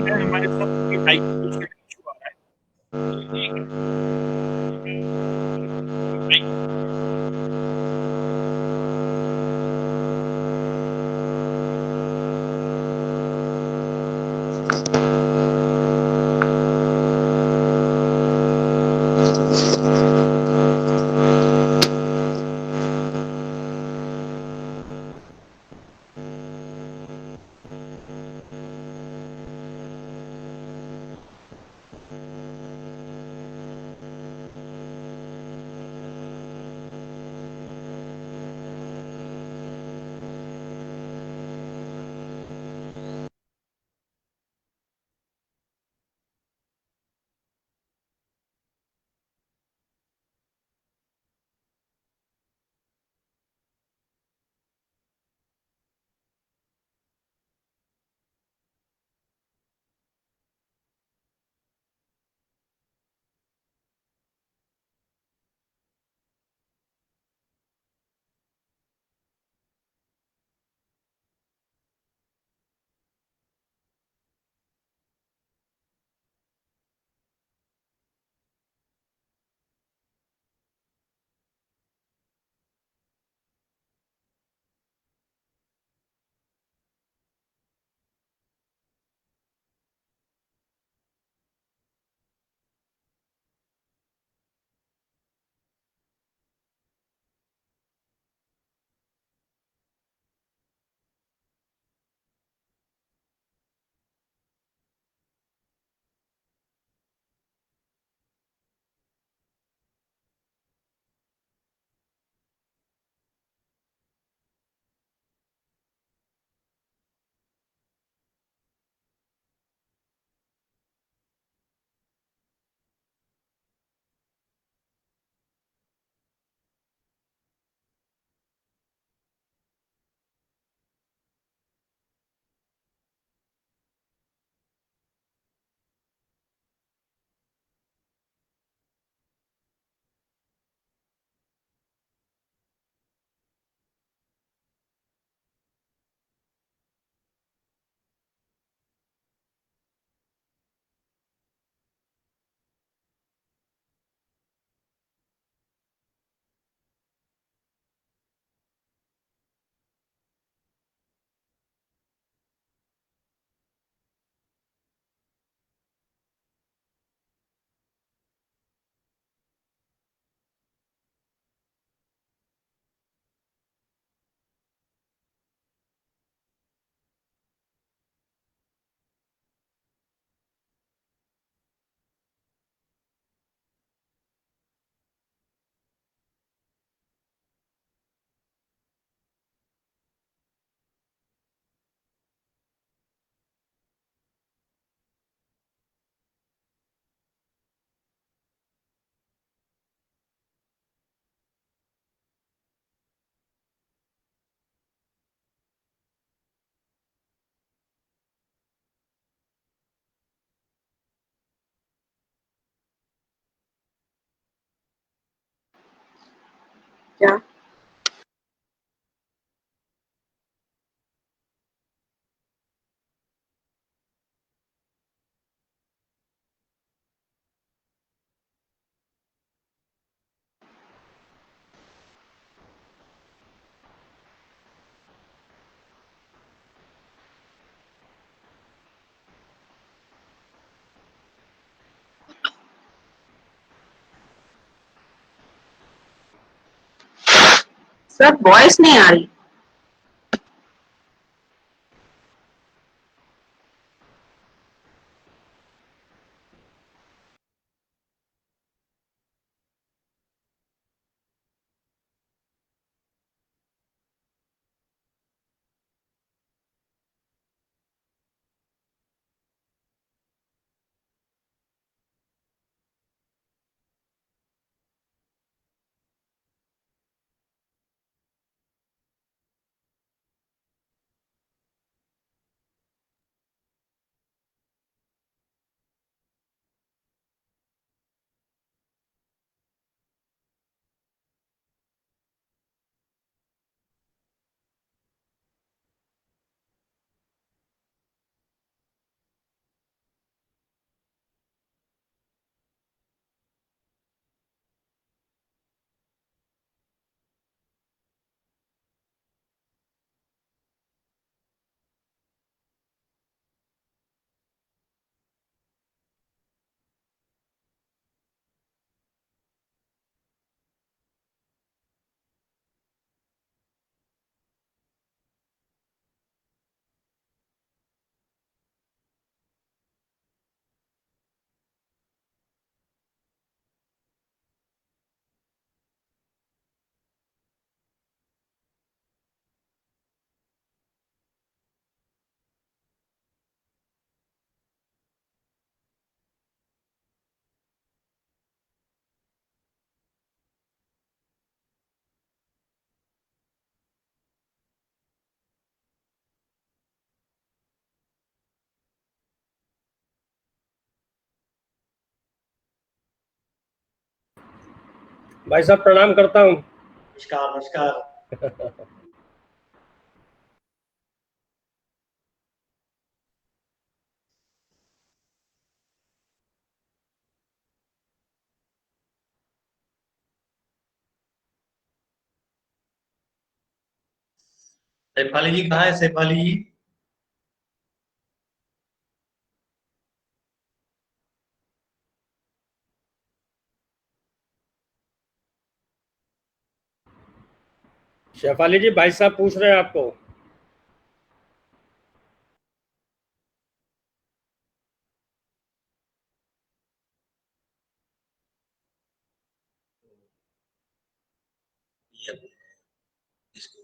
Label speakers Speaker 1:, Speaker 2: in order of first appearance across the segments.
Speaker 1: भी है हमारे साथ उनके भाई को कुछ इश्यू आ रहा है। तो एक भाई
Speaker 2: क्या? सर वॉइस नहीं आ रही।
Speaker 1: भाई साहब प्रणाम करता हूँ।
Speaker 3: नमस्कार नमस्कार। शेफाली जी कहाँ है शेफाली जी?
Speaker 1: शेफाली जी भाई साहब पूछ रहे हैं आपको।
Speaker 3: ये इसको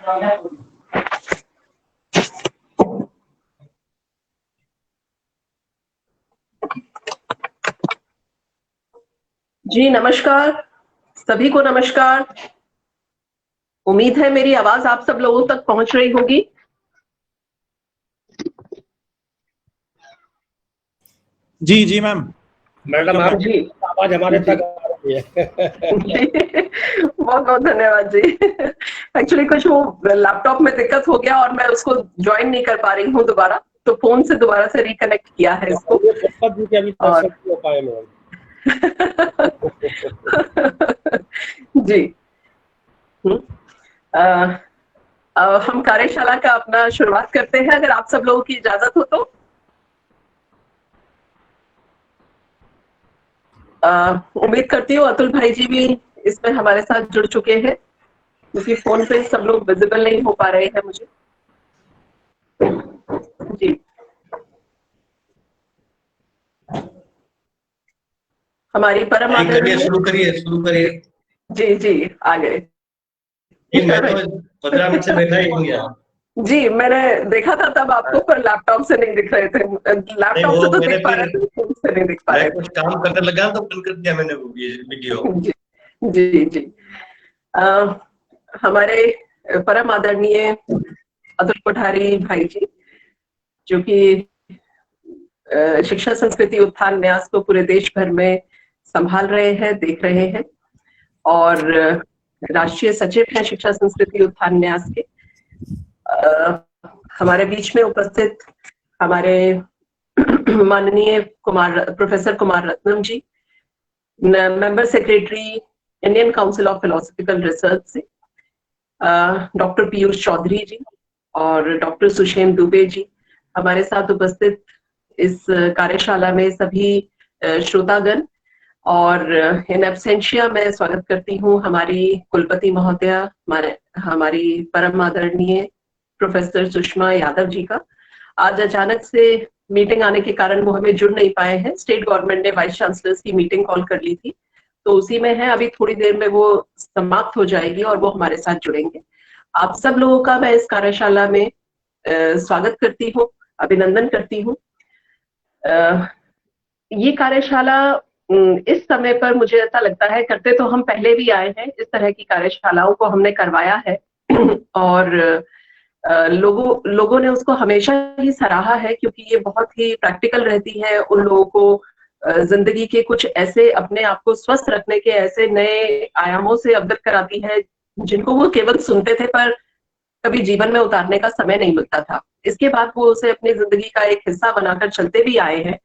Speaker 4: जी नमस्कार, सभी को नमस्कार। उम्मीद है मेरी आवाज आप सब लोगों तक पहुंच रही होगी।
Speaker 1: जी जी मैम।
Speaker 5: मैडम आप जी आवाज हमारे तक आ रही है।
Speaker 4: बहुत बहुत धन्यवाद जी। एक्चुअली कुछ वो लैपटॉप में दिक्कत हो गया और मैं उसको ज्वाइन नहीं कर पा रही हूँ दोबारा, तो फोन से दोबारा से रिकनेक्ट किया है इसको। और
Speaker 5: हो पाए मैडम।
Speaker 4: जी हम कार्यशाला का अपना शुरुआत करते हैं, अगर आप सब लोगों की इजाजत हो तो। उम्मीद करती हूँ अतुल भाई जी भी इसमें हमारे साथ जुड़ चुके हैं, क्योंकि फोन पे सब लोग विजिबल नहीं हो पा रहे हैं मुझे। जी हमारी परम आदरणीय,
Speaker 3: शुरू करिए।
Speaker 4: जी जी आ गए।
Speaker 3: मैं तो 15 मिनट से बैठा ही हूँ यहाँ।
Speaker 4: जी मैंने देखा था तब आपको, पर लैपटॉप से नहीं दिख रहे थे। लैपटॉप से तो दिख पा रहे थे, फोन से नहीं दिख पा रहे थे।
Speaker 3: कुछ काम करने लगा तो बंद कर दिया मैंने वो वीडियो।
Speaker 4: जी जी जी हमारे परम आदरणीय अतुल कोठारी भाई जी, जो कि शिक्षा संस्कृति उत्थान न्यास को पूरे देश भर में संभाल रहे हैं, देख रहे हैं, और राष्ट्रीय सचिव हैं शिक्षा संस्कृति उत्थान न्यास के। हमारे बीच में उपस्थित हमारे माननीय professor Kumar Ratnam ji, member secretary Indian council of philosophical research से, डॉक्टर पीयूष चौधरी जी और डॉक्टर सुषेम दुबे जी हमारे साथ उपस्थित इस कार्यशाला में, सभी श्रोतागण, और इन एब्सेंशिया मैं स्वागत करती हूँ हमारी कुलपति महोदया, हमारी परम आदरणीय प्रोफेसर सुषमा यादव जी का। आज अचानक से मीटिंग आने के कारण वो हमें जुड़ नहीं पाए हैं। स्टेट गवर्नमेंट ने वाइस चांसलर्स की मीटिंग कॉल कर ली थी, तो उसी में है, अभी थोड़ी देर में वो समाप्त हो जाएगी और वो हमारे साथ जुड़ेंगे। आप सब लोगों का मैं इस कार्यशाला में स्वागत करती हूँ, अभिनंदन करती हूँ। ये कार्यशाला इस समय पर मुझे ऐसा लगता है, करते तो हम पहले भी आए हैं, इस तरह की कार्यशालाओं को हमने करवाया है और लोगों ने उसको हमेशा ही सराहा है, क्योंकि ये बहुत ही प्रैक्टिकल रहती है, उन लोगों को जिंदगी के कुछ ऐसे अपने आप को स्वस्थ रखने के ऐसे नए आयामों से अवगत कराती है जिनको वो केवल सुनते थे पर कभी जीवन में उतारने का समय नहीं मिलता था। इसके बाद वो उसे अपनी जिंदगी का एक हिस्सा बनाकर चलते भी आए हैं।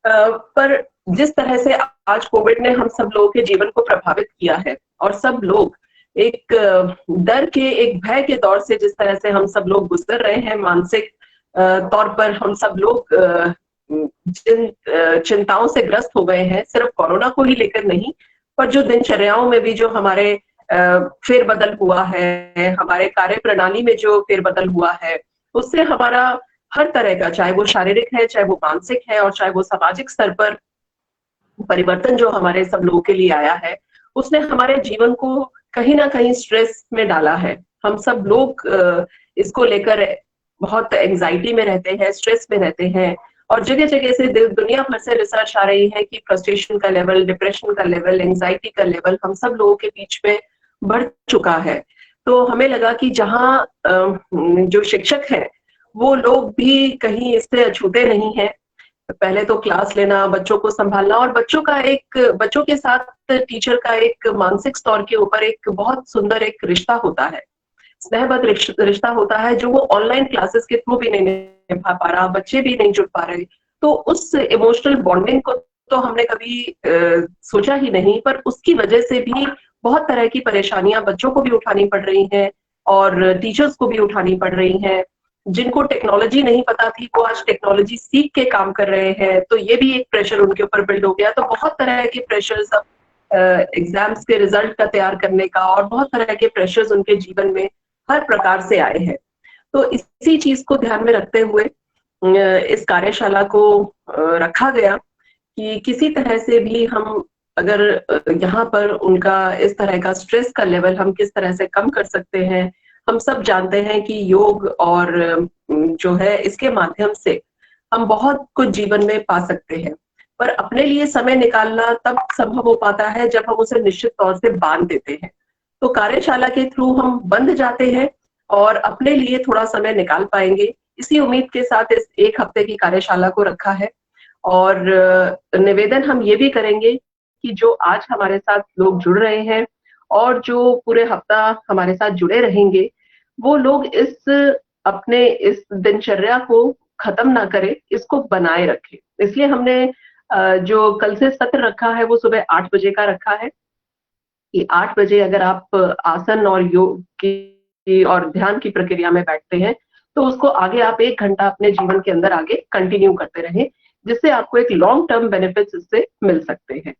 Speaker 4: पर जिस तरह से आज कोविड ने हम सब लोगों के जीवन को प्रभावित किया है, और सब लोग एक डर के, एक भय के दौर से जिस तरह से हम सब लोग गुजर रहे हैं, मानसिक तौर पर हम सब लोग जिन चिंताओं से ग्रस्त हो गए हैं, सिर्फ कोरोना को ही लेकर नहीं, पर जो दिनचर्याओं में भी जो हमारे फेरबदल हुआ है, हमारे कार्य प्रणाली में जो फेरबदल हुआ है, उससे हमारा हर तरह का, चाहे वो शारीरिक है, चाहे वो मानसिक है, और चाहे वो सामाजिक स्तर पर परिवर्तन जो हमारे सब लोगों के लिए आया है, उसने हमारे जीवन को कहीं ना कहीं स्ट्रेस में डाला है। हम सब लोग इसको लेकर बहुत एंजाइटी में रहते हैं, स्ट्रेस में रहते हैं, और जगह जगह से दुनिया भर से रिसर्च आ रही है कि फ्रस्ट्रेशन का लेवल, डिप्रेशन का लेवल, एंजाइटी का लेवल हम सब लोगों के बीच में बढ़ चुका है। तो हमें लगा कि जहाँ जो शिक्षक हैं वो लोग भी कहीं इससे अछूते नहीं हैं। पहले तो क्लास लेना, बच्चों को संभालना, और बच्चों के साथ टीचर का एक मानसिक स्तर के ऊपर एक बहुत सुंदर एक रिश्ता होता है, स्नेहबद्ध रिश्ता होता है, जो वो ऑनलाइन क्लासेस के थ्रू भी नहीं निभा पा रहा, बच्चे भी नहीं जुड़ पा रहे। तो उस इमोशनल बॉन्डिंग को तो हमने कभी सोचा ही नहीं, पर उसकी वजह से भी बहुत तरह की परेशानियां बच्चों को भी उठानी पड़ रही हैं और टीचर्स को भी उठानी पड़ रही हैं। जिनको टेक्नोलॉजी नहीं पता थी वो आज टेक्नोलॉजी सीख के काम कर रहे हैं, तो ये भी एक प्रेशर उनके ऊपर बिल्ड हो गया। तो बहुत तरह के प्रेशर्स अब एग्जाम्स के रिजल्ट का तैयार करने का, और बहुत तरह के प्रेशर्स उनके जीवन में हर प्रकार से आए हैं। तो इसी चीज को ध्यान में रखते हुए इस कार्यशाला को रखा गया कि किसी तरह से भी हम अगर यहाँ पर उनका इस तरह का स्ट्रेस का लेवल हम किस तरह से कम कर सकते हैं, हम सब जानते हैं कि योग और जो है इसके माध्यम से हम बहुत कुछ जीवन में पा सकते हैं, पर अपने लिए समय निकालना तब संभव हो पाता है जब हम उसे निश्चित तौर से बांध देते हैं। तो कार्यशाला के थ्रू हम बंध जाते हैं और अपने लिए थोड़ा समय निकाल पाएंगे। इसी उम्मीद के साथ इस 1 हफ्ते की कार्यशाला को रखा है और निवेदन हम ये भी करेंगे कि जो आज हमारे साथ लोग जुड़ रहे हैं और जो पूरे हफ्ता हमारे साथ जुड़े रहेंगे, वो लोग अपने इस दिनचर्या को खत्म ना करें, इसको बनाए रखें। इसलिए हमने जो कल से सत्र रखा है वो सुबह 8 बजे का रखा है कि 8 बजे अगर आप आसन और योग की और ध्यान की प्रक्रिया में बैठते हैं तो उसको आगे आप 1 घंटा अपने जीवन के अंदर आगे कंटिन्यू करते रहें, जिससे आपको एक लॉन्ग टर्म बेनिफिट्स इससे मिल सकते हैं।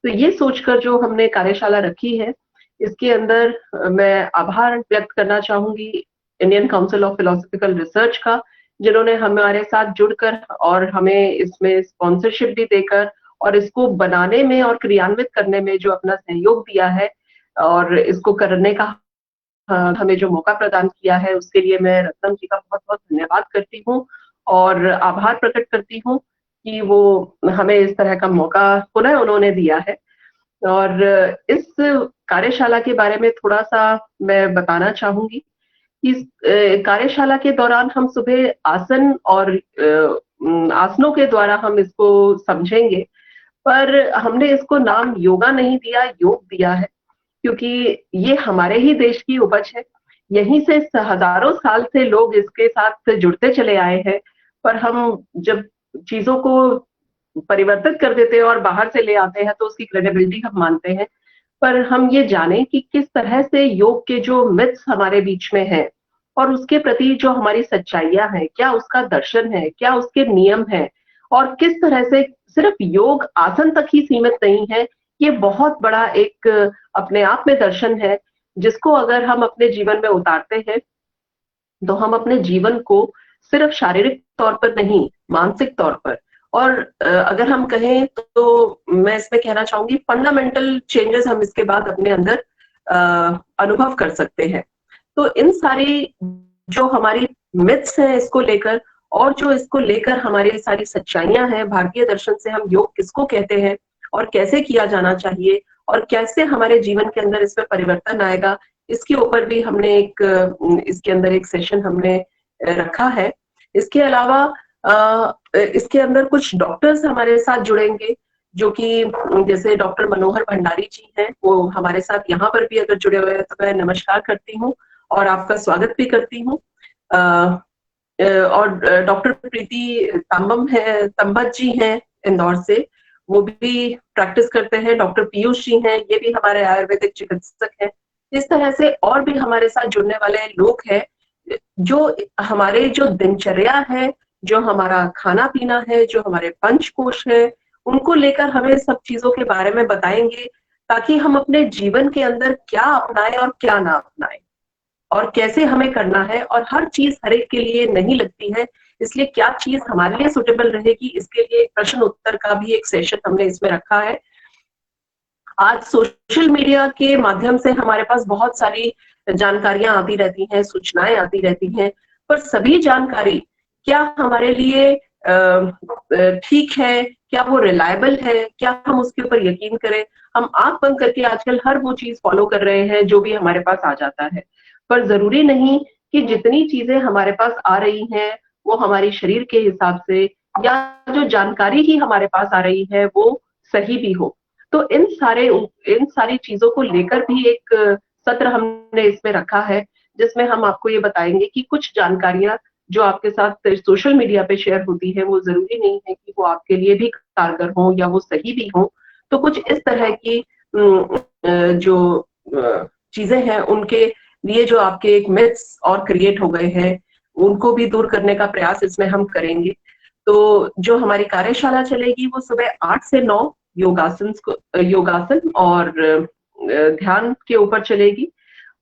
Speaker 4: तो ये सोचकर जो हमने कार्यशाला रखी है, इसके अंदर मैं आभार व्यक्त करना चाहूंगी Indian council of philosophical research का, जिन्होंने हमारे साथ जुड़कर और हमें इसमें स्पॉन्सरशिप भी देकर और इसको बनाने में और क्रियान्वित करने में जो अपना सहयोग दिया है और इसको करने का हमें जो मौका प्रदान किया है, उसके लिए मैं रत्नम जी का बहुत बहुत धन्यवाद करती हूँ और आभार प्रकट करती हूँ कि वो हमें इस तरह का मौका पुनः उन्होंने दिया है। और इस कार्यशाला के बारे में थोड़ा सा मैं बताना चाहूंगी। इस कार्यशाला के दौरान हम सुबह आसन और आसनों के द्वारा हम इसको समझेंगे, पर हमने इसको नाम योगा नहीं दिया, योग दिया है, क्योंकि ये हमारे ही देश की उपज है। यहीं से हजारों साल से लोग इसके साथ जुड़ते चले आए हैं, पर हम जब चीजों को परिवर्तित कर देते हैं और बाहर से ले आते हैं तो उसकी क्रेडिबिलिटी हम मानते हैं। पर हम ये जानें कि किस तरह से योग के जो मिथ्स हमारे बीच में है और उसके प्रति जो हमारी सच्चाइयां हैं, क्या उसका दर्शन है, क्या उसके नियम है, और किस तरह से सिर्फ योग आसन तक ही सीमित नहीं है, ये बहुत बड़ा एक अपने आप में दर्शन है, जिसको अगर हम अपने जीवन में उतारते हैं तो हम अपने जीवन को सिर्फ शारीरिक तौर पर नहीं, मानसिक तौर पर और अगर हम कहें तो मैं इसमें कहना चाहूंगी फंडामेंटल चेंजेस हम इसके बाद अपने अंदर अनुभव कर सकते हैं। तो इन सारी जो हमारी मिथ्स हैं इसको लेकर और जो इसको लेकर हमारी सारी सच्चाइयां हैं, भारतीय दर्शन से हम योग किसको कहते हैं और कैसे किया जाना चाहिए और कैसे हमारे जीवन के अंदर इसमें परिवर्तन आएगा, इसके ऊपर भी हमने इसके अंदर एक सेशन हमने रखा है। इसके अलावा इसके अंदर कुछ डॉक्टर्स हमारे साथ जुड़ेंगे, जो कि जैसे डॉक्टर मनोहर भंडारी जी हैं, वो हमारे साथ यहाँ पर भी अगर जुड़े हुए हैं तो मैं नमस्कार करती हूँ और आपका स्वागत भी करती हूँ। और डॉक्टर प्रीति तंबत जी हैं इंदौर से, वो भी प्रैक्टिस करते हैं। डॉक्टर पीयूष जी हैं, ये भी हमारे आयुर्वेदिक चिकित्सक हैं। इस तरह से और भी हमारे साथ जुड़ने वाले लोग हैं, जो हमारे जो दिनचर्या है, जो हमारा खाना पीना है, जो हमारे पंचकोश है, उनको लेकर हमें सब चीजों के बारे में बताएंगे, ताकि हम अपने जीवन के अंदर क्या अपनाएं और क्या ना अपनाएं और कैसे हमें करना है। और हर चीज हर एक के लिए नहीं लगती है, इसलिए क्या चीज हमारे लिए सुटेबल रहेगी, इसके लिए प्रश्न उत्तर का भी एक सेशन हमने इसमें रखा है। आज सोशल मीडिया के माध्यम से हमारे पास बहुत सारी जानकारियां आती रहती हैं, सूचनाएं आती रहती हैं, पर सभी जानकारी क्या हमारे लिए ठीक है, क्या वो रिलायबल है, क्या हम उसके ऊपर यकीन करें। हम आंख बंद करके आजकल हर वो चीज फॉलो कर रहे हैं जो भी हमारे पास आ जाता है, पर जरूरी नहीं कि जितनी चीजें हमारे पास आ रही हैं वो हमारी शरीर के हिसाब से या जो जानकारी ही हमारे पास आ रही है वो सही भी हो। तो इन सारी चीजों को लेकर भी एक सत्र हमने इसमें रखा है, जिसमें हम आपको ये बताएंगे कि कुछ जानकारियां जो आपके साथ सोशल मीडिया पे शेयर होती है वो जरूरी नहीं है कि वो आपके लिए भी कारगर हो या वो सही भी हो। तो कुछ इस तरह की जो चीजें हैं उनके लिए जो आपके एक मिथ्स और क्रिएट हो गए हैं, उनको भी दूर करने का प्रयास इसमें हम करेंगे। तो जो हमारी कार्यशाला चलेगी वो सुबह 8 से 9 योगासन और ध्यान के ऊपर चलेगी,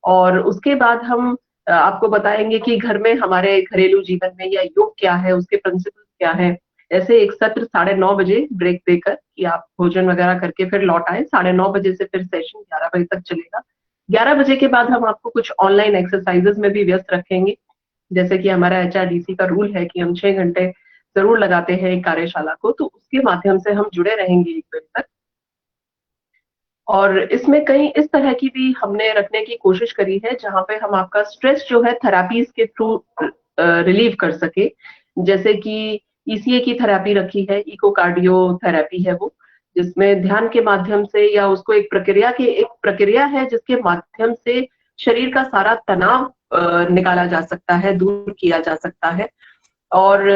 Speaker 4: और उसके बाद हम आपको बताएंगे कि घर में हमारे घरेलू जीवन में या योग क्या है, उसके प्रिंसिपल क्या है। ऐसे एक सत्र 9:30 बजे ब्रेक देकर कि आप भोजन वगैरह करके फिर लौट आए। 9:30 बजे से फिर सेशन 11 बजे तक चलेगा। 11 बजे के बाद हम आपको कुछ ऑनलाइन एक्सरसाइजेस में भी व्यस्त रखेंगे, जैसे कि हमारा HRDC का रूल है कि हम 6 घंटे जरूर लगाते हैं एक कार्यशाला को, तो उसके माध्यम से हम जुड़े रहेंगे 1 बजे तक। और इसमें कई इस तरह की भी हमने रखने की कोशिश करी है जहां पे हम आपका स्ट्रेस जो है थेरापीज के थ्रू रिलीव कर सके, जैसे कि ECA की थेरेपी रखी है, इकोकार्डियो थेरेपी है वो, जिसमें ध्यान के माध्यम से या उसको एक प्रक्रिया है जिसके माध्यम से शरीर का सारा तनाव निकाला जा सकता है, दूर किया जा सकता है। और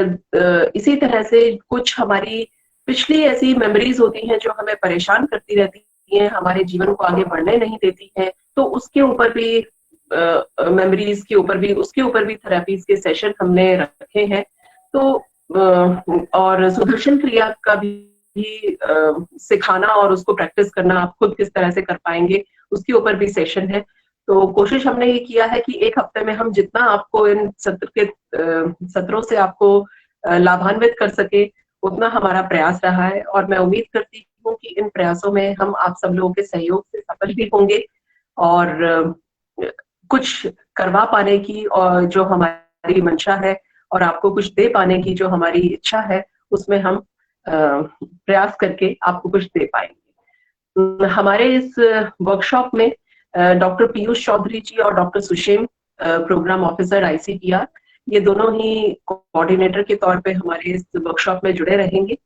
Speaker 4: इसी तरह से कुछ हमारी पिछली ऐसी मेमोरीज होती हैं जो हमें परेशान करती रहती हैं, हमारे जीवन को आगे बढ़ने नहीं देती हैं, तो उसके ऊपर भी मेमोरीज के ऊपर भी उसके ऊपर भी थेरेपीज के सेशन हमने रखे हैं। तो और सुदर्शन क्रिया का भी सिखाना और उसको प्रैक्टिस करना आप खुद किस तरह से कर पाएंगे उसके ऊपर भी सेशन है। तो कोशिश हमने ये किया है कि 1 हफ्ते में हम जितना आपको इन सत्रों से आपको लाभान्वित कर सके उतना हमारा प्रयास रहा है। और मैं उम्मीद करती हूँ कि इन प्रयासों में हम आप सब लोगों के सहयोग से सफल भी होंगे और कुछ करवा पाने की और जो हमारी मंशा है और आपको कुछ दे पाने की जो हमारी इच्छा है उसमें हम प्रयास करके आपको कुछ दे पाएंगे। हमारे इस वर्कशॉप में डॉक्टर पीयूष चौधरी जी और डॉक्टर सुषेम प्रोग्राम ऑफिसर ICPR, ये दोनों ही कोऑर्डिनेटर के तौर पे हमारे इस वर्कशॉप में जुड़े रहेंगे।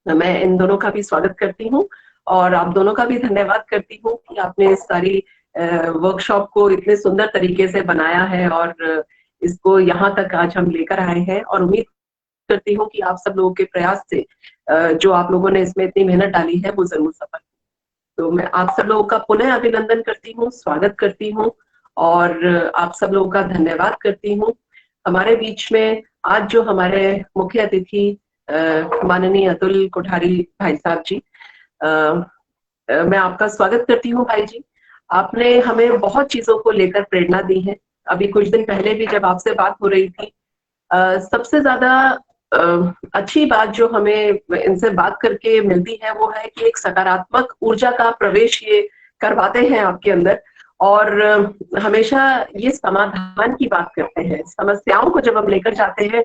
Speaker 4: मैं इन दोनों का भी स्वागत करती हूँ और आप दोनों का भी धन्यवाद करती हूँ कि आपने इस सारी वर्कशॉप को इतने सुंदर तरीके से बनाया है और इसको यहाँ तक आज हम लेकर आए हैं। और उम्मीद करती हूँ कि आप सब लोगों के प्रयास से जो आप लोगों ने इसमें इतनी मेहनत डाली है वो जरूर सफल। तो मैं आप सब लोगों का पुनः अभिनंदन करती हूँ, स्वागत करती हूँ और आप सब लोगों का धन्यवाद करती हूँ। हमारे बीच में आज जो हमारे मुख्य अतिथि माननीय अतुल कोठारी भाई साहब जी, मैं आपका स्वागत करती हूँ भाई जी। आपने हमें बहुत चीजों को लेकर प्रेरणा दी है। अभी कुछ दिन पहले भी जब आपसे बात हो रही थी, सबसे ज्यादा अच्छी बात जो हमें इनसे बात करके मिलती है वो है कि एक सकारात्मक ऊर्जा का प्रवेश ये करवाते हैं आपके अंदर और हमेशा ये समाधान की बात करते हैं। समस्याओं को जब हम लेकर जाते हैं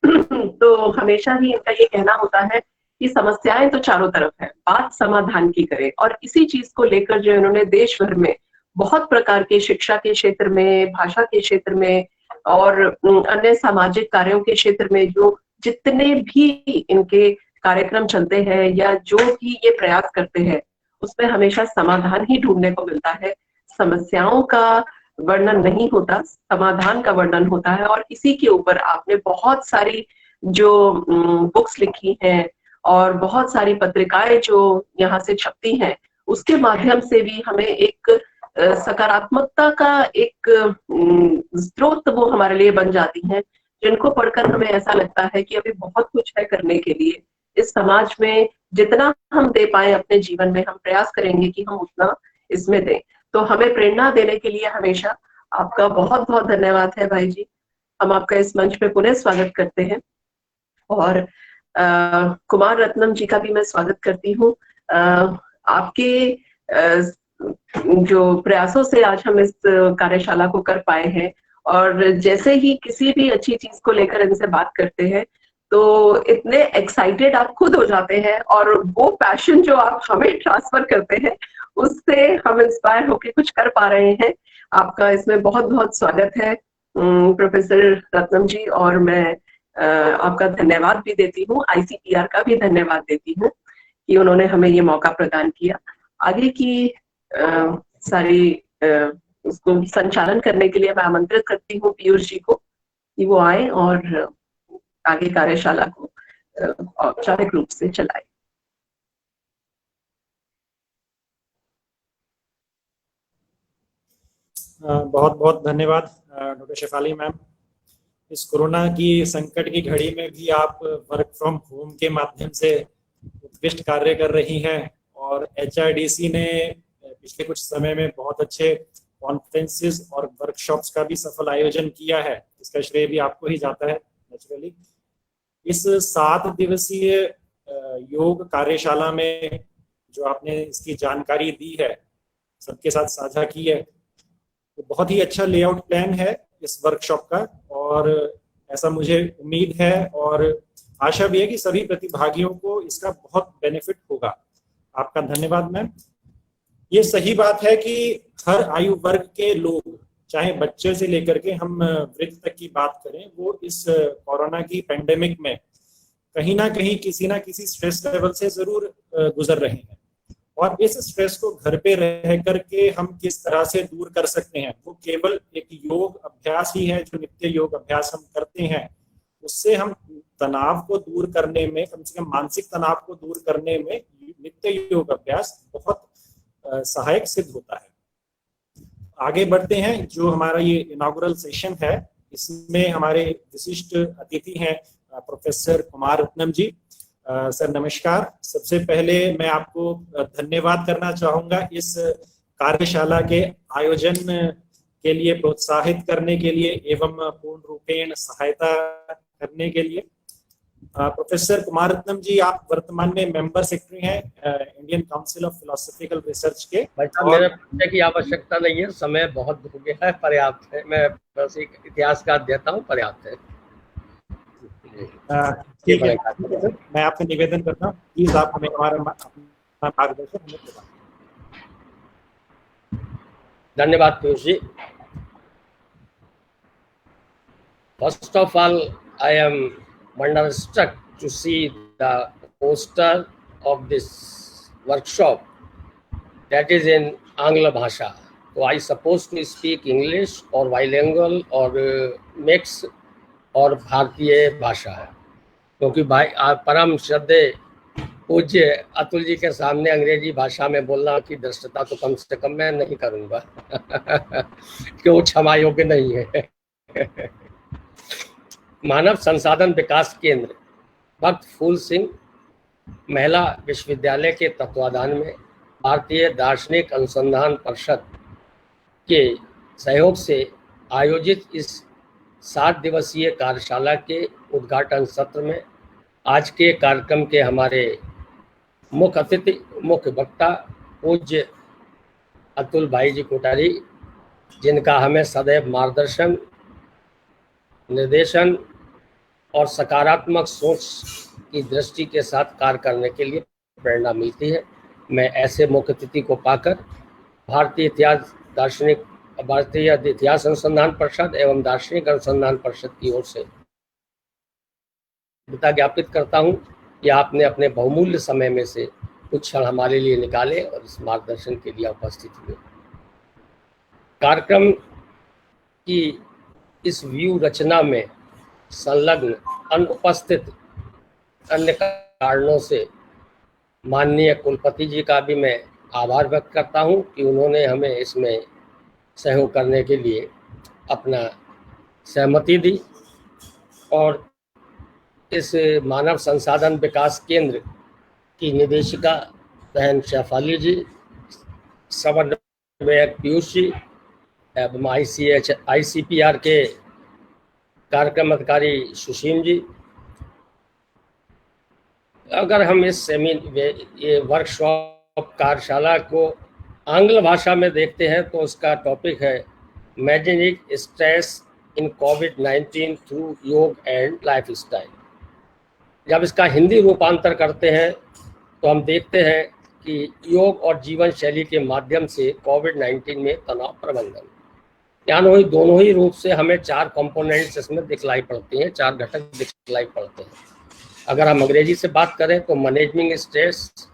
Speaker 4: तो हमेशा ही इनका ये कहना होता है कि समस्याएं तो चारों तरफ है, बात समाधान की करें। और इसी चीज को लेकर जो इन्होंने देश भर में बहुत प्रकार के शिक्षा के क्षेत्र में, भाषा के क्षेत्र में और अन्य सामाजिक कार्यों के क्षेत्र में जो जितने भी इनके कार्यक्रम चलते हैं या जो भी ये प्रयास करते हैं उसमें हमेशा समाधान ही ढूंढने को मिलता है। समस्याओं का वर्णन नहीं होता, समाधान का वर्णन होता है। और इसी के ऊपर आपने बहुत सारी जो बुक्स लिखी हैं और बहुत सारी पत्रिकाएं जो यहाँ से छपती हैं उसके माध्यम से भी हमें एक सकारात्मकता का एक स्रोत वो हमारे लिए बन जाती हैं, जिनको पढ़कर हमें ऐसा लगता है कि अभी बहुत कुछ है करने के लिए इस समाज में। जितना हम दे पाए अपने जीवन में हम प्रयास करेंगे कि हम उतना इसमें दें। तो हमें प्रेरणा देने के लिए हमेशा आपका बहुत बहुत धन्यवाद है भाई जी। हम आपका इस मंच पे पुनः स्वागत करते हैं और कुमार रत्नम जी का भी मैं स्वागत करती हूँ। आपके जो प्रयासों से आज हम इस कार्यशाला को कर पाए हैं और जैसे ही किसी भी अच्छी चीज को लेकर इनसे बात करते हैं तो इतने एक्साइटेड आप खुद हो जाते हैं और वो पैशन जो आप हमें ट्रांसफर करते हैं उससे हम इंस्पायर होकर कुछ कर पा रहे हैं। आपका इसमें बहुत बहुत स्वागत है प्रोफेसर रत्नम जी। और मैं आपका धन्यवाद भी देती हूँ, ICPR का भी धन्यवाद देती हूँ कि उन्होंने हमें ये मौका प्रदान किया। आगे की सारी उसको संचालन करने के लिए मैं आमंत्रित करती हूँ पीयूष जी को कि वो आए और आगे कार्यशाला को औपचारिक रूप से चलाए।
Speaker 6: बहुत बहुत धन्यवाद डॉक्टर शेफाली मैम। इस कोरोना की संकट की घड़ी में भी आप वर्क फ्रॉम होम के माध्यम से उत्कृष्ट कार्य कर रही हैं और HRDC ने पिछले कुछ समय में बहुत अच्छे कॉन्फ्रेंसेस और वर्कशॉप्स का भी सफल आयोजन किया है। इसका श्रेय भी आपको ही जाता है नेचुरली। इस 7 दिवसीय योग कार्यशाला में जो आपने इसकी जानकारी दी है सबके साथ साझा की है। तो बहुत ही अच्छा लेआउट प्लान है इस वर्कशॉप का, और ऐसा मुझे उम्मीद है और आशा भी है कि सभी प्रतिभागियों को इसका बहुत बेनिफिट होगा। आपका धन्यवाद मैम। ये सही बात है कि हर आयु वर्ग के लोग, चाहे बच्चे से लेकर के हम वृद्ध तक की बात करें, वो इस कोरोना की पेंडेमिक में कहीं ना कहीं किसी ना किसी स्ट्रेस लेवल से जरूर गुजर रहे हैं। और इस स्ट्रेस को घर पे रह करके हम किस तरह से दूर कर सकते हैं, वो केवल एक योग अभ्यास ही है, जो नित्य योग अभ्यास हम करते हैं। उससे हम तनाव को दूर करने में, कम से कम मानसिक तनाव को दूर करने में नित्य योग अभ्यास बहुत सहायक सिद्ध होता है। आगे बढ़ते हैं। जो हमारा ये इनॉग्रल सेशन है, इसमें हमारे विशिष्ट अतिथि हैं प्रोफेसर कुमार रत्नम जी। सर नमस्कार। सबसे पहले मैं आपको धन्यवाद करना चाहूंगा इस कार्यशाला के आयोजन के लिए, प्रोत्साहित करने के लिए एवं पूर्ण रूपेण सहायता करने के लिए। प्रोफेसर कुमार रत्नम जी, आप वर्तमान में मेंबर सेक्रेटरी हैं Indian council of philosophical research के।
Speaker 5: मेरे पूछने की आवश्यकता नहीं है, समय बहुत हो गया है, पर्याप्त है। मैं बस एक इतिहास का देता हूँ, पर्याप्त है।
Speaker 6: ठीक है, मैं आपसे निवेदन करता हूँ, प्लीज आप हमें हमारा मार्गदर्शन हमें दें।
Speaker 5: धन्यवाद Piyush ji. First of all, I am wonderstruck to see the poster of this workshop that is in Angla Bhasha. So I supposed to speak English or bilingual or mix और भारतीय भाषा है, क्योंकि भाई परम श्रद्धेय पूज्य अतुल जी के सामने अंग्रेजी भाषा में बोलना की दृष्टता तो कम से कम मैं नहीं करूँगा क्यों क्षमा योग्य नहीं है। मानव संसाधन विकास केंद्र भक्त फूल सिंह महिला विश्वविद्यालय के तत्वाधान में भारतीय दार्शनिक अनुसंधान परिषद के सहयोग से आयोजित इस 7 दिवसीय कार्यशाला के उद्घाटन सत्र में आज के कार्यक्रम के हमारे मुख्य अतिथि, मुख्य वक्ता पूज्य अतुल भाई जी कोठारी, जिनका हमें सदैव मार्गदर्शन, निर्देशन और सकारात्मक सोच की दृष्टि के साथ कार्य करने के लिए प्रेरणा मिलती है। मैं ऐसे मुख्य अतिथि को पाकर भारतीय इतिहास अनुसंधान परिषद एवं दार्शनिक अनुसंधान परिषद की ओर से कृतज्ञता ज्ञापित करता हूं कि आपने अपने बहुमूल्य समय में से कुछ क्षण हमारे लिए निकाले और इस मार्गदर्शन के लिए उपस्थित हुए। कार्यक्रम की इस व्यू रचना में संलग्न अनुपस्थित अन्य कारणों से माननीय कुलपति जी का भी मैं आभार व्यक्त करता हूं कि उन्होंने हमें इसमें सहयोग करने के लिए अपना सहमति दी। और इस मानव संसाधन विकास केंद्र की निदेशिका बहन शेफाली जी, समन्वयक पीयूष जी एवं ICPR के कार्यक्रम अधिकारी सुशील जी। अगर हम इस ये वर्कशॉप कार्यशाला को आंग्ल भाषा में देखते हैं तो उसका टॉपिक है managing stress in covid through योग एंड लाइफस्टाइल। जब इसका हिंदी रूपांतर करते हैं तो हम देखते हैं कि योग और जीवन शैली के माध्यम से कोविड-19 में तनाव प्रबंधन, यानी दोनों ही रूप से हमें 4 कंपोनेंट्स इसमें दिखलाई पड़ती हैं, 4 घटक दिखलाई पड़ते हैं। अगर हम अंग्रेजी से बात करें तो managing stress,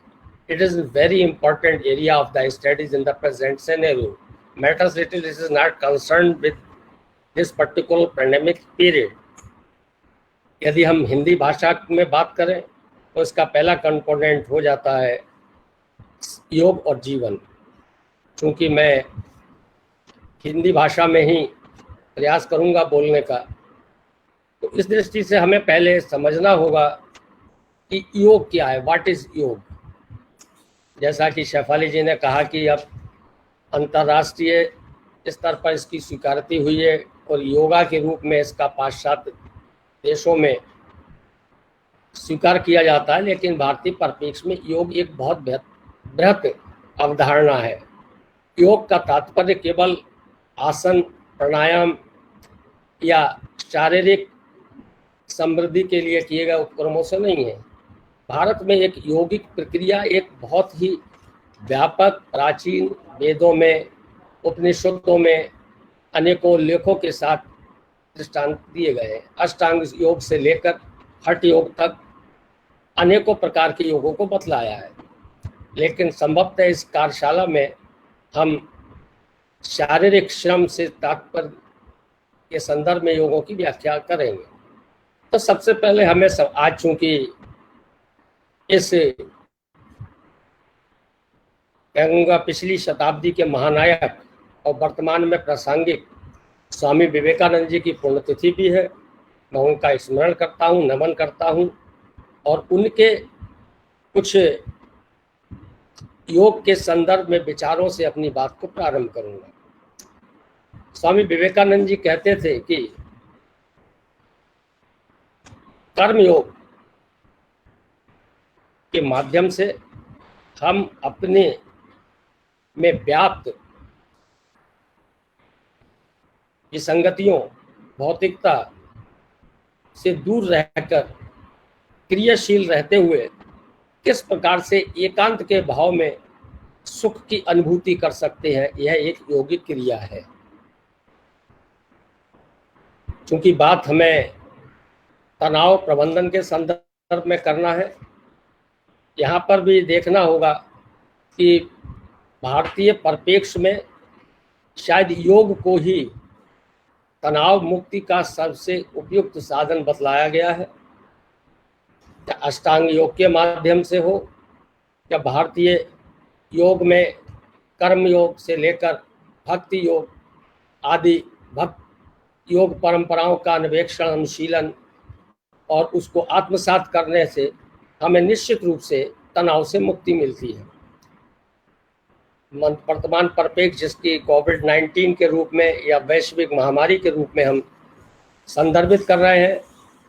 Speaker 5: it is a very important area of the studies in the present scenario. Matters little this is not concerned with this particular pandemic period. यदि हम हिंदी भाषा में बात करें तो इसका पहला कंपोनेंट हो जाता है योग और जीवन। चूँकि मैं हिंदी भाषा में ही प्रयास करूँगा बोलने का, तो इस दृष्टि से हमें पहले समझना होगा कि योग क्या है, व्हाट इज़ योग। जैसा कि शेफाली जी ने कहा कि अब अंतर्राष्ट्रीय स्तर पर इसकी स्वीकृति हुई है और योगा के रूप में इसका पाश्चात्य देशों में स्वीकार किया जाता है, लेकिन भारतीय परिप्रेक्ष्य में योग एक बहुत बृहत अवधारणा है। योग का तात्पर्य केवल आसन, प्राणायाम या शारीरिक समृद्धि के लिए किए गए उपक्रमों से नहीं है। भारत में एक योगिक प्रक्रिया एक बहुत ही व्यापक, प्राचीन वेदों में, उपनिषदों में अनेकों लेखों के साथ दृष्टांत दिए गए हैं। अष्टांग योग से लेकर हठ योग तक अनेकों प्रकार के योगों को बतलाया है, लेकिन संभवतः इस कार्यशाला में हम शारीरिक श्रम से तात्पर्य के संदर्भ में योगों की व्याख्या करेंगे। तो सबसे पहले हमें आज चूंकि इस कहूँगा पिछली शताब्दी के महानायक और वर्तमान में प्रासंगिक स्वामी विवेकानंद जी की पुण्यतिथि भी है, मैं उनका स्मरण करता हूँ, नमन करता हूँ और उनके कुछ योग के संदर्भ में विचारों से अपनी बात को प्रारंभ करूँगा। स्वामी विवेकानंद जी कहते थे कि कर्म योग के माध्यम से हम अपने में व्याप्त विसंगतियों, भौतिकता से दूर रहकर क्रियाशील रहते हुए किस प्रकार से एकांत के भाव में सुख की अनुभूति कर सकते हैं, यह एक योगिक क्रिया है। चूंकि बात हमें तनाव प्रबंधन के संदर्भ में करना है, यहाँ पर भी देखना होगा कि भारतीय परिप्रेक्ष्य में शायद योग को ही तनाव मुक्ति का सबसे उपयुक्त साधन बतलाया गया है। या अष्टांग योग के माध्यम से हो या भारतीय योग में कर्म योग से लेकर भक्ति योग आदि भक्त योग परंपराओं का अन्वेषण, अनुशीलन और उसको आत्मसात करने से हमें निश्चित रूप से तनाव से मुक्ति मिलती है। वर्तमान परिप्रेक्ष्य जिसकी कोविड-19 के रूप में या वैश्विक महामारी के रूप में हम संदर्भित कर रहे हैं,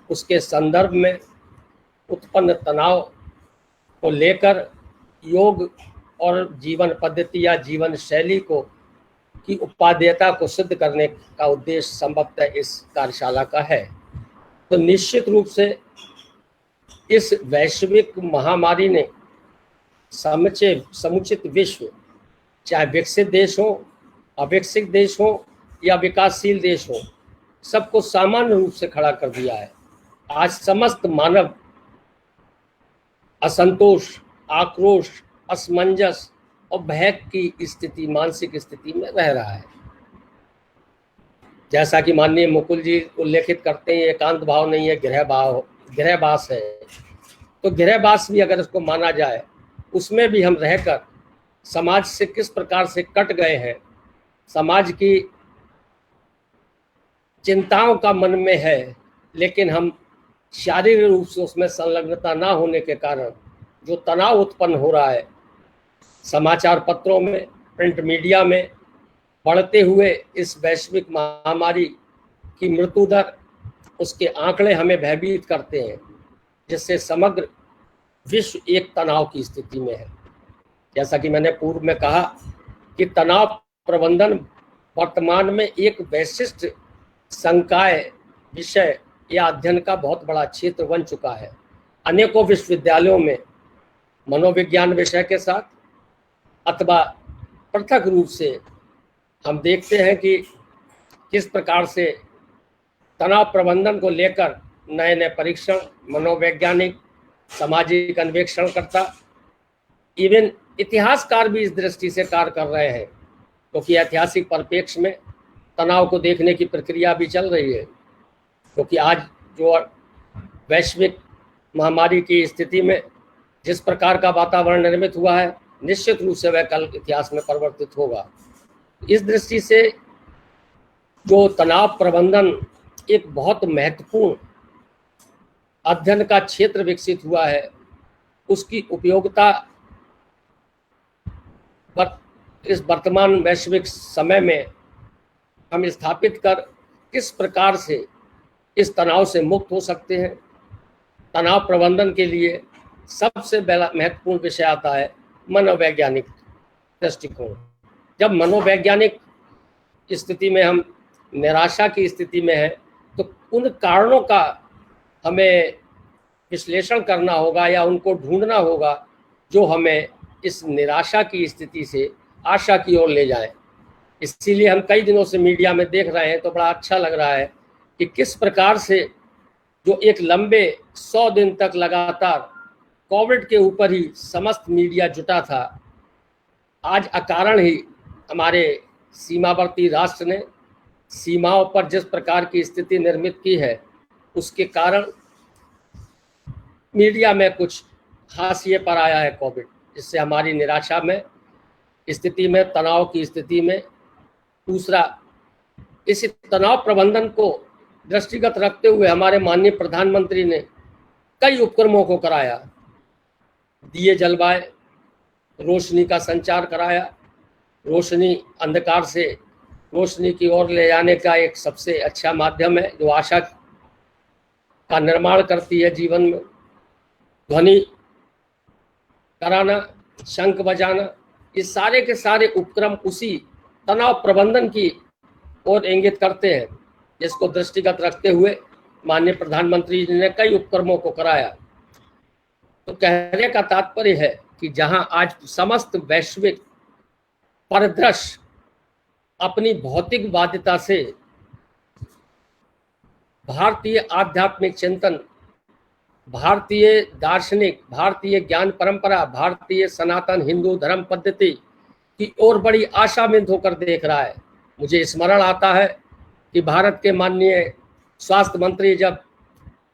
Speaker 5: उसके संदर्भ में उत्पन्न तनाव को लेकर योग और जीवन पद्धति या जीवन शैली को की उपादेयता को सिद्ध करने का उद्देश्य संभवतः इस कार्यशाला का है। तो निश्चित रूप से इस वैश्विक महामारी ने समुचित विश्व, चाहे विकसित देश हो, अविकसित देश हो या विकासशील देश हो, सबको सामान्य रूप से खड़ा कर दिया है। आज समस्त मानव असंतोष, आक्रोश, असमंजस और भय की स्थिति, मानसिक स्थिति में रह रहा है। जैसा कि माननीय मुकुल जी उल्लेखित करते हैं, एकांत भाव नहीं है, गृहवास है। तो गृहवास भी अगर इसको माना जाए, उसमें भी हम रहकर समाज से किस प्रकार से कट गए हैं, समाज की चिंताओं का मन में है, लेकिन हम शारीरिक रूप से उसमें संलग्नता ना होने के कारण जो तनाव उत्पन्न हो रहा है, समाचार पत्रों में, प्रिंट मीडिया में बढ़ते हुए इस वैश्विक महामारी की मृत्यु दर, उसके आंकड़े हमें भयभीत करते हैं, जिससे समग्र विश्व एक तनाव की स्थिति में है। जैसा कि मैंने पूर्व में कहा कि तनाव प्रबंधन वर्तमान में एक वैशिष्ट संकाय विषय या अध्ययन का बहुत बड़ा क्षेत्र बन चुका है। अनेकों विश्वविद्यालयों में मनोविज्ञान विषय के साथ अथवा पृथक रूप से हम देखते हैं कि किस प्रकार से तनाव प्रबंधन को लेकर नए नए परीक्षण, मनोवैज्ञानिक, सामाजिक अन्वेषणकर्ता, इवन इतिहासकार भी इस दृष्टि से कार्य कर रहे हैं, क्योंकि ऐतिहासिक परिप्रेक्ष्य में तनाव को देखने की प्रक्रिया भी चल रही है। क्योंकि आज जो वैश्विक महामारी की स्थिति में जिस प्रकार का वातावरण निर्मित हुआ है, निश्चित रूप से वह कल इतिहास में परिवर्तित होगा। इस दृष्टि से जो तनाव प्रबंधन एक बहुत महत्वपूर्ण अध्ययन का क्षेत्र विकसित हुआ है, उसकी उपयोगिता इस वर्तमान वैश्विक समय में हम स्थापित कर किस प्रकार से इस तनाव से मुक्त हो सकते हैं। तनाव प्रबंधन के लिए सबसे महत्वपूर्ण विषय आता है मनोवैज्ञानिक दृष्टिकोण। जब मनोवैज्ञानिक स्थिति में हम निराशा की स्थिति में हैं, तो उन कारणों का हमें विश्लेषण करना होगा या उनको ढूंढना होगा जो हमें इस निराशा की स्थिति से आशा की ओर ले जाएं। इसीलिए हम कई दिनों से मीडिया में देख रहे हैं, तो बड़ा अच्छा लग रहा है कि किस प्रकार से जो एक लंबे 100 दिन तक लगातार कोविड के ऊपर ही समस्त मीडिया जुटा था, आज अकारण ही हमारे सीमावर्ती राष्ट्र ने सीमाओं पर जिस प्रकार की स्थिति निर्मित की है, उसके कारण मीडिया में कुछ हाशिए पर आया है कोविड, जिससे हमारी निराशा में स्थिति में, तनाव की स्थिति में, दूसरा इस तनाव प्रबंधन को दृष्टिगत रखते हुए हमारे माननीय प्रधानमंत्री ने कई उपक्रमों को कराया, दिए जलवाए, रोशनी का संचार कराया, रोशनी अंधकार से रोशनी की ओर ले जाने का एक सबसे अच्छा माध्यम है जो आशा का निर्माण करती है जीवन में। ध्वनि कराना, शंख बजाना, ये सारे के सारे उपक्रम उसी तनाव प्रबंधन की ओर इंगित करते हैं, जिसको दृष्टिगत रखते हुए माननीय प्रधानमंत्री जी ने कई उपक्रमों को कराया। तो कहने का तात्पर्य है कि जहां आज समस्त वैश्विक परिदृश्य अपनी भौतिकवादिता से भारतीय आध्यात्मिक चिंतन, भारतीय दार्शनिक, भारतीय ज्ञान परंपरा, भारतीय सनातन हिंदू धर्म पद्धति की ओर बड़ी आशान्वित होकर देख रहा है। मुझे स्मरण आता है कि भारत के माननीय स्वास्थ्य मंत्री जब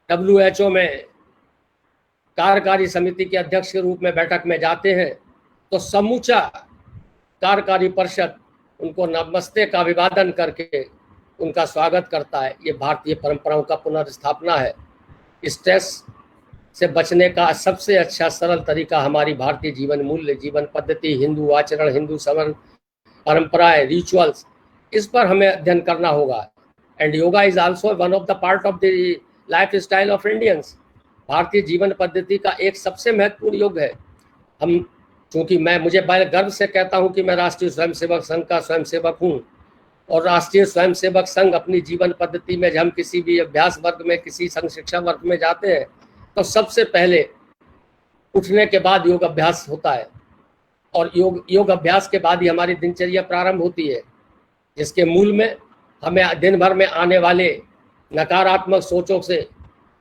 Speaker 5: WHO में कार्यकारी समिति के अध्यक्ष के रूप में बैठक में जाते हैं, तो समूचा कार्यकारी परिषद उनको नमस्ते का अभिवादन करके उनका स्वागत करता है। ये भारतीय परंपराओं का पुनर्स्थापना है। स्ट्रेस से बचने का सबसे अच्छा सरल तरीका हमारी भारतीय जीवन मूल्य, जीवन पद्धति, हिंदू आचरण, हिंदू समन परंपराएं, रिचुअल्स, इस पर हमें अध्ययन करना होगा। And yoga is also one of the part of the life style of Indians. Bharatiya Jeevan पद्धति का एक सबसे महत्वपूर्ण योग है। हम चूंकि मुझे बड़े गर्व से कहता हूं कि मैं राष्ट्रीय स्वयंसेवक संघ का स्वयंसेवक हूं, और राष्ट्रीय स्वयंसेवक संघ अपनी जीवन पद्धति में जब हम किसी भी अभ्यास वर्ग में, किसी संघ शिक्षा वर्ग में जाते हैं, तो सबसे पहले उठने के बाद योग अभ्यास होता है, और योग अभ्यास के बाद ही हमारी दिनचर्या प्रारंभ होती है, जिसके मूल में हमें दिन भर में आने वाले नकारात्मक सोचों से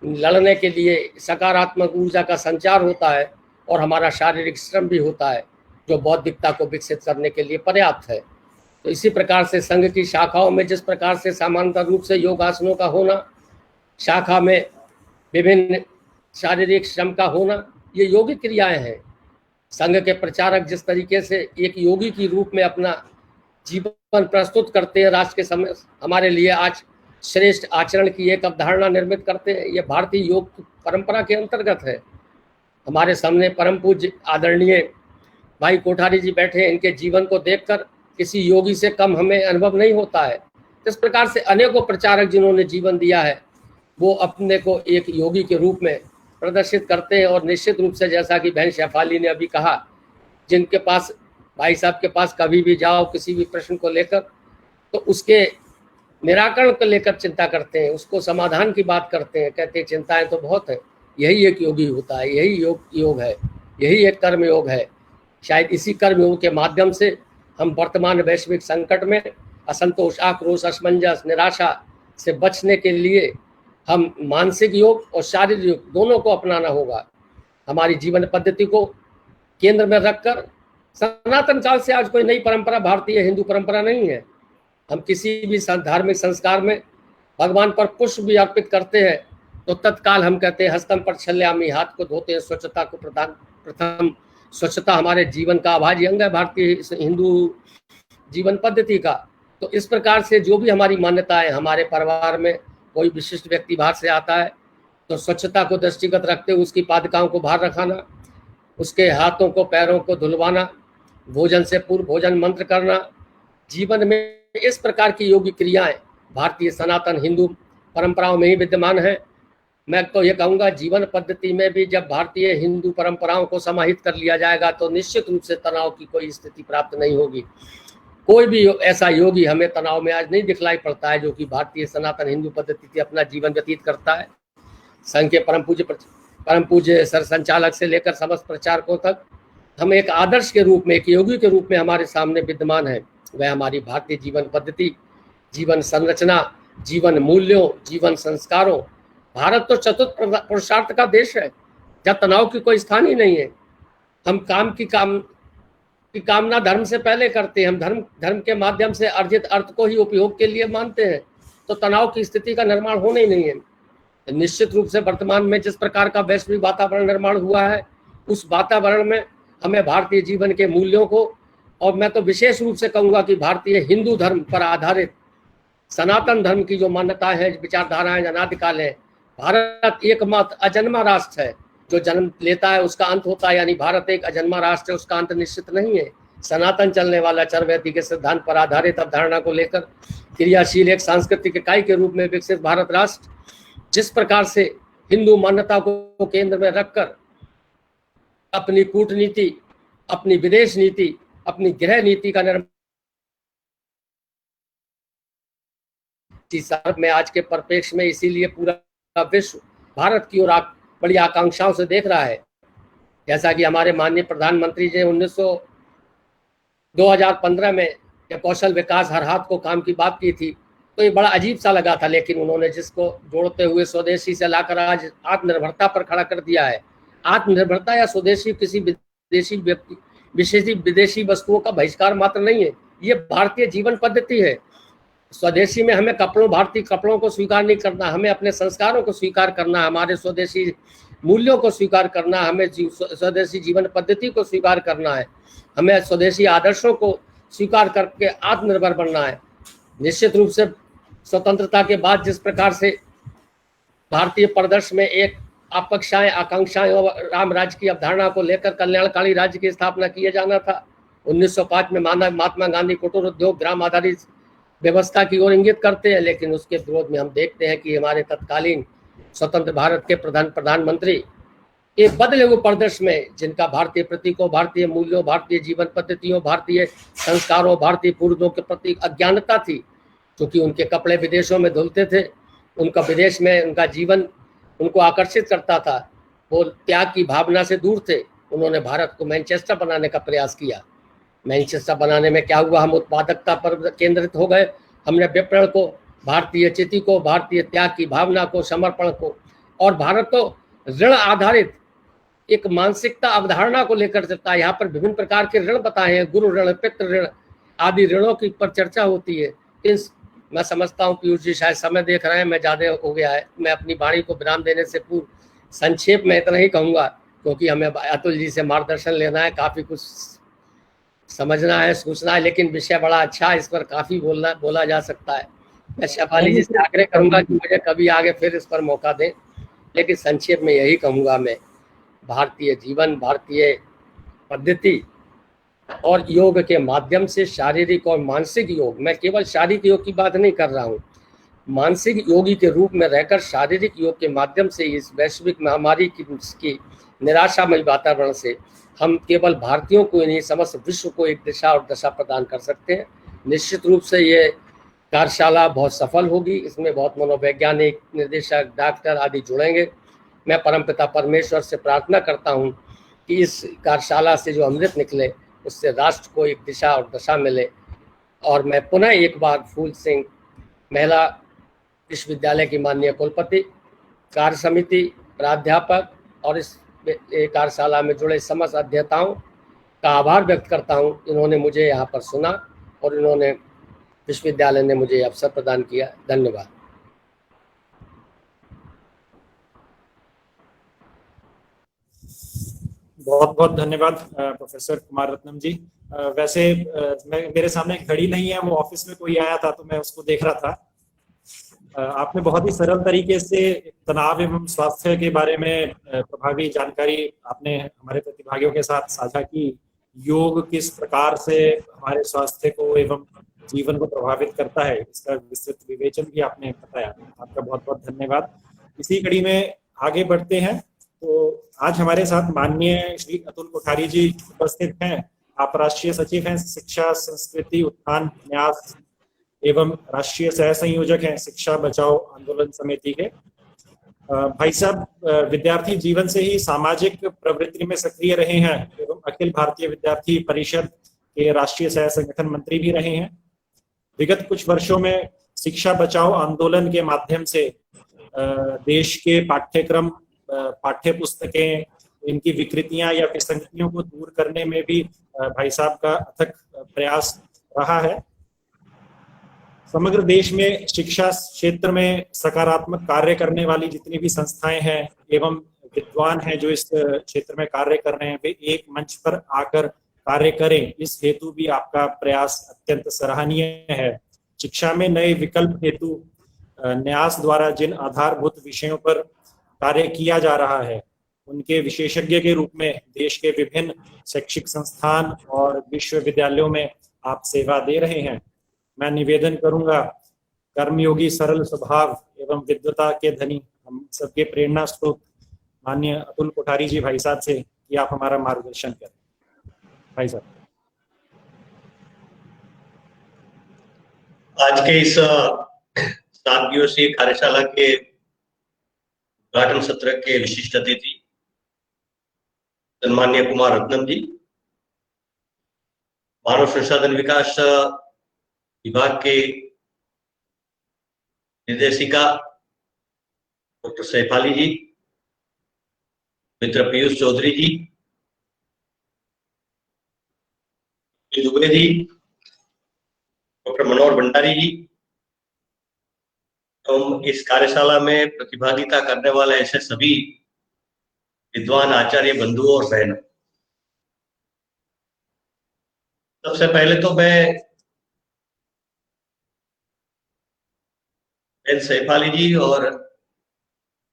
Speaker 5: लड़ने के लिए सकारात्मक ऊर्जा का संचार होता है, और हमारा शारीरिक श्रम भी होता है जो बौद्धिकता को विकसित करने के लिए पर्याप्त है। तो इसी प्रकार से संघ की शाखाओं में जिस प्रकार से सामान्य रूप से योगासनों का होना, शाखा में विभिन्न शारीरिक श्रम का होना, ये योगिक क्रियाएं हैं। संघ के प्रचारक जिस तरीके से एक योगी की रूप में अपना जीवन प्रस्तुत करते हैं, राष्ट्र के समय हमारे लिए आज श्रेष्ठ आचरण की एक अवधारणा निर्मित करते हैं, ये भारतीय योग परंपरा के अंतर्गत है। हमारे सामने परम पूज्य आदरणीय भाई कोठारी जी बैठे हैं, इनके जीवन को देखकर किसी योगी से कम हमें अनुभव नहीं होता है। इस प्रकार से अनेकों प्रचारक जिन्होंने जीवन दिया है, वो अपने को एक योगी के रूप में प्रदर्शित करते हैं। और निश्चित रूप से जैसा कि बहन शेफाली ने अभी कहा, जिनके पास भाई साहब के पास कभी भी जाओ किसी भी प्रश्न को लेकर, तो उसके निराकरण को लेकर चिंता करते हैं, उसको समाधान की बात करते हैं, कहते हैं चिंताएं तो बहुत है, यही एक योगी होता है, यही योग है, यही एक कर्म योग है। शायद इसी कर्म योग के माध्यम से हम वर्तमान वैश्विक संकट में असंतोष, आक्रोश, असमंजस, निराशा से बचने के लिए हम मानसिक योग और शारीरिक योग दोनों को अपनाना होगा। हमारी जीवन पद्धति को केंद्र में रखकर, सनातन काल से आज कोई नई परंपरा भारतीय हिंदू परंपरा नहीं है। हम किसी भी धार्मिक संस्कार में भगवान पर पुष्प भी अर्पित करते हैं तो तत्काल हम कहते हैं हस्तम पर छल्यामी, हाथ को धोते हैं, स्वच्छता को प्रथम। स्वच्छता हमारे जीवन का अभाज्य अंग है भारतीय हिंदू जीवन पद्धति का। तो इस प्रकार से जो भी हमारी मान्यता है, हमारे परिवार में कोई विशिष्ट व्यक्ति बाहर से आता है तो स्वच्छता को दृष्टिगत रखते हुए उसकी पादुकाओं को बाहर रखाना, उसके हाथों को पैरों को धुलवाना, भोजन से पूर्व भोजन मंत्र करना, जीवन में इस प्रकार की योगिक क्रियाएं भारतीय सनातन हिंदू परंपराओं में ही विद्यमान है। मैं तो ये कहूँगा जीवन पद्धति में भी जब भारतीय हिंदू परंपराओं को समाहित कर लिया जाएगा तो निश्चित रूप से तनाव की कोई स्थिति प्राप्त नहीं होगी। कोई भी ऐसा योगी हमें तनाव में आज नहीं दिखलाई पड़ता है जो कि भारतीय सनातन हिंदू पद्धति से अपना जीवन व्यतीत करता है। संघ के परम पूज्य सर संचालक से लेकर समस्त प्रचारकों तक हम एक आदर्श के रूप में, एक योगी के रूप में हमारे सामने विद्यमान है। वह हमारी भारतीय जीवन पद्धति, जीवन संरचना, जीवन मूल्यों, जीवन संस्कारों। भारत तो चतुर्थ पुरुषार्थ का देश है जहाँ तनाव की कोई स्थान ही नहीं है। हम काम की कामना धर्म से पहले करते हैं। हम धर्म के माध्यम से अर्जित अर्थ को ही उपयोग के लिए मानते हैं, तो तनाव की स्थिति का निर्माण होना ही नहीं है। निश्चित रूप से वर्तमान में जिस प्रकार का वैश्विक वातावरण निर्माण हुआ है, उस वातावरण में हमें भारतीय जीवन के मूल्यों को, और मैं तो विशेष रूप से कहूँगा कि भारतीय हिंदू धर्म पर आधारित सनातन धर्म की जो मान्यताएं हैं, विचारधाराएं अनादिकाल है। भारत एकमात्र अजन्मा राष्ट्र है, जो जन्म लेता है उसका अंत होता है, यानी भारत एक अजन्मा राष्ट्र है, उसका अंत निश्चित नहीं है। सनातन चलने वाला चरवैती के सिद्धांत पर आधारित अवधारणा को लेकर क्रियाशील एक सांस्कृतिक इकाई के रूप में विकसित भारत राष्ट्र जिस प्रकार से हिंदू मान्यता को केंद्र में रखकर अपनी कूटनीति, अपनी विदेश नीति, अपनी गृह नीति का निर्माण में आज के परिप्रेक्ष्य में, इसीलिए पूरा विश्व भारत की ओर बड़ी आकांक्षाओं से देख रहा है। जैसा कि हमारे माननीय प्रधानमंत्री जी ने 2015 में जब कौशल विकास हर हाथ को काम की बात की थी, तो ये बड़ा अजीब सा लगा था, लेकिन उन्होंने जिसको जोड़ते हुए स्वदेशी से लाकर आज आत्मनिर्भरता पर खड़ा कर दिया है। आत्मनिर्भरता या स्वदेशी किसी विदेशी वस्तुओं का बहिष्कार मात्र नहीं है, ये भारतीय जीवन पद्धति है। स्वदेशी में हमें भारतीय कपड़ों को स्वीकार नहीं करना, हमें अपने संस्कारों को स्वीकार करना, हमारे स्वदेशी मूल्यों को स्वीकार करना, हमें स्वदेशी जीवन पद्धति को स्वीकार करना है, हमें स्वदेशी आदर्शों को स्वीकार करके आत्मनिर्भर बनना है। निश्चित रूप से स्वतंत्रता के बाद जिस प्रकार से भारतीय परिदृश्य में एक अपेक्षाएं, आकांक्षाएं और राम राज्य की अवधारणा को लेकर कल्याणकारी राज्य की स्थापना किया जाना था। 1905 में महात्मा गांधी कुटीर उद्योग ग्राम आधारित व्यवस्था की ओर इंगित करते हैं, लेकिन उसके विरोध में हम देखते हैं कि हमारे तत्कालीन स्वतंत्र भारत के प्रधानमंत्री एक बदले हुए परिदृश्य में, जिनका भारतीय प्रतीकों, भारतीय मूल्यों, भारतीय जीवन पद्धतियों, भारतीय संस्कारों, भारतीय पूर्वजों के प्रति अज्ञानता थी, क्योंकि उनके कपड़े विदेशों में धुलते थे, उनका विदेश में उनका जीवन उनको आकर्षित करता था, वो त्याग की भावना से दूर थे। उन्होंने भारत को मैनचेस्टर बनाने का प्रयास किया। मैनचेस्टर बनाने में क्या हुआ, हम उत्पादकता पर केंद्रित हो गए। हमने विपणन को, भारतीय चिति को, भारतीय त्याग की भावना को, समर्पण को, और भारत को ऋण आधारित एक मानसिकता अवधारणा को लेकर चलता है। यहाँ पर विभिन्न प्रकार के ऋण बताए हैं, गुरु ऋण, पितृ ऋण आदि ऋणों की पर चर्चा होती है। मैं समझता हूँ पीयूष जी शायद समय देख रहे हैं, मैं ज़्यादा हो गया है। मैं अपनी वाणी को विराम देने से पूर्व संक्षेप में इतना ही कहूँगा, क्योंकि हमें अतुल जी से मार्गदर्शन लेना है, काफ़ी कुछ समझना है, सोचना है, लेकिन विषय बड़ा अच्छा है, इस पर काफ़ी बोला जा सकता है। मैं शेफाली जी से आग्रह करूँगा कि मुझे कभी आगे फिर इस पर मौका दें, लेकिन संक्षेप में यही कहूँगा मैं, भारतीय जीवन, भारतीय पद्धति और योग के माध्यम से शारीरिक और मानसिक योग, मैं केवल शारीरिक योग की बात नहीं कर रहा हूँ, मानसिक योगी के रूप में रहकर शारीरिक योग के माध्यम से इस वैश्विक महामारी की निराशामय वातावरण से हम केवल भारतीयों को नहीं, समस्त विश्व को एक दिशा और दशा प्रदान कर सकते हैं। निश्चित रूप से ये कार्यशाला बहुत सफल होगी, इसमें बहुत मनोवैज्ञानिक, निर्देशक, डॉक्टर आदि जुड़ेंगे। मैं परमपिता परमेश्वर से प्रार्थना करता हूँ कि इस कार्यशाला से जो अमृत निकले उससे राष्ट्र को एक दिशा और दशा मिले। और मैं पुनः एक बार फूल सिंह महिला विश्वविद्यालय की माननीय कुलपति, कार्य समिति, प्राध्यापक और इस कार्यशाला में जुड़े समस्त अध्येताओं का आभार व्यक्त करता हूं। इन्होंने मुझे यहाँ पर सुना और इन्होंने विश्वविद्यालय ने मुझे अवसर प्रदान किया। धन्यवाद।
Speaker 6: बहुत बहुत धन्यवाद प्रोफेसर कुमार रत्नम जी। वैसे मेरे सामने घड़ी नहीं है, वो ऑफिस में कोई आया था तो मैं उसको देख रहा था। आपने बहुत ही सरल तरीके से तनाव एवं स्वास्थ्य के बारे में प्रभावी जानकारी आपने हमारे प्रतिभागियों के साथ साझा की। योग किस प्रकार से हमारे स्वास्थ्य को एवं जीवन को प्रभावित करता है, इसका विस्तृत विवेचन भी आपने बताया। आपका बहुत बहुत धन्यवाद। इसी कड़ी में आगे बढ़ते हैं। तो आज हमारे साथ माननीय श्री अतुल कोठारी जी उपस्थित हैं, आप राष्ट्रीय सचिव हैं शिक्षा संस्कृति उत्थान न्यास एवं राष्ट्रीय सह संयोजक हैं शिक्षा बचाओ आंदोलन समिति के। भाई साहब विद्यार्थी जीवन से ही सामाजिक प्रवृत्ति में सक्रिय रहे हैं एवं अखिल भारतीय विद्यार्थी परिषद के राष्ट्रीय सह संगठन मंत्री भी रहे हैं। विगत कुछ वर्षों में शिक्षा बचाओ आंदोलन के माध्यम से देश के पाठ्यक्रम पाठ्य पुस्तकें इनकी विकृतियां या विसंगतियों को दूर करने में भी भाई साहब का अथक प्रयास रहा है। समग्र देश में शिक्षा क्षेत्र में सकारात्मक कार्य करने वाली जितनी भी संस्थाएं हैं एवं विद्वान हैं जो इस क्षेत्र में कार्य कर रहे हैं वे एक मंच पर आकर कार्य करें, इस हेतु भी आपका प्रयास अत्यंत सराहनीय है। शिक्षा में नए विकल्प हेतु न्यास द्वारा जिन आधारभूत विषयों पर कार्य किया जा रहा है उनके विशेषज्ञ के रूप में देश के विभिन्न शैक्षिक संस्थान और विश्वविद्यालयों में आप सेवा दे रहे हैं। मैं निवेदन करूंगा कर्मयोगी सरल स्वभाव एवं विद्वता के धनी हम सबके प्रेरणा स्रोत माननीय अतुल कोठारी जी भाई साहब से कि आप हमारा मार्गदर्शन करें। भाई साहब
Speaker 3: आज के इस 7 दिवसीय कार्यशाला के उद्घाटन सत्र के विशिष्ट अतिथि सम्माननीय कुमार रत्नम जी, मानव संसाधन विकास विभाग के निर्देशिका डॉक्टर सैफाली जी, मित्र पीयूष चौधरी जी, दुबे जी, डॉक्टर मनोहर भंडारी जी, इस कार्यशाला में प्रतिभागिता करने वाले ऐसे सभी विद्वान आचार्य बंधुओं और बहनों, सबसे पहले तो मैं एन सैफाली जी और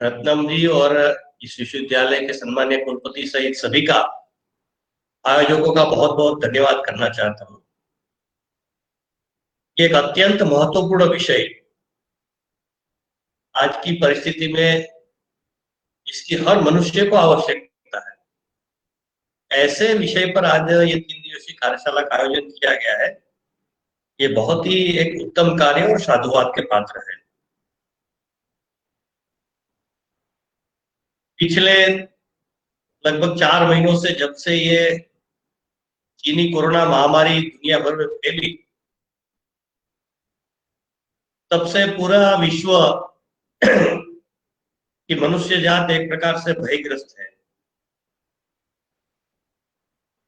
Speaker 3: रत्नम जी और इस विश्वविद्यालय के सम्मानीय कुलपति सहित सभी का आयोजकों का बहुत बहुत धन्यवाद करना चाहता हूं। एक अत्यंत महत्वपूर्ण विषय आज की परिस्थिति में इसकी हर मनुष्य को आवश्यकता है। ऐसे विषय पर आज ये 3 दिवसीय कार्यशाला का आयोजन किया गया है। ये बहुत ही एक उत्तम कार्य और साधुवाद के पात्र है। पिछले लगभग 4 महीनों से जब से ये चीनी कोरोना महामारी दुनिया भर में फैली तब से पूरा विश्व की मनुष्य जात एक प्रकार से भयग्रस्त है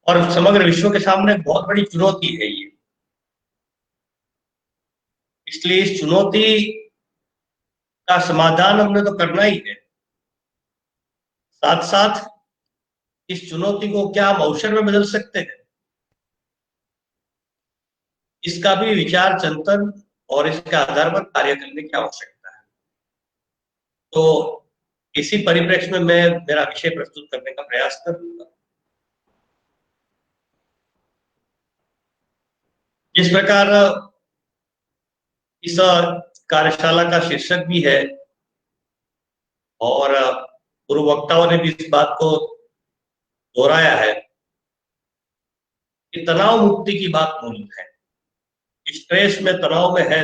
Speaker 3: और समग्र विश्व के सामने बहुत बड़ी चुनौती है ये। इसलिए इस चुनौती का समाधान हमने तो करना ही है, साथ साथ इस चुनौती को क्या हम अवसर में बदल सकते हैं इसका भी विचार चिंतन और इसके आधार पर कार्य करने की आवश्यकता है। तो इसी परिप्रेक्ष्य में मैं मेरा विषय प्रस्तुत करने का प्रयास करूंगा। जिस प्रकार इस कार्यशाला का शीर्षक भी है और पूर्व वक्ताओं ने भी इस बात को दोहराया है कि तनाव मुक्ति की बात मूल है। स्ट्रेस में तनाव में है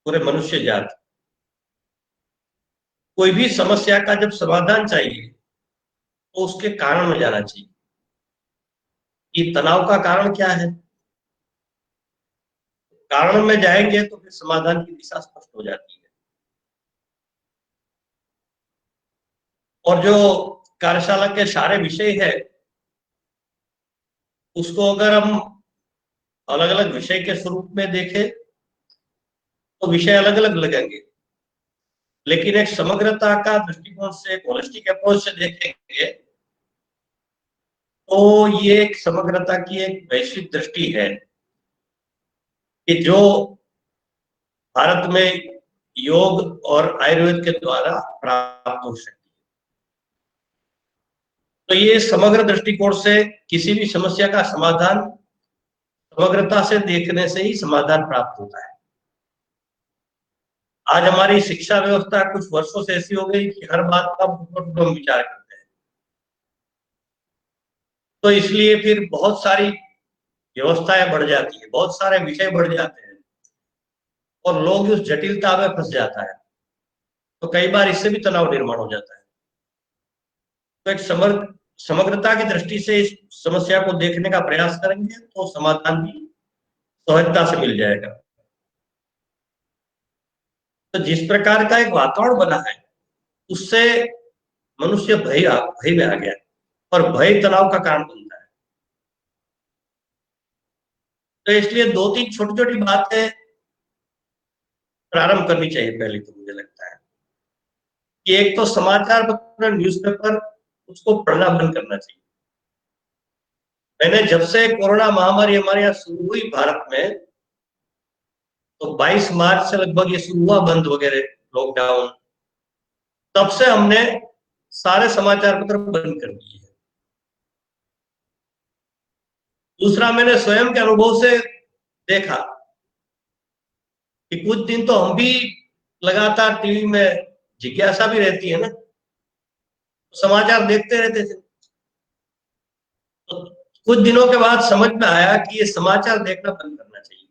Speaker 3: पूरे मनुष्य जात। कोई भी समस्या का जब समाधान चाहिए तो उसके कारण में जाना चाहिए कि तनाव का कारण क्या है। कारण में जाएंगे तो फिर समाधान की दिशा स्पष्ट हो जाती है। और जो कार्यशाला के सारे विषय है उसको अगर हम अलग अलग विषय के स्वरूप में देखें तो विषय अलग अलग लगेंगे, लेकिन एक समग्रता का दृष्टिकोण से एक होलिस्टिक अप्रोच से देखेंगे तो ये एक समग्रता की एक वैश्विक दृष्टि है कि जो भारत में योग और आयुर्वेद के द्वारा प्राप्त हो सकती है। तो ये समग्र दृष्टिकोण से किसी भी समस्या का समाधान समग्रता से देखने से ही समाधान प्राप्त होता है। आज हमारी शिक्षा व्यवस्था कुछ वर्षों से ऐसी हो गई कि हर बात का हम विचार करते हैं, तो इसलिए फिर बहुत सारी व्यवस्थाएं बढ़ जाती है, बहुत सारे विषय बढ़ जाते हैं और लोग उस जटिलता में फंस जाता है, तो कई बार इससे भी तनाव निर्माण हो जाता है। तो एक समग्रता की दृष्टि से इस समस्या को देखने का प्रयास करेंगे तो समाधान भी सहजता से मिल जाएगा। तो जिस प्रकार का एक वातावरण बना है उससे मनुष्य भय में आ गया और भय तनाव का कारण बनता है। तो इसलिए 2-3 छोटी छोटी बातें प्रारंभ करनी चाहिए। पहले तो मुझे लगता है कि एक तो समाचार पत्र, न्यूज़पेपर, उसको पढ़ना बंद करना चाहिए। मैंने जब से कोरोना महामारी हमारे यहाँ शुरू हुई भारत में, तो 22 मार्च से लगभग ये शुरू हुआ बंद वगैरह, लॉकडाउन, तब से हमने सारे समाचार पत्र बंद कर दिए। दूसरा, मैंने स्वयं के अनुभव से देखा कि कुछ दिन तो हम भी लगातार टीवी में, जिज्ञासा भी रहती है ना, तो समाचार देखते रहते थे। तो कुछ दिनों के बाद समझ में आया कि ये समाचार देखना बंद करना चाहिए,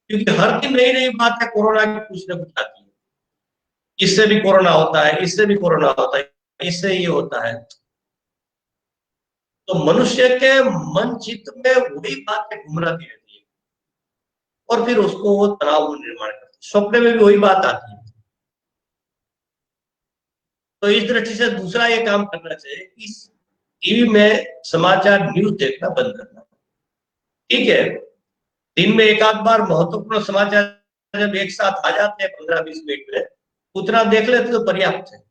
Speaker 3: क्योंकि हर दिन नई नई बातें कोरोना की कुछ न कुछ आती है। इससे भी कोरोना होता है, इससे भी कोरोना होता है, इससे ये होता है। तो मनुष्य के मन चित्त में वही बातें घुमराती रहती है और फिर उसको वो तनाव निर्माण करती है। सपने में भी वही बात आती है। तो इस दृष्टि से दूसरा ये काम करना चाहिए कि टीवी में समाचार, न्यूज देखना बंद करना। ठीक है, दिन में एक आध बार महत्वपूर्ण समाचार जब एक साथ आ जाते हैं 15-20 मिनट में, उतना देख लेते तो पर्याप्त है।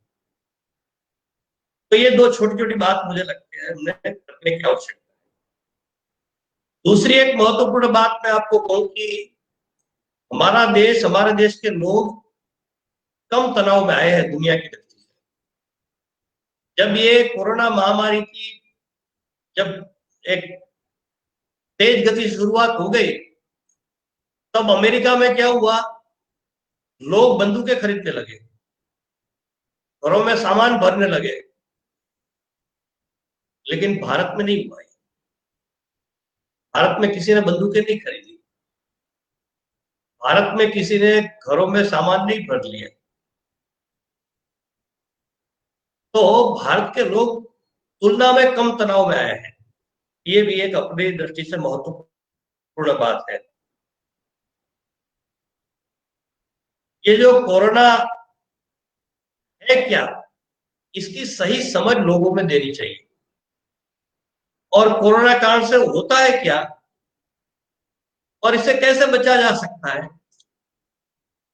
Speaker 3: तो ये 2 छोटी छोटी बात मुझे लगती है हमने करने की आवश्यकता है। दूसरी एक महत्वपूर्ण बात मैं आपको कहूं कि हमारे देश के लोग कम तनाव में आए हैं दुनिया की दृष्टि से। जब ये कोरोना महामारी की जब एक तेज गति शुरुआत हो गई, तब अमेरिका में क्या हुआ, लोग बंदूकें खरीदने लगे, घरों में सामान भरने लगे, लेकिन भारत में नहीं हुआ। भारत में किसी ने बंदूकें नहीं खरीदी, भारत में किसी ने घरों में सामान नहीं भर लिया। तो भारत के लोग तुलना में कम तनाव में आए हैं। ये भी एक अपनी दृष्टि से महत्वपूर्ण बात है। ये जो कोरोना है क्या, इसकी सही समझ लोगों में देनी चाहिए, और कोरोना काल से होता है क्या और इसे कैसे बचा जा सकता है।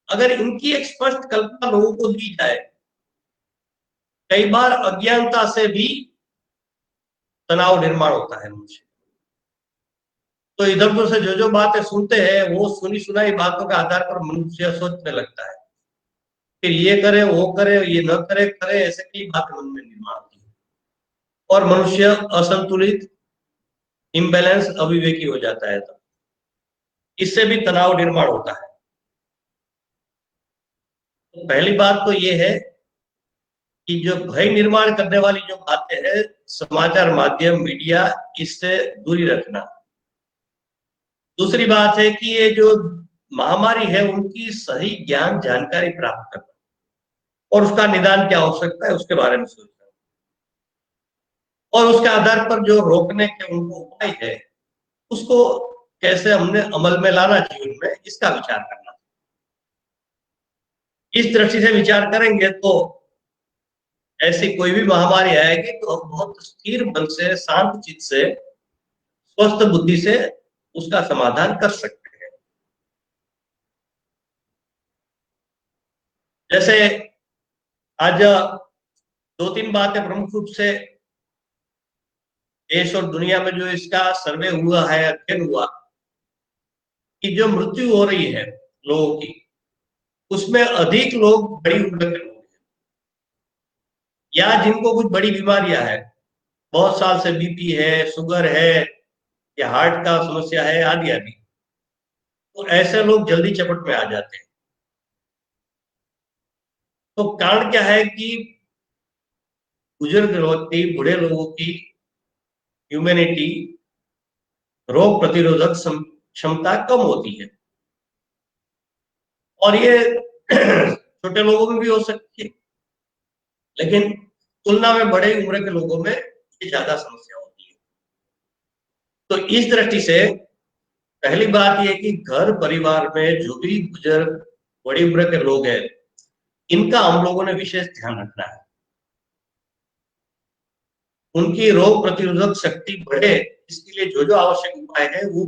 Speaker 3: अगर इनकी एक स्पष्ट कल्पना लोगों को दी जाए, कई बार अज्ञानता से भी तनाव निर्माण होता है मनुष्य। तो इधर उधर से जो बातें सुनते हैं, वो सुनी सुनाई बातों के आधार पर मनुष्य सोचने लगता है, फिर ये करे, वो करे, ये न करे, करे, ऐसे कई बातें मन में निर्माण होती है और मनुष्य असंतुलित, इम्बैलेंस, अविवेकी हो जाता है। तब इससे भी तनाव निर्माण होता है। तो पहली बात तो ये है कि जो भय निर्माण करने वाली जो बातें हैं, समाचार माध्यम, मीडिया, इससे दूरी रखना। दूसरी बात है कि ये जो महामारी है उनकी सही ज्ञान, जानकारी प्राप्त करना और उसका निदान क्या हो सकता है उसके बारे में सोचना, और उसके आधार पर जो रोकने के उनको उपाय है उसको कैसे हमने अमल में लाना जीवन में, इसका विचार करना। इस दृष्टि से विचार करेंगे तो ऐसी कोई भी महामारी आएगी तो हम बहुत स्थिर मन से, शांत चित्त से, स्वस्थ बुद्धि से उसका समाधान कर सकते हैं। जैसे आज 2-3 बातें प्रमुख रूप से देश और दुनिया में जो इसका सर्वे हुआ है, अध्ययन हुआ, कि जो मृत्यु हो रही है लोगों की, उसमें अधिक लोग बड़ी उम्र के लोग हैं या जिनको कुछ बड़ी बीमारियां हैं, बहुत साल से बीपी है, शुगर है या हार्ट का समस्या है, आदि आदि। तो ऐसे लोग जल्दी चपेट में आ जाते हैं। तो कारण क्या है कि बुजुर्ग लोग की, बूढ़े लोगों की ह्यूमैनिटी रोग प्रतिरोधक क्षमता कम होती है, और ये छोटे लोगों में भी हो सकती है, लेकिन तुलना में बड़े उम्र के लोगों में ये ज्यादा समस्या होती है। तो इस दृष्टि से पहली बात ये कि घर परिवार में जो भी बुजुर्ग बड़ी उम्र के लोग हैं, इनका हम लोगों ने विशेष ध्यान रखना है। उनकी रोग प्रतिरोधक शक्ति बढ़े, इसके लिए जो जो आवश्यक उपाय है वो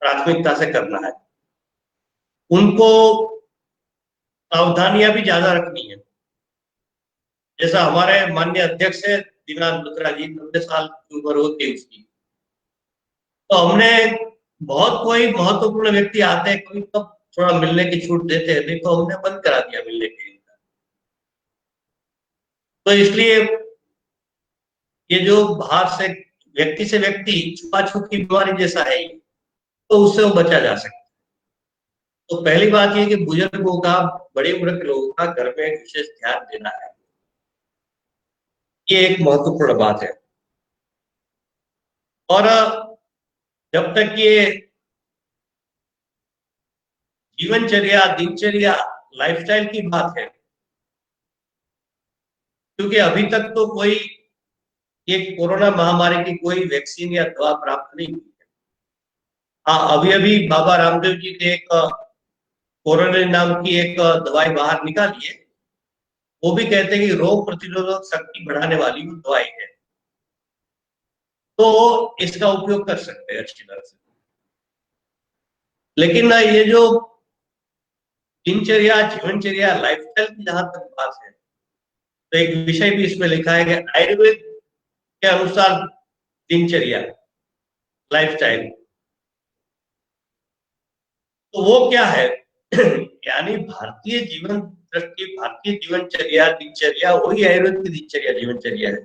Speaker 3: प्राथमिकता से करना है। उनको सावधानियां भी ज्यादा रखनी है। जैसा हमारे माननीय अध्यक्ष है दीनानाथ बत्रा जी, 90 साल की उम्र होती है उसकी, तो हमने बहुत कोई महत्वपूर्ण व्यक्ति आते हैं, कभी तब थोड़ा मिलने की छूट देते हैं, नहीं तो हमने बंद करा दिया मिलने के लिए। तो इसलिए ये जो बाहर से व्यक्ति छुआछूत की बीमारी जैसा है, तो उससे वो बचा जा सकता है। तो पहली बात ये कि बुजुर्गों का, बड़ी उम्र के लोगों का घर में विशेष ध्यान देना है, ये एक महत्वपूर्ण बात है। और जब तक ये जीवनचर्या, दिनचर्या, लाइफस्टाइल की बात है, क्योंकि अभी तक तो कोई ये कोरोना महामारी की कोई वैक्सीन या दवा प्राप्त नहीं हुई है। हाँ, अभी अभी बाबा रामदेव जी ने एक कोरोना नाम की एक दवाई बाहर निकाली है, वो भी कहते हैं कि रोग प्रतिरोधक शक्ति बढ़ाने वाली वो दवाई है, तो इसका उपयोग कर सकते हैं अच्छी तरह से। लेकिन ये जो दिनचर्या, जीवनचर्या, लाइफस्टाइल की जहां तक बात है, तो एक विषय भी इसमें लिखा है कि आयुर्वेद के अनुसार दिनचर्या, लाइफस्टाइल, तो वो क्या है? यानी भारतीय जीवन दृष्टि, भारतीय जीवनचर्या, दिनचर्या वही आयुर्वेद की दिनचर्या, जीवनचर्या है।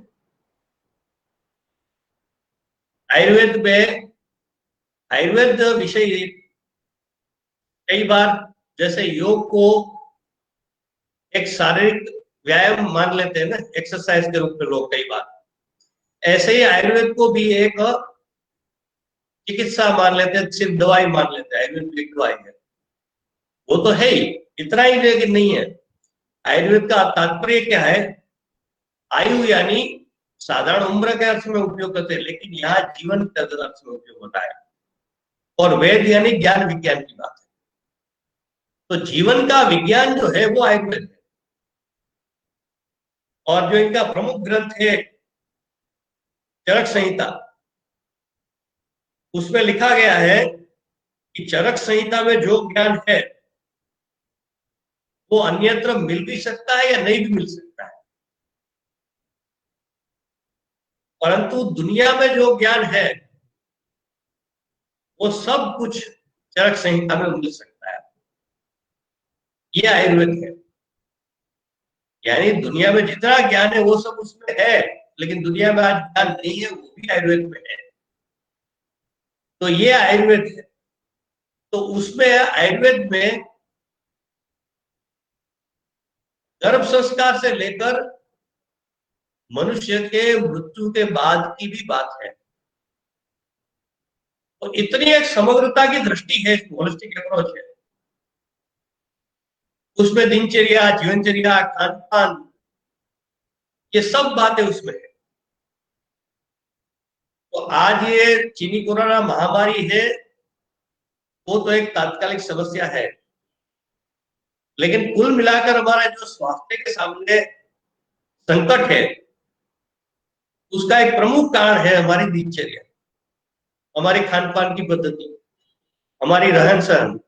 Speaker 3: आयुर्वेद विषय कई बार जैसे योग को एक शारीरिक व्यायाम मान लेते हैं ना, एक्सरसाइज के रूप में लोग कई बार, ऐसे ही आयुर्वेद को भी एक चिकित्सा मान लेते हैं, सिर्फ दवाई मान लेते हैं। आयुर्वेद एक दवाई है, वो तो है ही, इतना ही लेकिन नहीं है। आयुर्वेद का तात्पर्य क्या है? आयु यानी साधारण उम्र के अर्थ में उपयोग करते हैं, लेकिन यहाँ जीवन के अर्थ में उपयोग होता है। और वेद यानी ज्ञान विज्ञान की बात है। तो जीवन का विज्ञान जो है वो आयुर्वेद है। और जो इनका प्रमुख ग्रंथ है चरक संहिता, उसमें लिखा गया है कि चरक संहिता में जो ज्ञान है वो अन्यत्र मिल भी सकता है या नहीं भी मिल सकता है, परंतु दुनिया में जो ज्ञान है वो सब कुछ चरक संहिता में मिल सकता है। ये आयुर्वेद है। यानी दुनिया में जितना ज्ञान है वो सब उसमें है, लेकिन दुनिया में आज ज्ञान नहीं है, वो भी आयुर्वेद में है। तो ये आयुर्वेद है। तो उसमें आयुर्वेद में गर्भ संस्कार से लेकर मनुष्य के मृत्यु के बाद की भी बात है। तो इतनी एक समग्रता की दृष्टि है, होलिस्टिक अप्रोच है। उसमें दिनचर्या, जीवनचर्या, खान पान, ये सब बातें उसमें है। तो आज ये चीनी कोरोना महामारी है, वो तो एक तात्कालिक समस्या है, लेकिन कुल मिलाकर हमारा जो स्वास्थ्य के सामने संकट है, उसका एक प्रमुख कारण है हमारी दिनचर्या, हमारी खान पान की पद्धति, हमारी रहन सहन।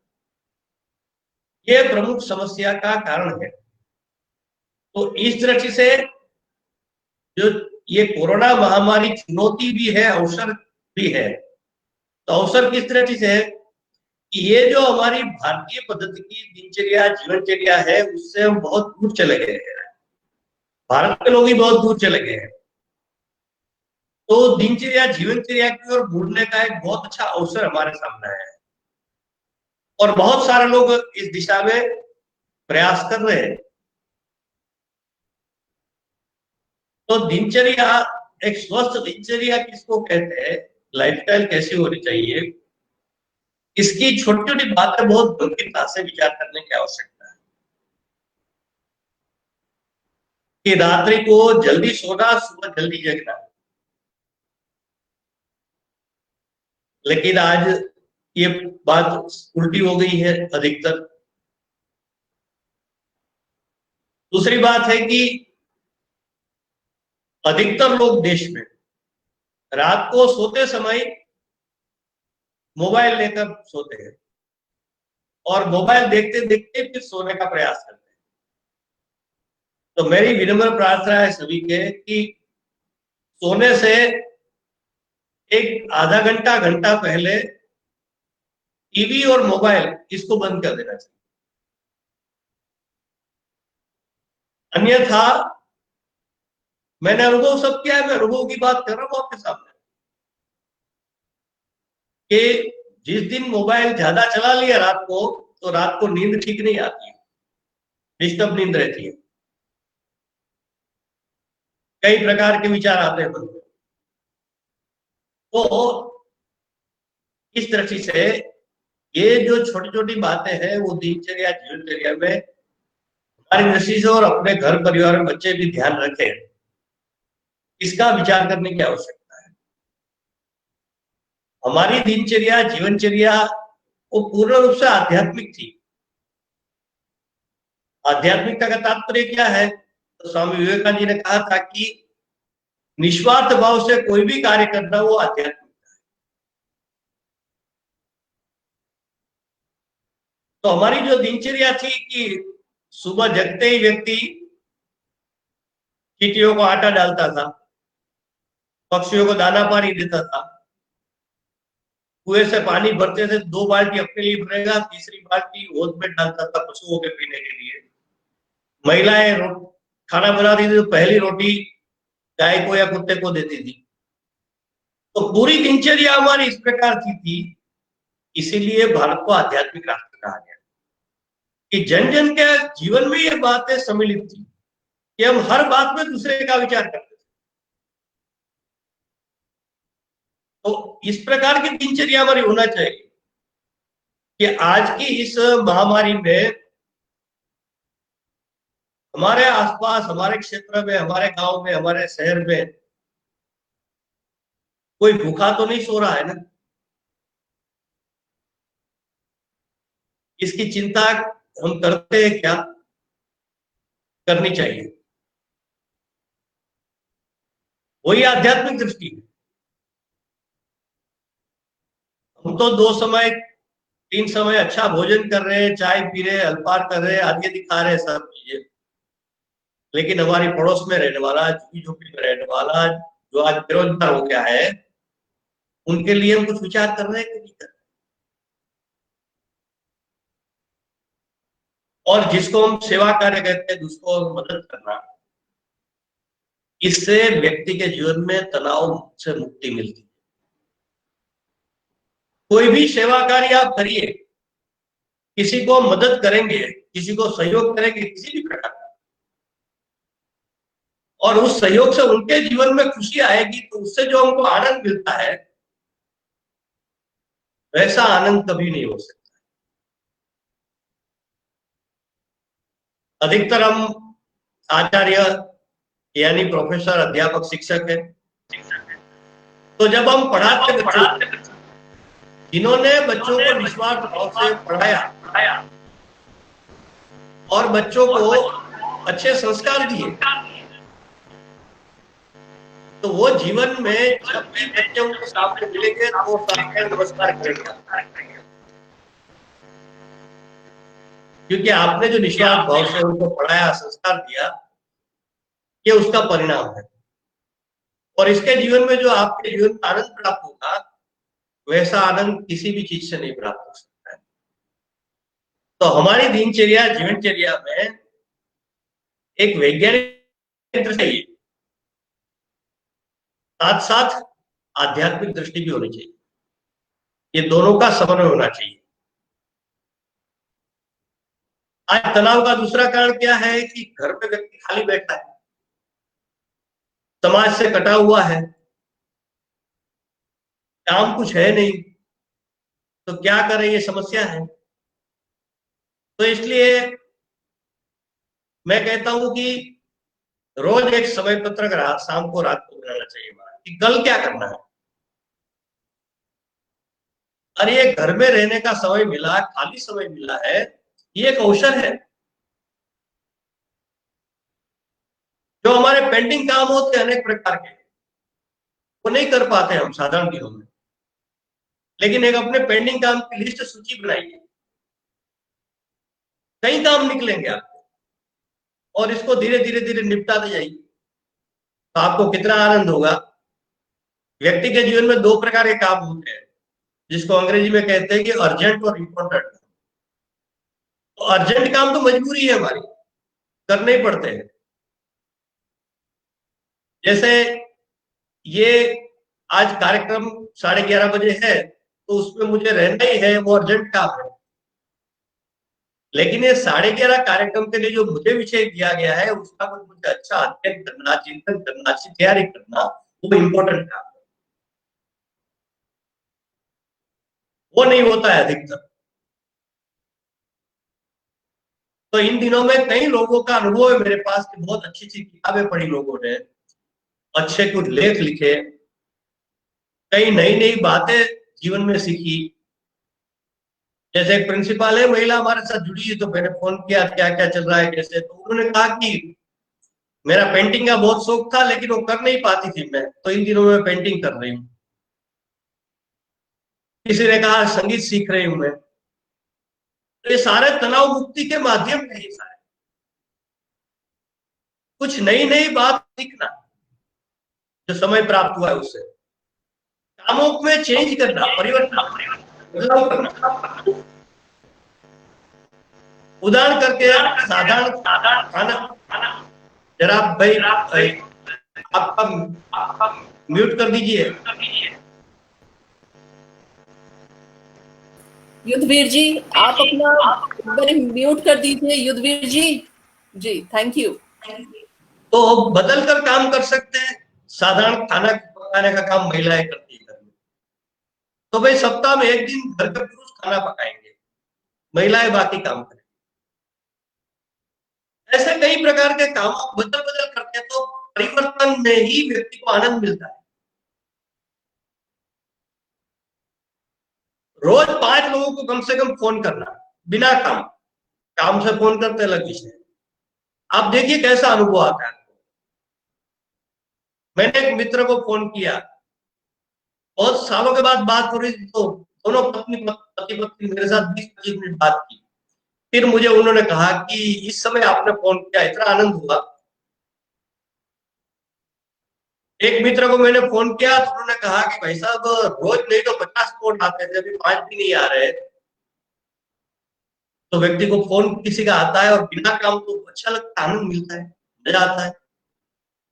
Speaker 3: ये प्रमुख समस्या का कारण है। तो इस दृष्टि से जो ये कोरोना महामारी चुनौती भी है, अवसर भी है। तो अवसर किस दृष्टि से है कि ये जो हमारी भारतीय पद्धति की दिनचर्या, जीवनचर्या है, उससे हम बहुत दूर चले गए हैं। भारत के लोग ही बहुत दूर चले गए हैं। तो दिनचर्या, जीवनचर्या की ओर मुड़ने का एक बहुत अच्छा अवसर हमारे सामने है, और बहुत सारे लोग इस दिशा में प्रयास कर रहे हैं। तो दिनचर्या, एक स्वस्थ दिनचर्या किसको कहते हैं? लाइफस्टाइल कैसी होनी चाहिए, इसकी छोटी छोटी बातें बहुत गंभीरता से विचार करने की आवश्यकता है। कि रात्रि को जल्दी सोना, सुबह जल्दी जगना। लेकिन आज ये बात उल्टी हो गई है अधिकतर। दूसरी बात है कि अधिकतर लोग देश में रात को सोते समय मोबाइल लेकर सोते हैं और मोबाइल देखते देखते फिर सोने का प्रयास करते हैं। तो मेरी विनम्र प्रार्थना है सभी के कि सोने से एक आधा घंटा घंटा पहले टीवी और मोबाइल इसको बंद कर देना चाहिए। अन्यथा मैंने अनुभव सब किया है, मैं अनुभव की बात कर रहा हूं आपके सामने, कि जिस दिन मोबाइल ज्यादा चला लिया रात को, तो रात को नींद ठीक नहीं आती है, डिस्टर्ब नींद रहती है, कई प्रकार के विचार आते हैं मन में। तो इस दृष्टि से ये जो छोटी छोटी बातें हैं वो दिनचर्या जीवनचर्या में हमारी दृष्टि से और अपने घर परिवार में बच्चे भी ध्यान रखें, इसका विचार करने की आवश्यकता है। हमारी दिनचर्या जीवनचर्या वो पूर्ण रूप से आध्यात्मिक थी। आध्यात्मिकता का तात्पर्य क्या है? तो स्वामी विवेकानंद जी ने कहा था कि निस्वार्थ भाव से कोई भी कार्य करना वो आध्यात्मिक। तो हमारी जो दिनचर्या थी कि सुबह जगते ही व्यक्ति चींटियों को आटा डालता था, पक्षियों को दाना पानी देता था, कुएं से पानी भरते थे, 2 बाल्टी अपने लिए भरेगा, तीसरी बाल्टी होद में डालता था पशुओं के पीने के लिए। महिलाएं खाना बनाती थी तो पहली रोटी गाय को या कुत्ते को देती थी। तो पूरी दिनचर्या हमारी इस प्रकार की थी, इसीलिए भारत को आध्यात्मिक राष्ट्र कहा गया, कि जन जन के जीवन में ये बातें सम्मिलित थी कि हम हर बात में दूसरे का विचार करते थे। तो इस प्रकार की दिनचर्या हमारी होना चाहिए कि आज की इस महामारी में हमारे आसपास, हमारे क्षेत्र में, हमारे गांव में, हमारे शहर में कोई भूखा तो नहीं सो रहा है ना। इसकी चिंता हम करते हैं क्या? करनी चाहिए। वही आध्यात्मिक दृष्टि है। हम तो 2 समय 3 समय अच्छा भोजन कर रहे हैं, चाय पी रहे हैं, अल्पाहार कर रहे हैं, आगे दिखा रहे हैं सब चीजें, लेकिन हमारी पड़ोस में रहने वाला, झुग्गी झोपड़ी में रहने वाला, जो आज बेरोजगार हो गया है, उनके लिए हम कुछ विचार कर रहे हैं कि नहीं कर रहे? और जिसको हम सेवा कार्य कहते हैं, जिसको मदद करना, इससे व्यक्ति के जीवन में तनाव से मुक्ति मिलती है। कोई भी सेवा कार्य आप करिए, किसी को मदद करेंगे, किसी को सहयोग करेंगे किसी भी प्रकार का, और उस सहयोग से उनके जीवन में खुशी आएगी, तो उससे जो हमको आनंद मिलता है, वैसा आनंद कभी नहीं हो सकता। अधिकतर हम आचार्य यानी प्रोफेसर, अध्यापक, शिक्षक है। तो जब हम पढ़ाते बच्चों, जिन्होंने बच्चों को निस्वार्थ भाव से पढ़ाया और बच्चों को अच्छे संस्कार दिए, तो वो जीवन में जब भी बच्चे उनको सामने मिलेंगे तो वो नमस्कार करेंगे, क्योंकि आपने जो निस्वार्थ भाव से उनको पढ़ाया, संस्कार दिया, ये उसका परिणाम है। और इसके जीवन में जो आपके जीवन में आनंद प्राप्त होगा, वैसा आनंद किसी भी चीज से नहीं प्राप्त हो सकता है। तो हमारी दिनचर्या जीवनचर्या में एक वैज्ञानिक दृष्टि, साथ साथ आध्यात्मिक दृष्टि भी होनी चाहिए। ये दोनों का समन्वय होना चाहिए। आज तनाव का दूसरा कारण क्या है कि घर पे व्यक्ति खाली बैठा है, समाज से कटा हुआ है, काम कुछ है नहीं, तो क्या करें, ये समस्या है। तो इसलिए मैं कहता हूं कि रोज एक समय पत्रक रात शाम को रात को बनाना चाहिए हमारा, कि कल क्या करना है। और ये घर में रहने का समय मिला, खाली समय मिला है, ये एक अवसर है। जो हमारे पेंडिंग काम होते हैं अनेक प्रकार के, वो नहीं कर पाते हम साधारण दिनों में, लेकिन एक अपने पेंडिंग काम की लिस्ट सूची बनाइए, कई काम निकलेंगे आपको, और इसको धीरे धीरे धीरे निपटाते जाइए, तो आपको कितना आनंद होगा। व्यक्ति के जीवन में दो प्रकार के काम होते हैं, जिसको अंग्रेजी में कहते हैं कि अर्जेंट और इम्पोर्टेंट। तो अर्जेंट काम तो मजबूरी है हमारी, करने ही पड़ते हैं। जैसे ये आज कार्यक्रम 11:30 बजे है, तो उसमें मुझे रहना ही है, वो अर्जेंट काम है। लेकिन ये 11:30 कार्यक्रम के लिए जो मुझे विषय दिया गया है, उसका कुछ मुझे अच्छा अध्ययन करना, चिंतन करना, अच्छी तैयारी करना, वो इम्पोर्टेंट काम है। वो नहीं होता है अधिकतर। तो इन दिनों में कई लोगों का अनुभव है मेरे पास कि बहुत अच्छी अच्छी किताबें पढ़ी लोगों ने, अच्छे कुछ लेख लिखे, कई नई नई बातें जीवन में सीखी। जैसे एक प्रिंसिपल है, महिला हमारे साथ जुड़ी है, तो मैंने फोन किया क्या क्या चल रहा है कैसे, तो उन्होंने कहा कि मेरा पेंटिंग का बहुत शौक था, लेकिन वो कर नहीं पाती थी मैं, तो इन दिनों में पेंटिंग कर रही हूँ। किसी ने कहा संगीत सीख रही हूं मैं। तो ये सारे तनाव मुक्ति के माध्यम है, ये सारे कुछ नई नई बात सीखना, जो समय प्राप्त हुआ है उससे कामों में चेंज करना, परिवर्तन, बदलाव करना। उदाहरण करके साधारण खाना, जरा भाई आपका म्यूट कर दीजिए।
Speaker 7: युद्धवीर जी, आप अपना म्यूट कर दीजिए युद्धवीर जी। जी, थैंक यू।
Speaker 3: तो बदल कर काम कर सकते हैं। साधारण खाना पकाने का काम महिलाएं करती है घर में, तो भाई सप्ताह में एक दिन घर के पुरुष खाना पकाएंगे, महिलाएं बाकी काम करेंगे। ऐसे कई प्रकार के काम बदल बदल करते हैं, तो परिवर्तन में ही व्यक्ति को आनंद मिलता है। रोज 5 लोगों को कम से कम फोन करना, बिना काम से फोन करते अलग विषय। आप देखिए कैसा अनुभव आता है। मैंने एक मित्र को फोन किया, बहुत सालों के बाद बात हो रही थी, तो दोनों पति पत्नी मेरे साथ 20-25 मिनट बात की। फिर मुझे उन्होंने कहा कि इस समय आपने फोन किया, इतना आनंद हुआ। एक मित्र को मैंने फोन किया, तो उन्होंने कहा कि भाई साहब रोज नहीं तो 50 फोन आते थे, अभी 5 भी नहीं आ रहे। तो व्यक्ति को फोन किसी का आता है और बिना काम तो अच्छा लगता है, आनंद मिलता है, मजा आता है।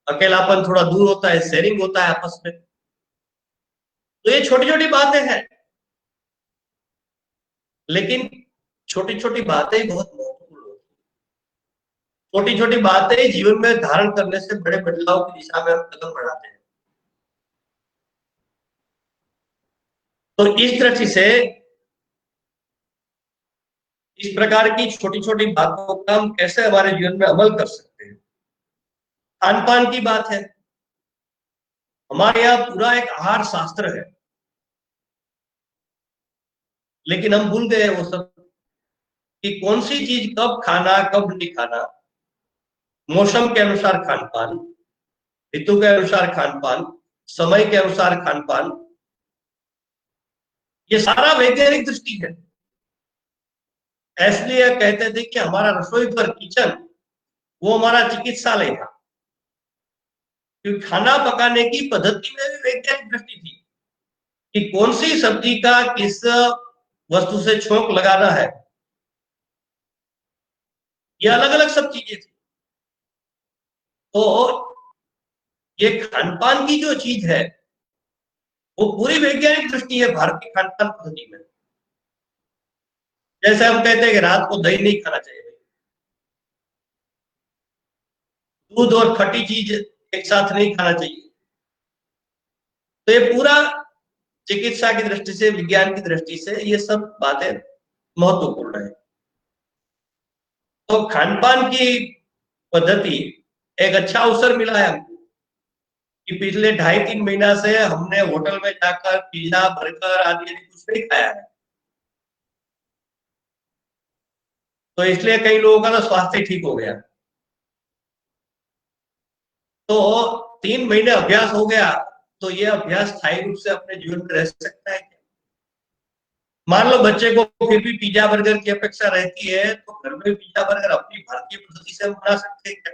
Speaker 3: अकेलापन थोड़ा दूर होता है, शेयरिंग होता है आपस में। तो ये छोटी छोटी बातें हैं, लेकिन छोटी छोटी बातें ही बहुत महत्वपूर्ण होती है। छोटी छोटी बातें जीवन में धारण करने से बड़े बदलाव की दिशा में हम कदम बढ़ाते हैं। तो इस दृष्टि से इस प्रकार की छोटी छोटी बातों का हम कैसे हमारे जीवन में अमल कर सकते हैं। खान पान की बात है, हमारे यहाँ पूरा एक आहार शास्त्र है, लेकिन हम भूल गए वो सब कि कौन सी चीज कब खाना कब नहीं खाना। मौसम के अनुसार खान पान, ऋतु के अनुसार खान पान, समय के अनुसार खान पान, ये सारा वैज्ञानिक दृष्टि है। इसलिए कहते थे कि हमारा रसोई घर, किचन, वो हमारा चिकित्सालय था, क्योंकि खाना पकाने की पद्धति में भी वैज्ञानिक दृष्टि थी कि कौन सी सब्जी का किस वस्तु से छोंक लगाना है। ये अलग अलग सब चीजें थी। तो ये खान पान की जो चीज है, वो पूरी वैज्ञानिक दृष्टि है भारतीय खान पान पद्धति में। जैसे हम कहते हैं कि रात को दही नहीं खाना चाहिए, दूध और खट्टी चीज एक साथ नहीं खाना चाहिए। तो ये पूरा चिकित्सा की दृष्टि से, विज्ञान की दृष्टि से ये सब बातें महत्वपूर्ण है। तो खान पान की पद्धति एक अच्छा अवसर मिला है हमको कि पिछले 2.5-3 महीना से हमने होटल में जाकर पिज्जा, बर्गर आदि कुछ नहीं खाया है। तो इसलिए कई लोगों का तो स्वास्थ्य ठीक हो गया। तो 3 महीने अभ्यास हो गया, तो ये अभ्यास स्थायी रूप से अपने जीवन में रह सकता है क्या? मान लो बच्चे को फिर भी पिज्जा बर्गर की अपेक्षा रहती है, तो घर में पिज्जा बर्गर अपनी भारतीय पद्धति से बना सकते हैं क्या,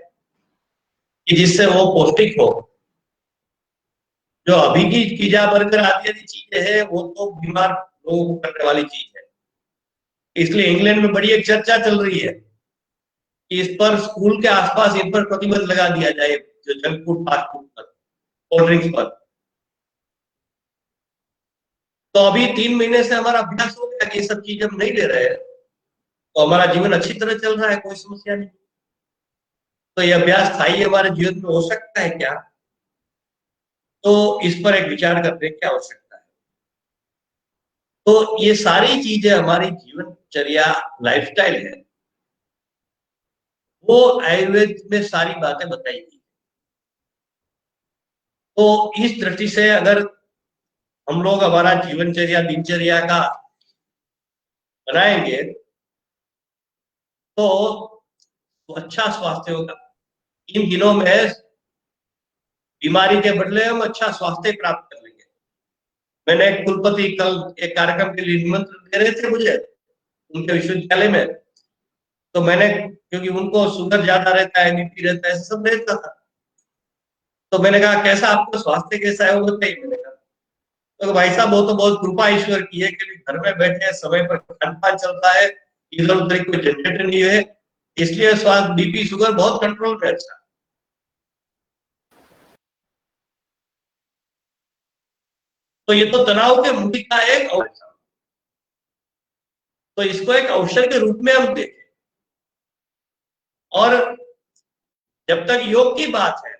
Speaker 3: कि जिससे वो पौष्टिक हो। जो अभी की पिज्जा बर्गर आदि चीजें हैं वो तो बीमार लोगों को करने वाली चीज है। इसलिए इंग्लैंड में बड़ी एक चर्चा चल रही है कि इस पर स्कूल के आसपास इन पर प्रतिबंध लगा दिया जाए, जो जंक फूड, फास्ट फूड पर, कोल्ड ड्रिंक्स पर। तो अभी 3 महीने से हमारा अभ्यास हो गया कि ये सब चीज हम नहीं ले रहे हैं, तो हमारा जीवन अच्छी तरह चल रहा है, कोई समस्या नहीं। तो ये अभ्यास स्थायी हमारे जीवन में हो सकता है क्या? तो इस पर एक विचार करने की आवश्यकता है। तो ये सारी चीजें हमारी जीवनचर्या, लाइफस्टाइल है, वो आयुर्वेद में सारी बातें बताई गई। तो इस दृष्टि से अगर हम लोग हमारा जीवनचर्या, दिनचर्या का बनाएंगे तो अच्छा स्वास्थ्य होगा। इन दिनों में बीमारी के बदले हम अच्छा स्वास्थ्य प्राप्त कर लेंगे। मैंने एक कुलपति कल एक कार्यक्रम के लिए निमंत्रण दे रहे थे मुझे उनके विश्वविद्यालय में, तो मैंने, क्योंकि उनको शुगर ज्यादा रहता है, बीपी रहता है, सब रहता था, तो मैंने कहा कैसा आपका स्वास्थ्य कैसा है वो बताइए। मैंने कहा तो भाई साहब वो तो बहुत कृपा ईश्वर की है कि घर में बैठे समय पर खान पान चलता है, इधर उधर कोई झंझट नहीं है, इसलिए स्वास्थ्य, बीपी, शुगर बहुत कंट्रोल में अच्छा। तो ये तो तनाव के मुक्ति का एक अवसर, तो इसको एक अवसर के रूप में हम देखें। और जब तक योग की बात है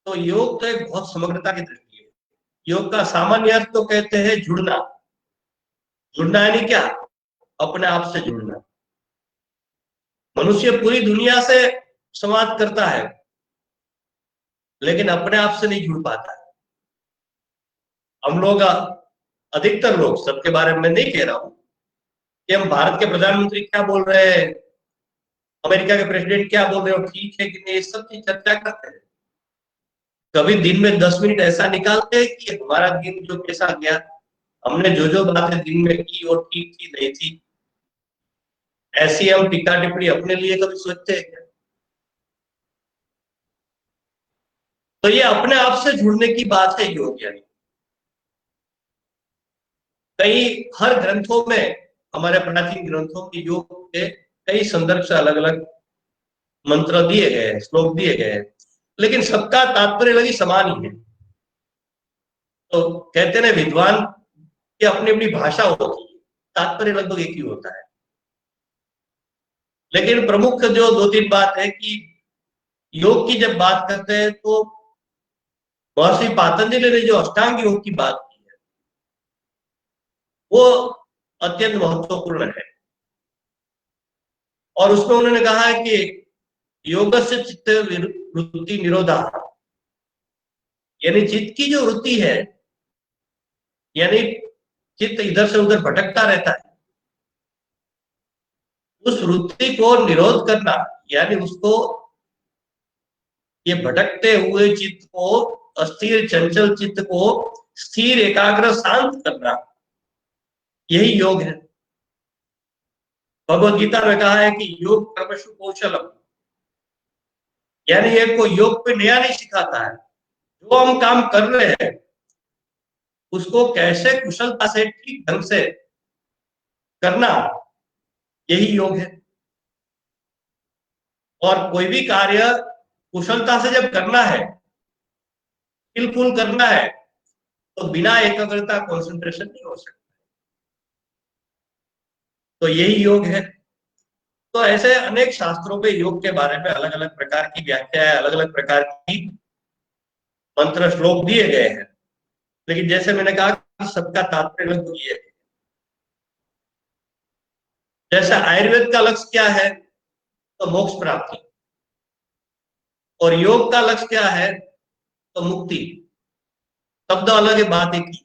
Speaker 3: तो योग तो एक बहुत समग्रता की दृष्टि है। योग का सामान्य अर्थ तो कहते हैं जुड़ना। जुड़ना यानी क्या? अपने आप से जुड़ना। मनुष्य पूरी दुनिया से संवाद करता है लेकिन अपने आप से नहीं जुड़ पाता है। हम लोग, अधिकतर लोग, सबके बारे में नहीं कह रहा हूं कि हम भारत के प्रधानमंत्री क्या बोल रहे हैं, अमेरिका के प्रेसिडेंट क्या बोल रहे हो, ठीक है कि नहीं, ये सब की चर्चा करते हैं। कभी दिन में 10 मिनट ऐसा निकालते हैं कि हमारा दिन जो कैसा गया, हमने जो जो बातें दिन में की वो ठीक थी नहीं थी, ऐसी हम टीका टिप्पणी अपने लिए कभी सोचते हैं क्या? तो ये अपने आप से जुड़ने की बात है योग। यानी हर ग्रंथों में, हमारे प्राचीन ग्रंथों में योग के कई संदर्भ से अलग अलग मंत्र दिए गए, श्लोक दिए गए, लेकिन सबका तात्पर्य लगी समान ही है। तो कहते हैं विद्वान की अपनी अपनी भाषा होती है, तात्पर्य लगभग एक ही होता है। लेकिन प्रमुख जो 2-3 बात है कि योग की जब बात करते हैं तो महर्षि पातंजलि ने जो अष्टांग योग की बात की है वो अत्यंत महत्वपूर्ण है। और उसमें उन्होंने कहा है कि योग से चित्त वृत्ति निरोधा, यानी चित्त की जो वृत्ति है, यानी चित्त इधर से उधर भटकता रहता है, उस वृत्ति को निरोध करना, यानी उसको, ये भटकते हुए चित्त को, अस्थिर चंचल चित्त को स्थिर, एकाग्र, शांत करना, यही योग है। भगवद गीता में कहा है कि योग कर्मसु कौशलम, यानी एक को योग पे नया नहीं सिखाता है, जो हम काम कर रहे हैं उसको कैसे कुशलता से, ठीक ढंग से करना, यही योग है। और कोई भी कार्य कुशलता से जब करना है, स्किलफुल करना है, तो बिना एकाग्रता, कंसंट्रेशन नहीं हो सकता। तो यही योग है। तो ऐसे अनेक शास्त्रों में योग के बारे में अलग अलग प्रकार की व्याख्या है, अलग अलग प्रकार की मंत्र श्लोक दिए गए हैं। लेकिन जैसे मैंने कहा कि सबका तात्पर्य लगभग ये है। जैसे आयुर्वेद का लक्ष्य क्या है, तो मोक्ष प्राप्ति, और योग का लक्ष्य क्या है, तो मुक्ति। शब्द अलग है, बात एक ही।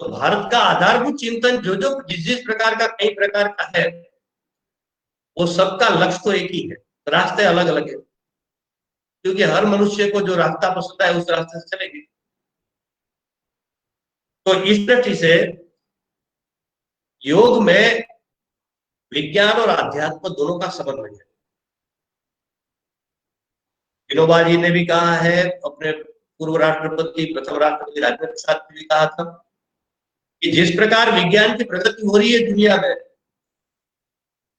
Speaker 3: तो भारत का आधारभूत चिंतन जो जो जिस प्रकार का कई प्रकार का है, वो सबका लक्ष्य तो एक ही है, रास्ते अलग अलग है, क्योंकि हर मनुष्य को जो रास्ता पसंद है उस रास्ते से चलेगी। तो इस दृष्टि से योग में विज्ञान और अध्यात्म दोनों का समन्वय है। विनोबा जी ने भी कहा है, अपने पूर्व राष्ट्रपति प्रथम राष्ट्रपति राजेंद्र प्रसाद ने भी कहा था कि जिस प्रकार विज्ञान की प्रगति हो रही है दुनिया में,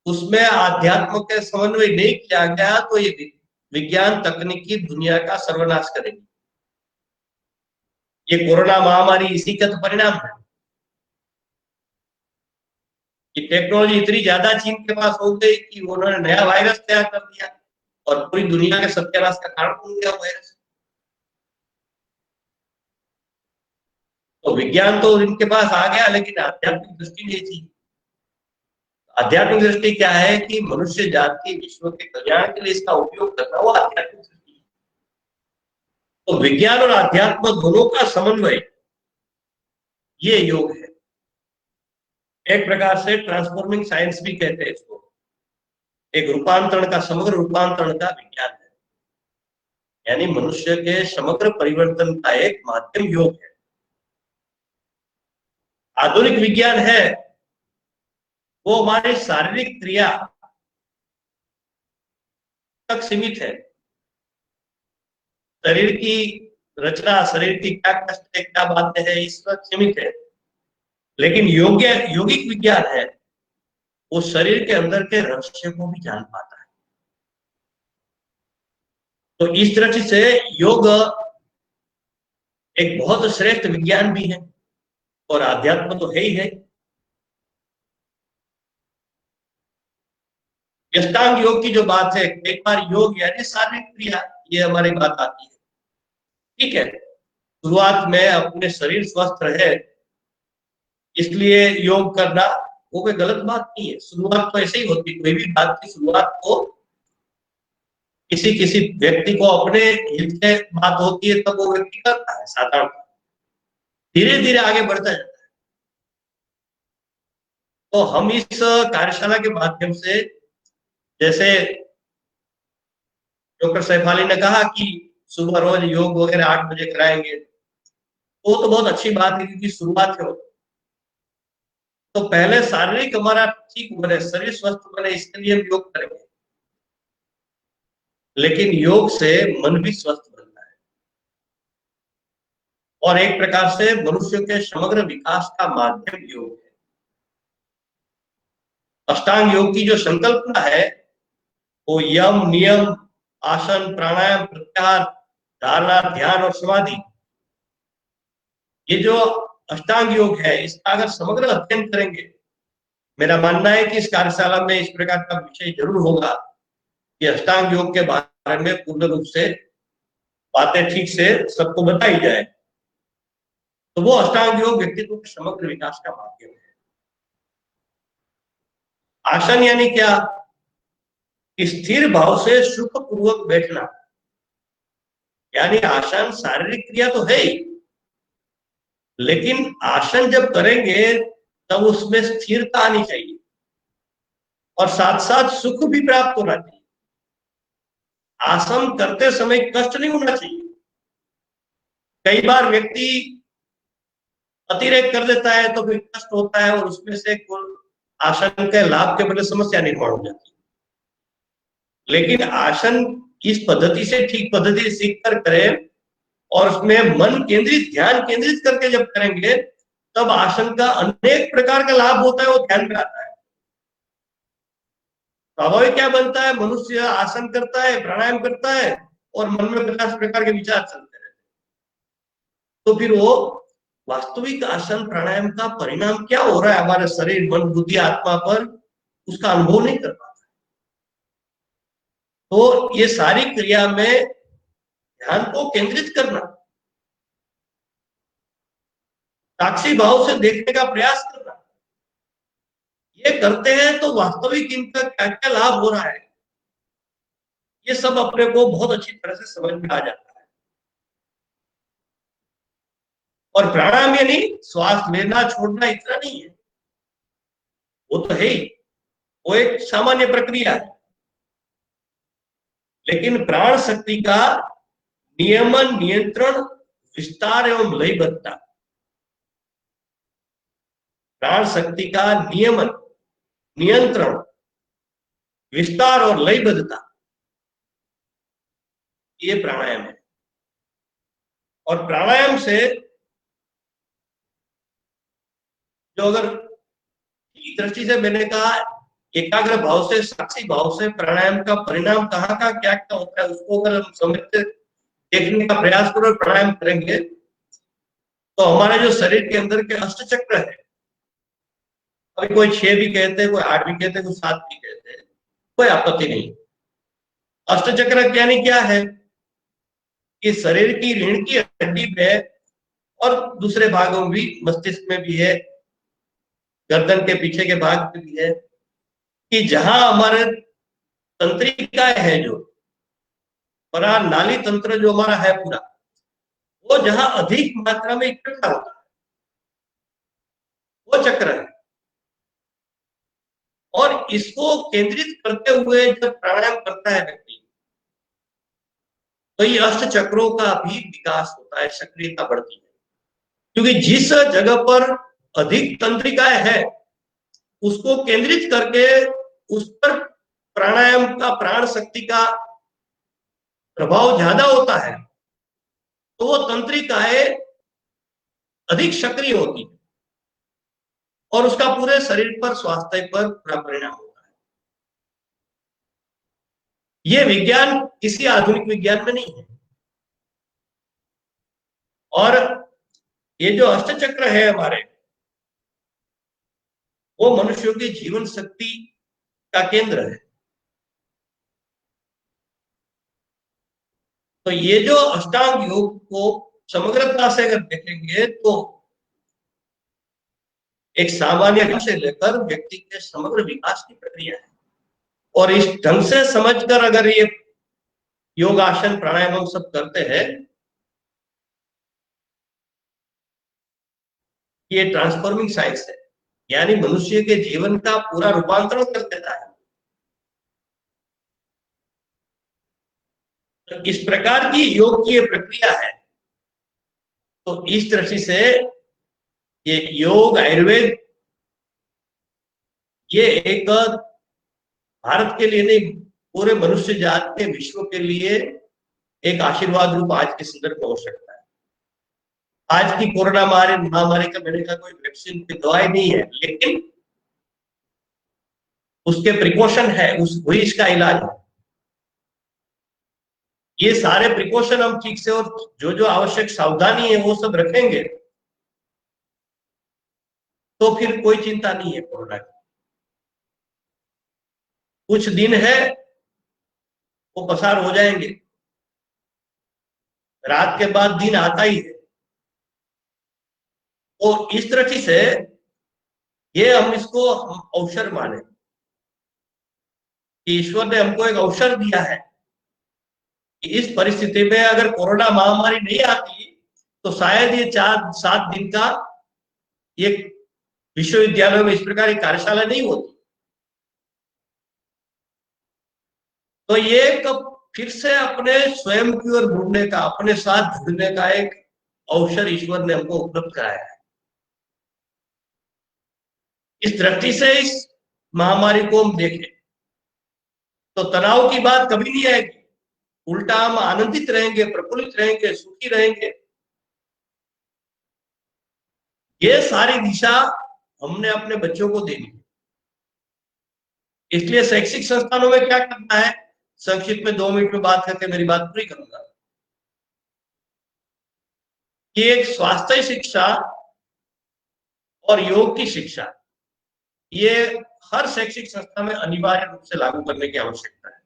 Speaker 3: उसमें आध्यात्म के समन्वय नहीं किया गया तो ये विज्ञान तकनीकी दुनिया का सर्वनाश करेगी। ये कोरोना महामारी इसी का तो परिणाम है कि टेक्नोलॉजी इतनी ज्यादा चीन के पास हो गई कि उन्होंने नया वायरस तैयार कर दिया और पूरी दुनिया के सत्यानाश का कारण बन गया वायरस। तो विज्ञान तो इनके पास आ गया, लेकिन आध्यात्मिक दृष्टि नहीं थी। आध्यात्मिक दृष्टि क्या है कि मनुष्य जाति विश्व के कल्याण के लिए इसका उपयोग करना, वो आध्यात्मिक दृष्टि है। तो विज्ञान और आध्यात्म दोनों का समन्वय ये योग है। एक प्रकार से ट्रांसफॉर्मिंग साइंस भी कहते हैं इसको। एक रूपांतरण का, समग्र रूपांतरण का विज्ञान है, यानी मनुष्य के समग्र परिवर्तन का एक माध्यम योग है। आधुनिक विज्ञान है वो हमारी शारीरिक क्रिया तक सीमित है। शरीर की रचना, शरीर की क्या कष्ट है, क्या बातें हैं, इस तक सीमित है। लेकिन यौगिक विज्ञान है वो शरीर के अंदर के रहस्य को भी जान पाता है। तो इस दृष्टि से योग एक बहुत श्रेष्ठ विज्ञान भी है और आध्यात्म तो है ही है। अष्टांग योग की जो बात है, एक बार योग यानी शारीरिक क्रिया, ये हमारी बात आती है। ठीक है, शुरुआत में अपने शरीर स्वस्थ रहे इसलिए योग करना वो कोई गलत बात नहीं है। शुरुआत तो ऐसे ही होती है, कोई भी बात की शुरुआत तो किसी किसी व्यक्ति को अपने हित के बात होती है तब वो व्यक्ति करता है, साधारण धीरे धीरे आगे बढ़ता जाता है। तो हम इस कार्यशाला के माध्यम से, जैसे डॉक्टर सैफ अली ने कहा कि सुबह रोज योग वगैरह 8 बजे कराएंगे, वो तो बहुत अच्छी बात है क्योंकि शुरुआत है। तो पहले शारीरिक हमारा ठीक बने, शरीर स्वस्थ बने, इसके लिए हम योग करेंगे। लेकिन योग से मन भी स्वस्थ बनता है और एक प्रकार से मनुष्य के समग्र विकास का माध्यम योग है। अष्टांग योग की जो संकल्पना है वो यम, नियम, आसन, प्राणायाम, प्रत्याहार, धारणा, ध्यान और समाधि, ये जो अष्टांग योग है इसका अगर समग्र अध्ययन करेंगे, मेरा मानना है कि इस कार्यशाला में इस प्रकार का विषय जरूर होगा कि अष्टांग योग के बारे में पूर्ण रूप से बातें ठीक से सबको बताई जाए। तो वो अष्टांग योग व्यक्तित्व के समग्र विकास का माध्यम है। आसन यानी क्या? स्थिर भाव से सुखपूर्वक बैठना, यानी आसन शारीरिक क्रिया तो है ही, लेकिन आसन जब करेंगे तब उसमें स्थिरता आनी चाहिए और साथ साथ सुख भी प्राप्त होना चाहिए। आसन करते समय कष्ट नहीं होना चाहिए। कई बार व्यक्ति अतिरेक कर देता है तो फिर कष्ट होता है और उसमें से कुल आसन के लाभ के बदले समस्या निर्माण हो जाती है। लेकिन आसन इस पद्धति से, ठीक पद्धति सीख कर करें और उसमें मन केंद्रित, ध्यान केंद्रित करके जब करेंगे तब आसन का अनेक प्रकार का लाभ होता है, वो ध्यान में आता है। स्वाभाविक क्या बनता है, मनुष्य आसन करता है, प्राणायाम करता है और मन में 50 प्रकार के विचार चलते रहते हैं। तो फिर वो वास्तविक आसन प्राणायाम का परिणाम क्या हो रहा है हमारे शरीर, मन, बुद्धि, आत्मा पर, उसका अनुभव नहीं कर पाता। तो ये सारी क्रिया में ध्यान को केंद्रित करना, साक्षी भाव से देखने का प्रयास करना। ये करते हैं तो वास्तविक इनका क्या क्या लाभ हो रहा है, ये सब अपने को बहुत अच्छी तरह से समझ में आ जाता है। और प्राणायाम यानी श्वास लेना छोड़ना इतना नहीं है, वो तो है ही, वो एक सामान्य प्रक्रिया है। लेकिन प्राण शक्ति का नियमन, नियंत्रण, विस्तार एवं लयबद्धता, प्राण शक्ति का नियमन, नियंत्रण, विस्तार और लयबद्धता, ये प्राणायाम है। और प्राणायाम से जो अगर की दृष्टि से मैंने कहा एकाग्र भाव से, साक्षी भाव से प्राणायाम का परिणाम कहाँ का क्या क्या होता है, उसको अगर हम समझते देखने का प्रयास करो, प्राणायाम करेंगे तो हमारे जो शरीर के अंदर के अष्ट चक्र है, अभी कोई 6 भी कहते हैं, कोई 8 भी कहते हैं, कोई 7 भी कहते हैं, कोई आपत्ति नहीं। अष्ट चक्र यानी क्या है कि शरीर की रीढ़ की हड्डी में और दूसरे भागों में भी, मस्तिष्क में भी है, गर्दन के पीछे के भाग में भी है, कि जहां हमारे तंत्रिकाएं है, जो परा नाली तंत्र जो हमारा है पूरा, वो जहां अधिक मात्रा में इकट्ठा होता है, वो चक्र है। और इसको केंद्रित करते हुए जब प्राणायाम करता है व्यक्ति, तो ये अष्ट चक्रों का भी विकास होता है, सक्रियता बढ़ती है। क्योंकि जिस जगह पर अधिक तंत्रिकाएं है, उसको केंद्रित करके उस पर प्राणायाम का, प्राण शक्ति का प्रभाव ज्यादा होता है, तो वो तंत्रिकाएं अधिक सक्रिय होती है और उसका पूरे शरीर पर, स्वास्थ्य पर पूरा परिणाम होता है। ये विज्ञान किसी आधुनिक विज्ञान में नहीं है। और ये जो अष्ट चक्र है हमारे, वो मनुष्यों की जीवन शक्ति का केंद्र है। तो ये जो अष्टांग योग को समग्रता से अगर देखेंगे तो एक सामान्य से लेकर व्यक्ति के समग्र विकास की प्रक्रिया है। और इस ढंग से समझकर अगर ये योगासन, प्राणायाम हम सब करते हैं, ये ट्रांसफॉर्मिंग साइंस है, यानी मनुष्य के जीवन का पूरा रूपांतरण कर देता है। तो इस प्रकार की योग की ये प्रक्रिया है। तो इस दृष्टि से ये योग, आयुर्वेद, ये एक भारत के लिए नहीं, पूरे मनुष्य जात के, विश्व के लिए एक आशीर्वाद रूप आज के संदर्भ में हो सकता है। आज की कोरोना महामारी का मैंने कहा कोई वैक्सीन की दवाई नहीं है, लेकिन उसके प्रिकॉशन है, वही इसका इलाज है। ये सारे प्रिकॉशन हम ठीक से और जो जो आवश्यक सावधानी है वो सब रखेंगे तो फिर कोई चिंता नहीं है कोरोना की। कुछ दिन है वो पसार हो जाएंगे, रात के बाद दिन आता ही है। तो इस दृष्टि से ये हम इसको अवसर माने कि ईश्वर ने हमको एक अवसर दिया है कि इस परिस्थिति में अगर कोरोना महामारी नहीं आती तो शायद ये 4-7 दिन का ये विश्वविद्यालय में इस प्रकार की कार्यशाला नहीं होती। तो ये फिर से अपने स्वयं की ओर मुड़ने का, अपने साथ जुड़ने का एक अवसर ईश्वर ने हमको उपलब्ध कराया है। इस दृष्टि से इस महामारी को हम देखें तो तनाव की बात कभी नहीं आएगी, उल्टा हम आनंदित रहेंगे, प्रफुल्लित रहेंगे, सुखी रहेंगे। ये सारी दिशा हमने अपने बच्चों को देनी है। इसलिए शैक्षिक संस्थानों में क्या करना है, संक्षिप्त में 2 मिनट में बात करके मेरी बात पूरी करूंगा कि एक स्वास्थ्य शिक्षा और योग की शिक्षा, ये हर शैक्षिक संस्था में अनिवार्य रूप से लागू करने की आवश्यकता है।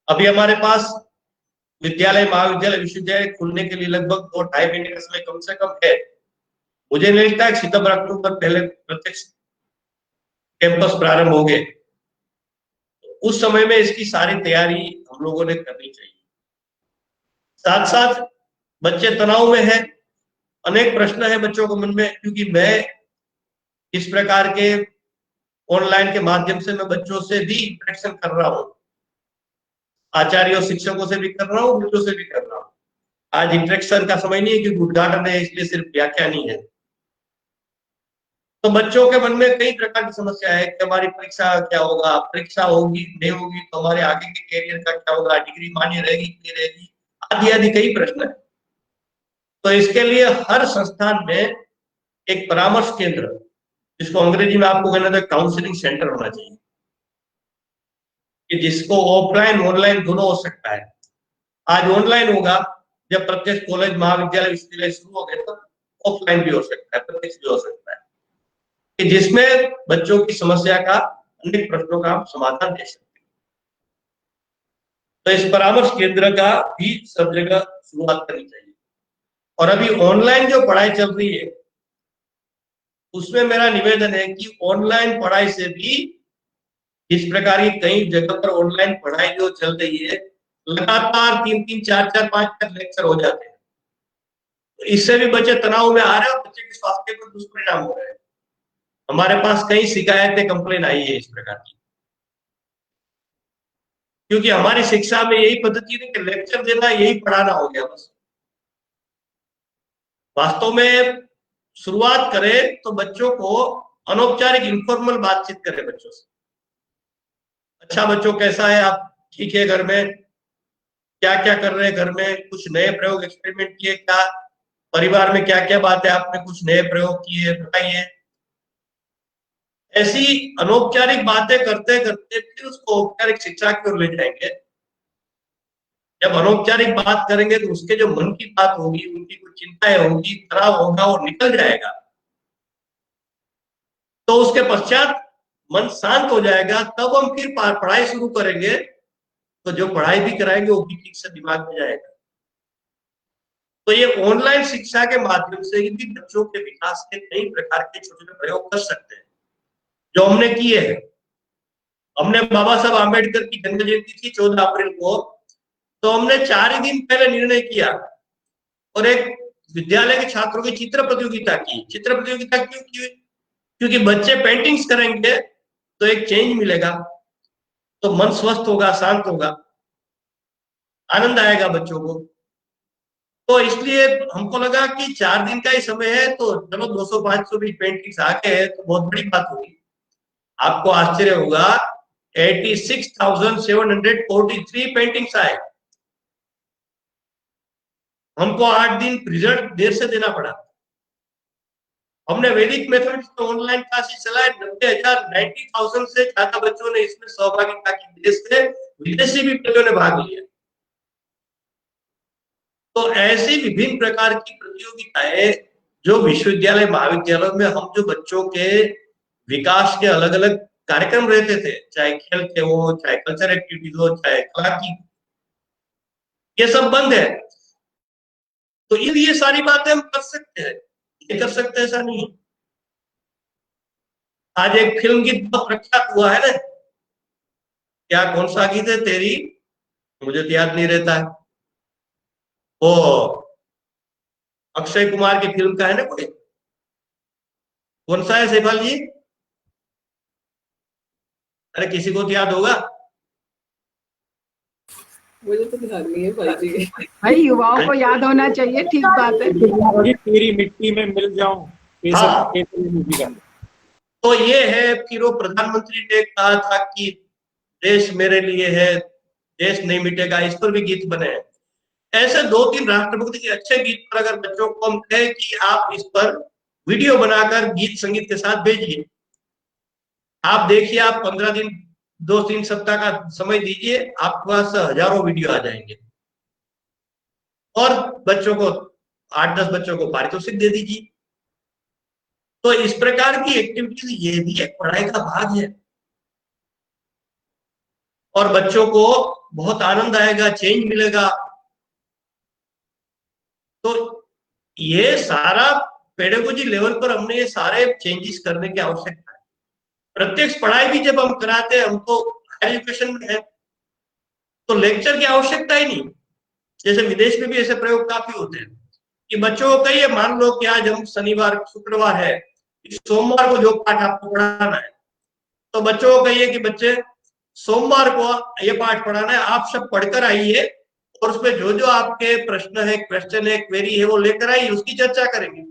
Speaker 3: अभी हमारे पास विद्यालय, महाविद्यालय, विश्वविद्यालय खुलने के लिए लगभग 2-2.5 महीने का समय कम से कम है। मुझे नहीं लगता है सितंबर-अक्टूबर पहले प्रत्यक्ष कैंपस प्रारंभ हो गए। उस समय में इसकी सारी तैयारी हम लोगों ने करनी चाहिए। साथ साथ बच्चे तनाव में हैं, अनेक प्रश्न है बच्चों के मन में, क्योंकि मैं इस प्रकार के ऑनलाइन के माध्यम से मैं बच्चों से भी इंटरेक्शन कर रहा हूँ, आचार्यों शिक्षकों से भी कर रहा हूँ, बच्चों से भी कर रहा हूँ। आज इंटरेक्शन का समय नहीं है क्योंकि उद्घाटन है, इसलिए सिर्फ व्याख्यान ही है। तो बच्चों के मन में कई प्रकार की समस्या है कि हमारी परीक्षा क्या होगा, परीक्षा होगी नहीं होगी तो हमारे आगे के कैरियर का क्या होगा, डिग्री मान्य रहेगी नहीं रहेगी, आदि आदि कई प्रश्न है। तो इसके लिए हर संस्थान में एक परामर्श केंद्र, जिसको अंग्रेजी में आपको कहना था काउंसलिंग सेंटर होना चाहिए, कि जिसको ऑफलाइन ऑनलाइन दोनों हो सकता है। आज ऑनलाइन होगा, जब प्रत्यक्ष कॉलेज, महाविद्यालय, विश्वविद्यालय शुरू हो गए तो ऑफलाइन भी हो सकता है, प्रत्यक्ष भी हो सकता है, कि जिसमें बच्चों की समस्या का, अनेक प्रश्नों का हम समाधान दे सकते हैं। तो इस परामर्श केंद्र का भी सब जगह शुरुआत करनी चाहिए। और अभी ऑनलाइन जो पढ़ाई चल रही है उसमें मेरा निवेदन है कि ऑनलाइन पढ़ाई से भी, इस प्रकार की कई जगह पर ऑनलाइन पढ़ाई जो चल रही है, लगातार 3-3, 4-4, 5-5 लेक्चर हो जाते हैं। तो इससे भी बच्चे तनाव में आ रहे हैं और बच्चे के स्वास्थ्य पर दुष्परिणाम हो रहे हैं। हमारे पास कई शिकायतें, कंप्लेन आई है इस प्रकार की, क्योंकि हमारी शिक्षा में यही पद्धति है कि लेक्चर देना, यही पढ़ाना हो गया बस। वास्तव में शुरुआत करें तो बच्चों को अनौपचारिक इनफॉर्मल बातचीत करें बच्चों से। अच्छा बच्चों कैसा है, आप ठीक है, घर में क्या क्या कर रहे हैं, घर में कुछ नए प्रयोग एक्सपेरिमेंट किए क्या, परिवार में क्या क्या बातें आपने कुछ नए प्रयोग किए, बताइए। ऐसी अनौपचारिक बातें करते करते फिर उसको औपचारिक शिक्षा की ओर ले जाएंगे। जब अनौपचारिक बात करेंगे तो उसके जो मन की बात होगी, उनकी कुछ चिंताएं होगी, तनाव होगा, वो निकल जाएगा। तो उसके पश्चात मन शांत हो जाएगा, तब हम फिर पढ़ाई शुरू करेंगे। तो जो पढ़ाई भी कराएंगे वो भी ठीक से दिमाग में जाएगा। तो ये ऑनलाइन शिक्षा के माध्यम से भी बच्चों के विकास के कई प्रकार के छोटे छोटे प्रयोग कर सकते हैं, जो हमने किए हैं। हमने बाबा साहब आम्बेडकर की जन्म जयंती थी 14 अप्रैल को, तो हमने 4 ही दिन पहले निर्णय किया और एक विद्यालय के छात्रों की चित्र प्रतियोगिता की। चित्र प्रतियोगिता क्यों की? क्योंकि बच्चे पेंटिंग्स करेंगे तो एक चेंज मिलेगा, तो मन स्वस्थ होगा, शांत होगा, आनंद आएगा बच्चों को। तो इसलिए हमको लगा कि 4 दिन का ही समय है, तो चलो 200-500 भी पेंटिंग्स आ गए तो बहुत बड़ी बात होगी। आपको आश्चर्य होगा, 86,743 पेंटिंग्स आए। हमको 8 दिन रिजल्ट देर से देना पड़ा। हमने वैदिक मैथमेटिक्स में ऑनलाइन क्लासेस चलाए, 90,000 से ज्यादा बच्चों ने इसमें सहभागिता की। देश से विदेशी भी बच्चों ने भाग लिया। तो ऐसी विभिन्न प्रकार की प्रतियोगिताएं जो विश्वविद्यालय, महाविद्यालयों में हम जो बच्चों के विकास के अलग अलग कार्यक्रम रहते थे, चाहे खेल के हो, चाहे कल्चर एक्टिविटीज हो, चाहे कला की, ये सब बंद है। तो ये सारी बातें हम कर सकते हैं, ये कर सकते हैं ऐसा नहीं। आज एक फिल्म गीत बहुत प्रख्यात हुआ है ना, क्या कौन सा गीत है, तेरी, मुझे तो याद नहीं रहता है, वो अक्षय कुमार की फिल्म का है ना कोई, कौन सा है सैफाल जी? अरे किसी को तो याद होगा।
Speaker 7: मुझे तो ध्यान नहीं है भाई जी।
Speaker 8: भाई युवाओं को याद होना चाहिए, ठीक बात है।
Speaker 6: तेरी मिट्टी में मिल जाऊं,
Speaker 3: हाँ।
Speaker 6: मूवी का।
Speaker 3: तो ये है, फिर वो प्रधानमंत्री ने कहा था कि देश मेरे लिए है, देश नहीं मिटेगा, इस पर भी गीत बने हैं। ऐसे 2-3 राष्ट्रभक्ति के अच्छे गीत पर अगर बच्चों को हम कहें कि आप इस पर वीडियो बनाकर गीत संगीत के साथ भेजिए, आप देखिए, आप 15 दिन, 2-3 सप्ताह का समय दीजिए, आपके पास हजारों वीडियो आ जाएंगे। और बच्चों को 8-10 बच्चों को पारितोषिक दे दीजिए। तो इस प्रकार की एक्टिविटीज, ये भी एक पढ़ाई का भाग है और बच्चों को बहुत आनंद आएगा, चेंज मिलेगा। तो ये सारा पेडागोजी लेवल पर हमने ये सारे चेंजेस करने की आवश्यकता है। प्रत्यक्ष पढ़ाई भी जब हम कराते हैं, हम तो हायर एजुकेशन में है, तो लेक्चर की आवश्यकता ही नहीं। जैसे विदेश में भी ऐसे प्रयोग काफी होते हैं कि बच्चों को कहिए, मान लो कि आज हम शनिवार शुक्रवार है, सोमवार को जो पाठ आपको पढ़ाना है, तो बच्चों को कहिए कि बच्चे सोमवार को ये पाठ पढ़ाना है, आप सब पढ़कर आइए और उसमें जो जो आपके प्रश्न है, क्वेश्चन है, क्वेरी है, वो लेकर आइए, उसकी चर्चा करेंगे।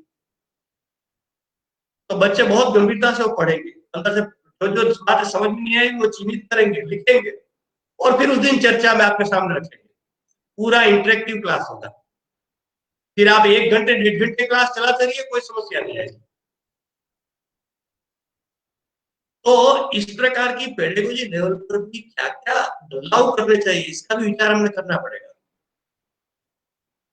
Speaker 3: तो बच्चे बहुत गंभीरता से वो पढ़ेंगे, अंदर से जो जो बातें समझ में नहीं आएगी वो चिन्हित करेंगे, लिखेंगे और फिर उस दिन चर्चा में आपके सामने रखेंगे। पूरा इंटरेक्टिव क्लास होगा। फिर आप 1 घंटे 1.5 घंटे क्लास चलाते रहिए, कोई समस्या नहीं आएगी। तो इस प्रकार की पेडागोजी लेवल पर भी क्या क्या बदलाव करने चाहिए, इसका भी विचार हमें करना पड़ेगा।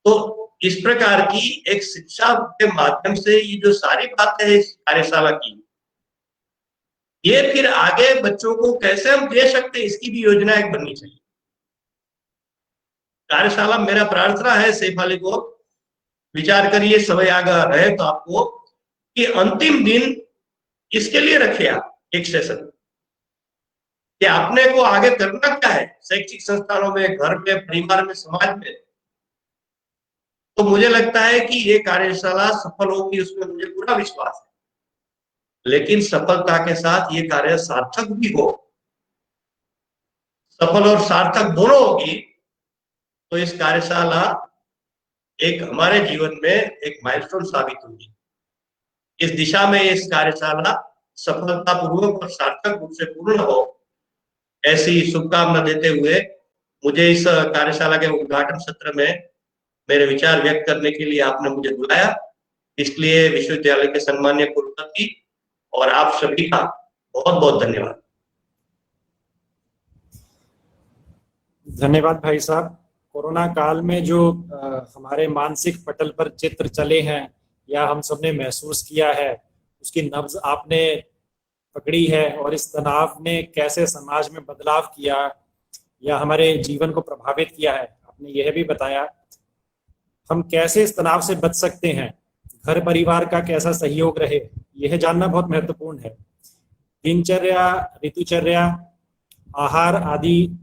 Speaker 3: तो इस प्रकार की एक शिक्षा के माध्यम से ये जो सारी बातें हैं इस कार्यशाला की, ये फिर आगे बच्चों को कैसे हम दे सकते हैं, इसकी भी योजना एक बननी चाहिए। कार्यशाला मेरा प्रार्थना है सैफ अली को विचार करिए, समय आगे रहे तो आपको कि अंतिम दिन इसके लिए रखे आप एक सेशन कि अपने को आगे करना क्या है शैक्षिक संस्थानों में, घर में, परिवार में, समाज में। तो मुझे लगता है कि ये कार्यशाला सफल होगी, उसमें मुझे पूरा विश्वास है। लेकिन सफलता के साथ ये कार्य सार्थक भी हो, सफल और सार्थक दोनों होगी, तो इस कार्यशाला एक हमारे जीवन में एक माइलस्टोन साबित होगी। इस दिशा में इस कार्यशाला सफलतापूर्वक और सार्थक रूप से पूर्ण हो, ऐसी शुभकामना देते हुए मुझे इस कार्यशाला के उद्घाटन सत्र में मेरे विचार व्यक्त करने के लिए आपने मुझे बुलाया, इसलिए विश्वविद्यालय के सम्माननीय कुलपति और आप सभी का बहुत बहुत धन्यवाद।
Speaker 6: धन्यवाद भाई साहब। कोरोना काल में जो हमारे मानसिक पटल पर चित्र चले हैं या हम सबने महसूस किया है, उसकी नब्ज आपने पकड़ी है और इस तनाव ने कैसे समाज में बदलाव किया या हमारे जीवन को प्रभावित किया है, आपने यह भी बताया। हम कैसे इस तनाव से बच सकते हैं, घर परिवार का कैसा सहयोग रहे, यह जानना बहुत महत्वपूर्ण है। दिनचर्या, ऋतुचर्या, आहार आदि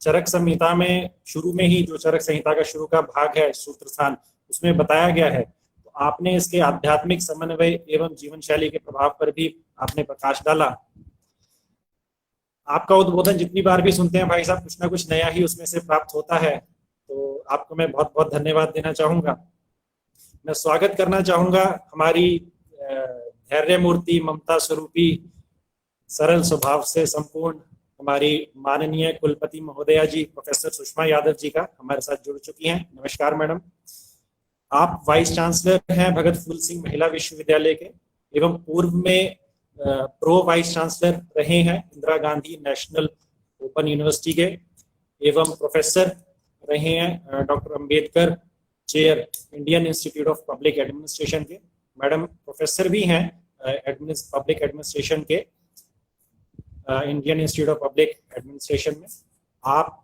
Speaker 6: चरक संहिता में शुरू में ही जो चरक संहिता का शुरू का भाग है सूत्रस्थान, उसमें बताया गया है। तो आपने इसके आध्यात्मिक समन्वय एवं जीवन शैली के प्रभाव पर भी आपने प्रकाश डाला। आपका उद्बोधन जितनी बार भी सुनते हैं भाई साहब, कुछ ना कुछ नया ही उसमें से प्राप्त होता है। तो आपको मैं बहुत बहुत धन्यवाद देना चाहूंगा। मैं स्वागत करना चाहूंगा हमारी धैर्य मूर्ति, ममता स्वरूपी, सरल स्वभाव से संपूर्ण हमारी माननीय कुलपति महोदया जी प्रोफेसर सुषमा यादव जी का हमारे साथ जुड़ चुकी हैं। नमस्कार मैडम। आप वाइस चांसलर हैं भगत फूल सिंह महिला विश्वविद्यालय के एवं पूर्व में प्रो वाइस चांसलर रहे हैं Indira Gandhi national open university के, एवं प्रोफेसर रहे हैं doctor Ambedkar chair Indian institute of public administration के। मैडम प्रोफेसर भी हैं पब्लिक एडमिनिस्ट्रेशन के Indian institute of public administration में। आप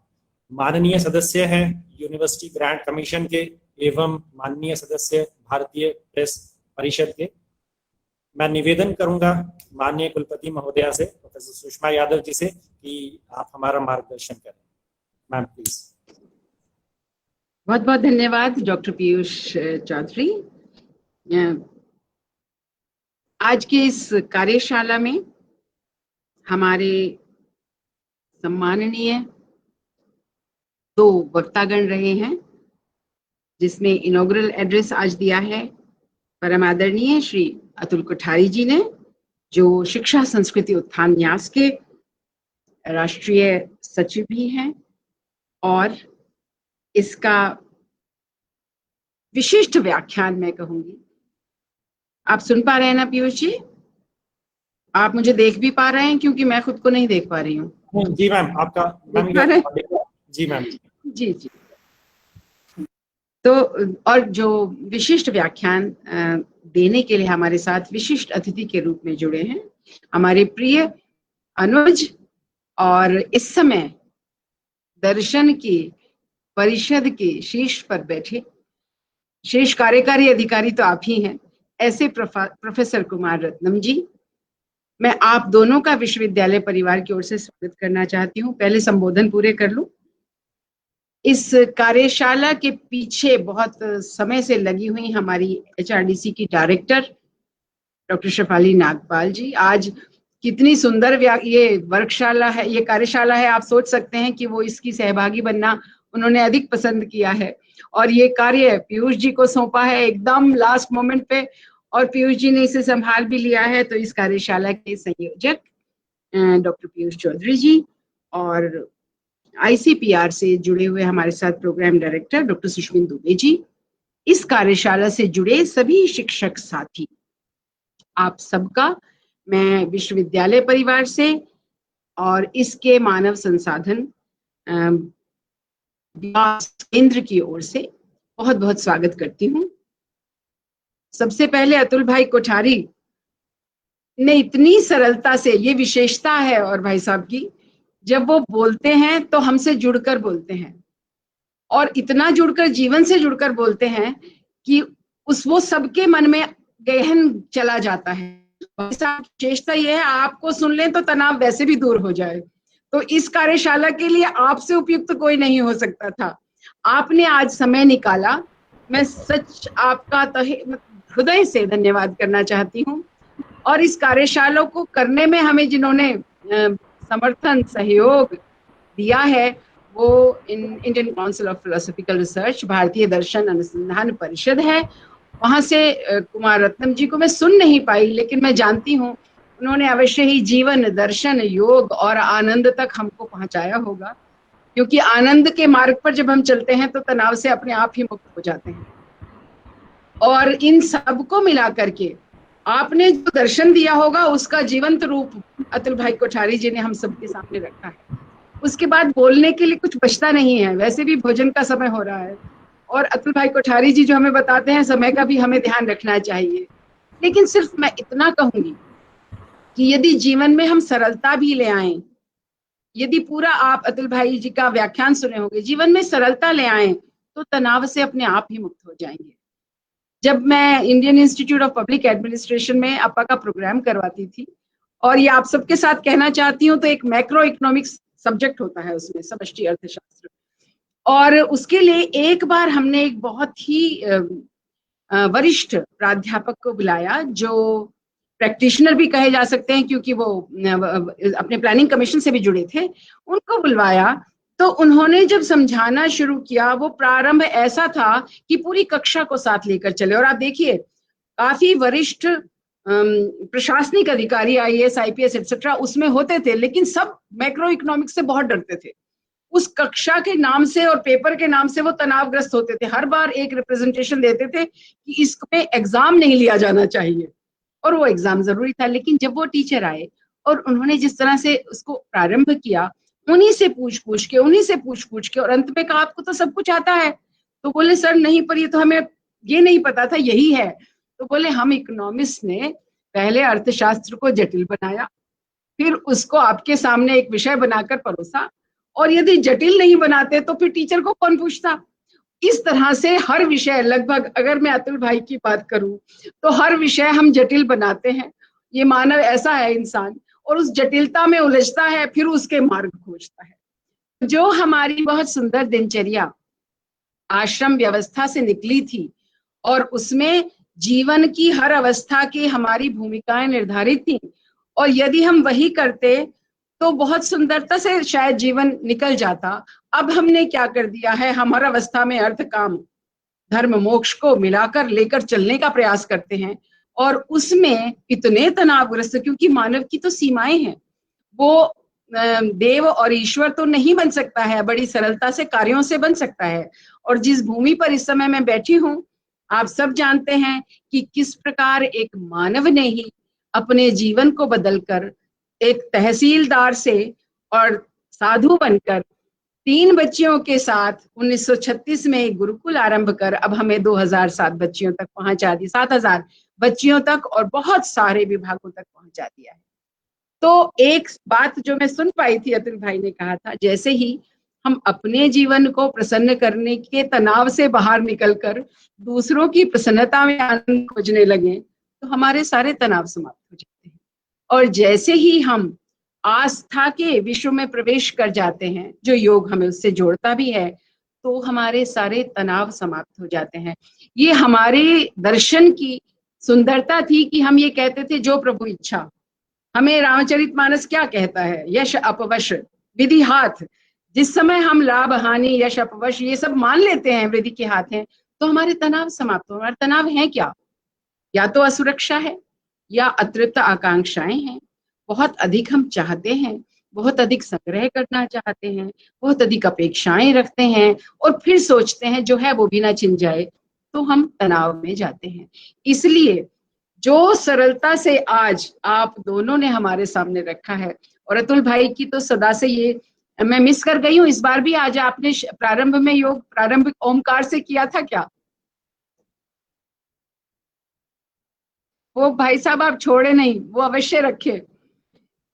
Speaker 6: माननीय सदस्य हैं यूनिवर्सिटी ग्रांट कमीशन के एवं माननीय सदस्य भारतीय प्रेस परिषद के। मैं निवेदन करूंगा माननीय कुलपति महोदया से, प्रोफेसर सुषमा यादव जी से, कि आप हमारा मार्गदर्शन करें। Ma'am please.
Speaker 8: बहुत बहुत धन्यवाद डॉक्टर पीयूष चौधरी। आज के इस कार्यशाला में हमारे सम्माननीय 2 वक्तागण रहे हैं, जिसमें इनॉग्रल एड्रेस आज दिया है परम आदरणीय श्री अतुल कोठारी जी ने, जो शिक्षा संस्कृति उत्थान न्यास के राष्ट्रीय सचिव भी हैं, और इसका विशिष्ट व्याख्यान मैं कहूंगी। आप सुन पा रहे हैं ना पीयूष जी? आप मुझे देख भी पा रहे हैं, क्योंकि मैं खुद को नहीं देख पा रही हूँ।
Speaker 6: जी मैम, आपका जी मैम
Speaker 8: जी जी। तो और जो विशिष्ट व्याख्यान देने के लिए हमारे साथ विशिष्ट अतिथि के रूप में जुड़े हैं हमारे प्रिय अनुज, और इस समय दर्शन की परिषद के शीर्ष पर बैठे शेष कार्यकारी अधिकारी तो आप ही हैं, ऐसे प्रोफेसर कुमार रत्नम जी, मैं आप दोनों का विश्वविद्यालय परिवार की ओर से स्वागत करना चाहती हूँ। पहले संबोधन पूरे कर लूं। इस कार्यशाला के पीछे बहुत समय से लगी हुई हमारी HRDC की डायरेक्टर डॉक्टर शेफाली नागपाल जी, आज कितनी सुंदर ये वर्कशाला है, ये कार्यशाला है। आप सोच सकते हैं कि वो इसकी सहभागी बनना उन्होंने अधिक पसंद किया है और ये कार्य पीयूष जी को सौंपा है एकदम लास्ट मोमेंट पे, और पीयूष जी ने इसे संभाल भी लिया है। तो इस कार्यशाला के संयोजक डॉक्टर पीयूष चौधरी जी और ICPR से जुड़े हुए हमारे साथ programme director doctor सुष्मिन Dubey ji, इस कार्यशाला से जुड़े सभी शिक्षक साथी, आप सबका मैं विश्वविद्यालय परिवार से और इसके मानव संसाधन केंद्र की ओर से बहुत बहुत स्वागत करती हूँ। सबसे पहले अतुल भाई कोठारी ने इतनी सरलता से, ये विशेषता है और भाई साहब की, जब वो बोलते हैं तो हमसे जुड़कर बोलते हैं और इतना जुड़कर, जीवन से जुड़कर बोलते हैं कि वो सबके मन में गहन चला जाता है। विशेषता ये है, आपको सुन लें तो तनाव वैसे भी दूर हो जाए। तो इस कार्यशाला के लिए आपसे उपयुक्त कोई नहीं हो सकता था। आपने आज समय निकाला, मैं सच आपका हृदय से धन्यवाद करना चाहती हूँ। और इस कार्यशाला को करने में हमें जिन्होंने समर्थन सहयोग दिया है वो Indian council of philosophical research, भारतीय दर्शन अनुसंधान परिषद है। वहां से कुमार रत्नम जी को मैं सुन नहीं पाई, लेकिन मैं जानती हूँ उन्होंने अवश्य ही जीवन, दर्शन, योग और आनंद तक हमको पहुंचाया होगा, क्योंकि आनंद के मार्ग पर जब हम चलते हैं तो तनाव से अपने आप ही मुक्त हो जाते हैं। और इन सबको मिला करके आपने जो दर्शन दिया होगा उसका जीवंत रूप अतुल भाई कोठारी जी ने हम सबके सामने रखा है। उसके बाद बोलने के लिए कुछ बचता नहीं है, वैसे भी भोजन का समय हो रहा है और अतुल भाई कोठारी जी जो हमें बताते हैं समय का भी हमें ध्यान रखना चाहिए। लेकिन सिर्फ मैं इतना कहूंगी कि यदि जीवन में हम सरलता भी ले आए, यदि पूरा आप अतुल भाई जी का व्याख्यान सुने होंगे, जीवन में सरलता ले आए तो तनाव से अपने आप ही मुक्त हो जाएंगे। जब मैं Indian institute of public administration में अपा का प्रोग्राम करवाती थी, और ये आप सबके साथ कहना चाहती हूँ, तो एक मैक्रो इकोनॉमिक्स सब्जेक्ट होता है उसमें, समष्टि अर्थशास्त्र, और उसके लिए एक बार हमने एक बहुत ही वरिष्ठ प्राध्यापक को बुलाया, जो प्रैक्टिशनर भी कहे जा सकते हैं क्योंकि वो अपने प्लानिंग कमीशन से भी जुड़े थे। उनको बुलवाया तो उन्होंने जब समझाना शुरू किया, वो प्रारंभ ऐसा था कि पूरी कक्षा को साथ लेकर चले। और आप देखिए काफी वरिष्ठ प्रशासनिक अधिकारी, IAS, IPS एक्सेट्रा उसमें होते थे, लेकिन सब मैक्रो इकोनॉमिक्स से बहुत डरते थे। उस कक्षा के नाम से और पेपर के नाम से वो तनावग्रस्त होते थे। हर बार एक रिप्रेजेंटेशन देते थे कि इसमें एग्जाम नहीं लिया जाना चाहिए, और वो एग्जाम जरूरी था। लेकिन जब वो टीचर आए और उन्होंने जिस तरह से उसको प्रारंभ किया, उन्हीं से पूछ पूछ के और अंत में कहा आपको तो सब कुछ आता है। तो बोले सर नहीं, पर ये तो हमें ये नहीं पता था, यही है। तो बोले हम इकोनॉमिस्ट ने पहले अर्थशास्त्र को जटिल बनाया, फिर उसको आपके सामने एक विषय बनाकर परोसा, और यदि जटिल नहीं बनाते तो फिर टीचर को कौन पूछता। इस तरह से हर विषय लगभग, अगर मैं अतुल भाई की बात करूं तो हर विषय हम जटिल बनाते हैं। ये मानव ऐसा है इंसान, और उस जटिलता में उलझता है, फिर उसके मार्ग खोजता है। जो हमारी बहुत सुंदर दिनचर्या आश्रम व्यवस्था से निकली थी, और उसमें जीवन की हर अवस्था की हमारी भूमिकाएं निर्धारित थी, और यदि हम वही करते तो बहुत सुंदरता से शायद जीवन निकल जाता। अब हमने क्या कर दिया है, हम हर अवस्था में अर्थ, काम, धर्म, मोक्ष को मिलाकर लेकर चलने का प्रयास करते हैं, और उसमें इतने तनावग्रस्त, क्योंकि मानव की तो सीमाएं हैं। वो देव और ईश्वर तो नहीं बन सकता है, बड़ी सरलता से कार्यों से बन सकता है। और जिस भूमि पर इस समय मैं बैठी हूँ, आप सब जानते हैं कि किस प्रकार एक मानव ने ही अपने जीवन को बदलकर एक तहसीलदार से और साधु बनकर 3 बच्चियों के साथ 1936 में एक गुरुकुल आरंभ कर अब हमें 2007 बच्चियों तक पहुंचा दी, 7000 बच्चियों तक और बहुत सारे विभागों तक पहुंचा दिया है। तो एक बात जो मैं सुन पाई थी, अतुल भाई ने कहा था, जैसे ही हम अपने जीवन को प्रसन्न करने के तनाव से बाहर निकलकर दूसरों की प्रसन्नता में आनंद खोजने लगे तो हमारे सारे तनाव समाप्त हो जाते हैं। और जैसे ही हम आस्था के विश्व में प्रवेश कर जाते हैं, जो योग हमें उससे जोड़ता भी है, तो हमारे सारे तनाव समाप्त हो जाते हैं। ये हमारे दर्शन की सुंदरता थी कि हम ये कहते थे जो प्रभु इच्छा। हमें रामचरितमानस क्या कहता है? यश अपवश विधि हाथ। जिस समय हम लाभ हानि यश अपवश ये सब मान लेते हैं विधि के हाथ हैं, तो हमारे तनाव समाप्त हो। हमारे तनाव है क्या? या तो असुरक्षा है, या अतृप्त आकांक्षाएं हैं, बहुत अधिक हम चाहते हैं, बहुत अधिक संग्रह करना चाहते हैं, बहुत अधिक अपेक्षाएं रखते हैं और फिर सोचते हैं जो है वो भी ना छिन जाए, तो हम तनाव में जाते हैं। इसलिए जो सरलता से आज आप दोनों ने हमारे सामने रखा है, और अतुल भाई की तो सदा से ये मैं मिस कर गई हूँ, इस बार भी आज आपने प्रारंभ में योग प्रारंभिक ओमकार से किया था क्या? वो भाई साहब आप छोड़े नहीं, वो अवश्य रखे,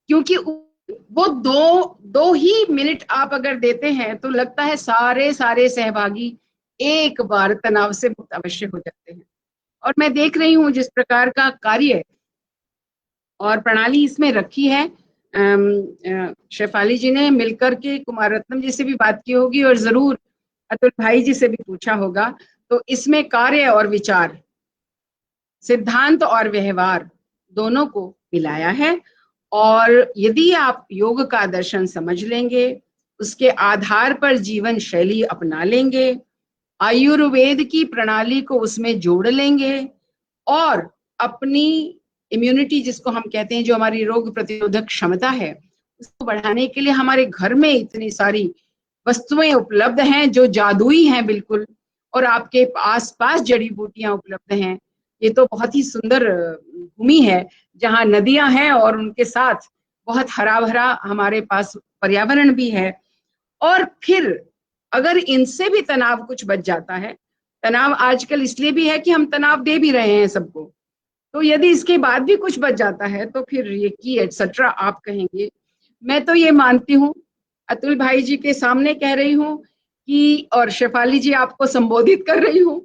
Speaker 8: क्योंकि वो दो ही मिनट आप अगर देते हैं तो लगता है सारे सहभागी एक बार तनाव से मुक्त अवश्य हो जाते हैं। और मैं देख रही हूँ जिस प्रकार का कार्य और प्रणाली इसमें रखी है, शेफाली जी ने मिलकर के कुमार रत्नम जी से भी बात की होगी और जरूर अतुल भाई जी से भी पूछा होगा, तो इसमें कार्य और विचार, सिद्धांत और व्यवहार दोनों को मिलाया है। और यदि आप योग का दर्शन समझ लेंगे, उसके आधार पर जीवन शैली अपना लेंगे, आयुर्वेद की प्रणाली को उसमें जोड़ लेंगे और अपनी इम्यूनिटी जिसको हम कहते हैं, जो हमारी रोग प्रतिरोधक क्षमता है, उसको बढ़ाने के लिए हमारे घर में इतनी सारी वस्तुएं उपलब्ध हैं जो जादुई हैं बिल्कुल, और आपके आसपास जड़ी बूटियां उपलब्ध हैं। ये तो बहुत ही सुंदर भूमि है जहाँ नदियां हैं और उनके साथ बहुत हरा भरा हमारे पास पर्यावरण भी है। और फिर अगर इनसे भी तनाव कुछ बच जाता है, तनाव आजकल इसलिए भी है कि हम तनाव दे भी रहे हैं सबको, तो यदि इसके बाद भी कुछ बच जाता है तो फिर ये की एटसेट्रा आप कहेंगे। मैं तो ये मानती हूँ, अतुल भाई जी के सामने कह रही हूँ कि, और शेफाली जी आपको संबोधित कर रही हूँ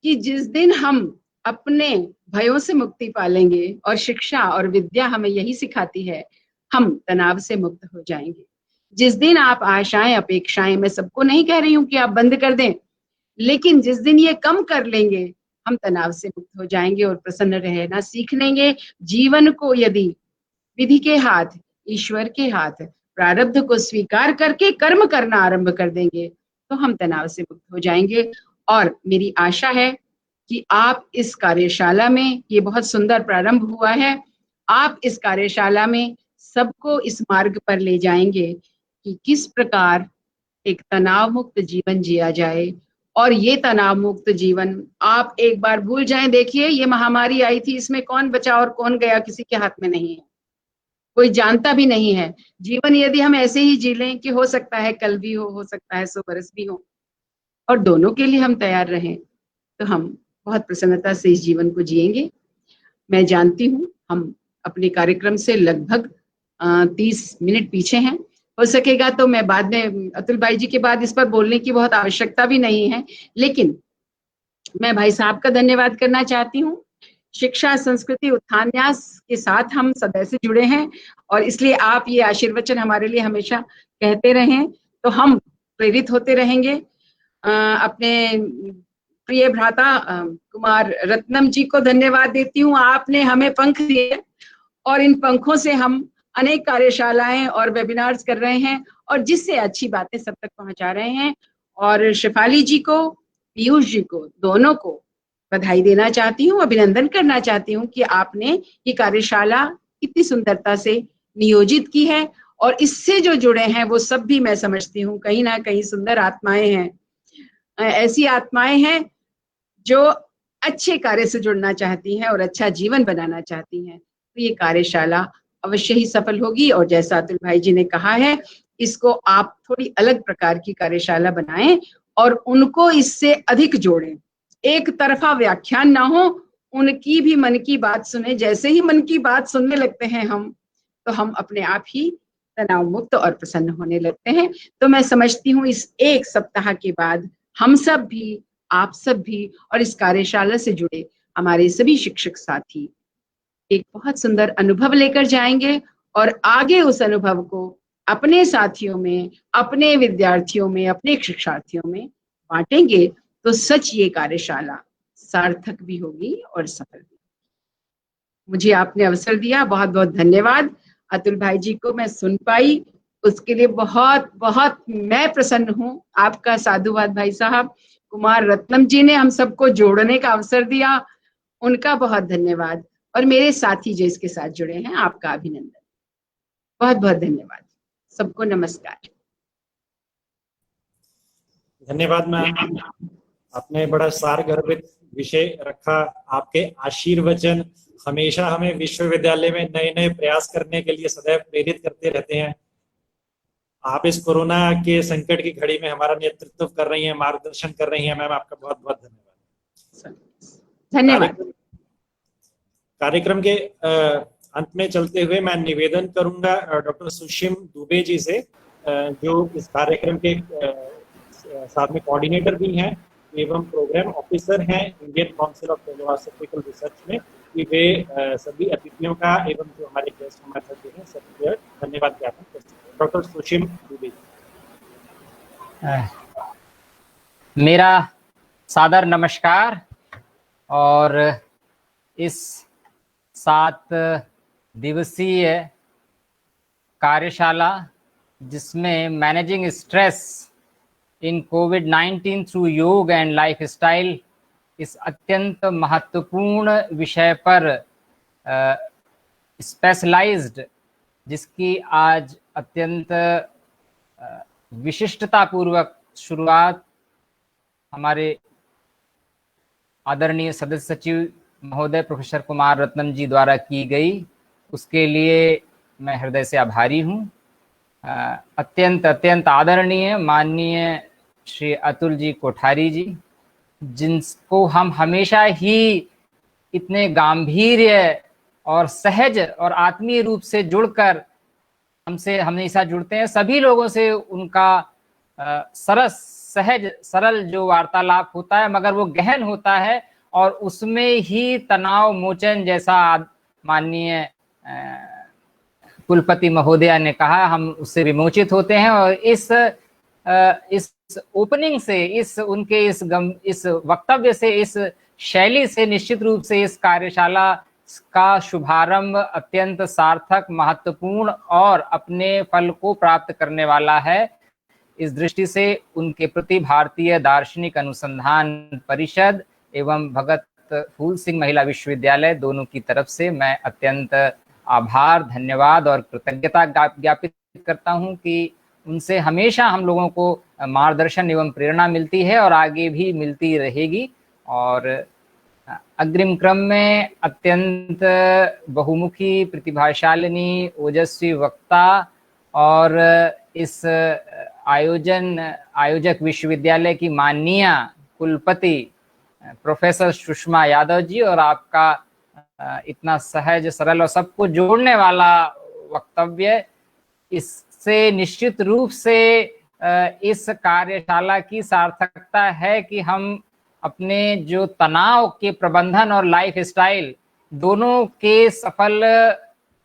Speaker 8: कि जिस दिन हम अपने भयों से मुक्ति पालेंगे, और शिक्षा और विद्या हमें यही सिखाती है, हम तनाव से मुक्त हो जाएंगे। जिस दिन आप आशाएं अपेक्षाएं, मैं सबको नहीं कह रही हूँ कि आप बंद कर दें, लेकिन जिस दिन ये कम कर लेंगे, हम तनाव से मुक्त हो जाएंगे और प्रसन्न रहना सीख लेंगे। जीवन को यदि विधि के हाथ, ईश्वर के हाथ, प्रारब्ध को स्वीकार करके कर्म करना आरंभ कर देंगे, तो हम तनाव से मुक्त हो जाएंगे। और मेरी आशा है कि आप इस कार्यशाला में, ये बहुत सुंदर प्रारंभ हुआ है, आप इस कार्यशाला में सबको इस मार्ग पर ले जाएंगे कि किस प्रकार एक तनाव मुक्त जीवन जिया जाए। और ये तनाव मुक्त जीवन आप एक बार भूल जाएं। देखिए, ये महामारी आई थी, इसमें कौन बचा और कौन गया किसी के हाथ में नहीं है, कोई जानता भी नहीं है। जीवन यदि हम ऐसे ही जी लें कि हो सकता है कल भी हो सकता है 100 बरस भी हो, और दोनों के लिए हम तैयार रहें, तो हम बहुत प्रसन्नता से इस जीवन को जिएंगे। मैं जानती हूँ हम अपने कार्यक्रम से लगभग 30 मिनट पीछे हैं। हो सकेगा तो मैं बाद में, अतुल भाई जी के बाद इस पर बोलने की बहुत आवश्यकता भी नहीं है, लेकिन मैं भाई साहब का धन्यवाद करना चाहती हूँ। शिक्षा संस्कृति उत्थान न्यास के साथ हम सदैव से जुड़े हैं, और इसलिए आप ये आशीर्वचन हमारे लिए हमेशा कहते रहें, तो हम प्रेरित होते रहेंगे। अपने प्रिय भ्राता कुमार रत्नम जी को धन्यवाद देती हूँ। आपने हमें पंख दिए और इन पंखों से हम अनेक कार्यशालाएं और वेबिनार्स कर रहे हैं, और जिससे अच्छी बातें सब तक पहुंचा रहे हैं। और शेफाली जी को, पीयूष जी को, दोनों को बधाई देना चाहती हूँ, अभिनंदन करना चाहती हूँ कि आपने ये कार्यशाला इतनी सुंदरता से नियोजित की है, और इससे जो जुड़े हैं वो सब भी मैं समझती हूँ कहीं ना कहीं सुंदर आत्माएं हैं, ऐसी आत्माएं हैं जो अच्छे कार्य से जुड़ना चाहती हैं और अच्छा जीवन बनाना चाहती हैं। तो ये कार्यशाला अवश्य ही सफल होगी, और जैसा अतुल भाई जी ने कहा है, इसको आप थोड़ी अलग प्रकार की कार्यशाला बनाएं और उनको इससे अधिक जोड़ें। एक तरफा व्याख्यान ना हो, उनकी भी मन की बात सुने। जैसे ही मन की बात सुनने लगते हैं हम, तो हम अपने आप ही तनाव मुक्त और प्रसन्न होने लगते हैं। तो मैं समझती हूँ इस एक सप्ताह के बाद हम सब भी, आप सब भी और इस कार्यशाला से जुड़े हमारे सभी शिक्षक साथी एक बहुत सुंदर अनुभव लेकर जाएंगे और आगे उस अनुभव को अपने साथियों में, अपने विद्यार्थियों में, अपने शिक्षार्थियों में बांटेंगे तो सच ये कार्यशाला सार्थक भी होगी और सफल भी। मुझे आपने अवसर दिया, बहुत बहुत धन्यवाद। अतुल भाई जी को मैं सुन पाई, उसके लिए बहुत बहुत मैं प्रसन्न हूँ। आपका साधुवाद भाई साहब। कुमार रत्नम जी ने हम सबको जोड़ने का अवसर दिया, उनका बहुत धन्यवाद। और मेरे साथी जो इसके साथ जुड़े हैं, आपका अभिनंदन। बहुत बहुत धन्यवाद। सबको नमस्कार।
Speaker 6: धन्यवाद मैम, आपने बड़ा सारगर्भित विषय रखा। आपके आशीर्वचन हमेशा हमें विश्वविद्यालय में नए नए प्रयास करने के लिए सदैव प्रेरित करते रहते हैं। आप इस कोरोना के संकट की घड़ी में हमारा नेतृत्व कर रही हैं, मार्गदर्शन कर रही हैं। मैम आपका बहुत बहुत धन्यवाद।
Speaker 8: धन्यवाद।
Speaker 6: कार्यक्रम के अंत में चलते हुए मैं निवेदन करूंगा डॉक्टर सुशीम दुबे जी से, जो इस कार्यक्रम के साथ में कोऑर्डिनेटर भी हैं एवं प्रोग्राम ऑफिसर हैं Indian council of philosophical research में, कि वे सभी अतिथियों का एवं जो हमारे गेस्ट हमारे साथ हैं सबके धन्यवाद ज्ञापन करते हैं। डॉक्टर सुशीम दुबे जी।
Speaker 9: मेरा सादर नमस्कार। और इस 7 दिवसीय कार्यशाला जिसमें managing stress in covid through योग एंड लाइफस्टाइल, इस अत्यंत महत्वपूर्ण विषय पर स्पेशलाइज्ड, जिसकी आज अत्यंत विशिष्टतापूर्वक शुरुआत हमारे आदरणीय सदस्य सचिव महोदय प्रोफेसर कुमार रत्नम जी द्वारा की गई, उसके लिए मैं हृदय से आभारी हूँ। अत्यंत अत्यंत आदरणीय माननीय श्री अतुल जी कोठारी जी, जिनको हम हमेशा ही इतने गांभीर्य और सहज और आत्मीय रूप से जुड़कर हमसे हमेशा जुड़ते हैं। सभी लोगों से उनका सरस सहज सरल जो वार्तालाप होता है, मगर वो गहन होता है और उसमें ही तनाव मोचन, जैसा माननीय कुलपति महोदया ने कहा, हम उससे विमोचित होते हैं। और इस ओपनिंग से, इस वक्तव्य से, इस शैली से निश्चित रूप से इस कार्यशाला का शुभारंभ अत्यंत सार्थक, महत्वपूर्ण और अपने फल को प्राप्त करने वाला है। इस दृष्टि से उनके प्रति भारतीय दार्शनिक अनुसंधान परिषद एवं भगत फूल सिंह महिला विश्वविद्यालय दोनों की तरफ से मैं अत्यंत आभार, धन्यवाद और कृतज्ञता ज्ञापित करता हूं कि उनसे हमेशा हम लोगों को मार्गदर्शन एवं प्रेरणा मिलती है और आगे भी मिलती रहेगी। और अग्रिम क्रम में अत्यंत बहुमुखी, प्रतिभाशालिनी, ओजस्वी वक्ता और इस आयोजक विश्वविद्यालय की माननीय कुलपति प्रोफेसर सुषमा यादव जी, और आपका इतना सहज सरल और सबको जोड़ने वाला वक्तव्य, इससे निश्चित रूप से इस कार्यशाला की सार्थकता है कि हम अपने जो तनाव के प्रबंधन और लाइफस्टाइल दोनों के सफल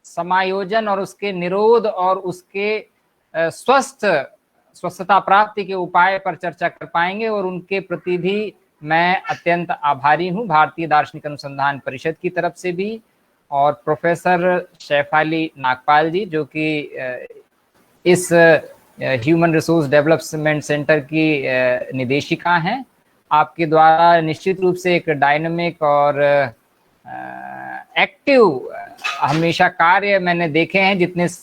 Speaker 9: समायोजन और उसके निरोध और उसके स्वस्थता प्राप्ति के उपाय पर चर्चा कर पाएंगे। और उनके प्रति भी मैं अत्यंत आभारी हूं, भारतीय दार्शनिक अनुसंधान परिषद की तरफ से भी, और प्रोफेसर शैफाली नागपाल जी जो कि इस ह्यूमन रिसोर्स डेवलपमेंट सेंटर की निदेशिका हैं। आपके द्वारा निश्चित रूप से एक डायनामिक और एक्टिव हमेशा कार्य मैंने देखे हैं,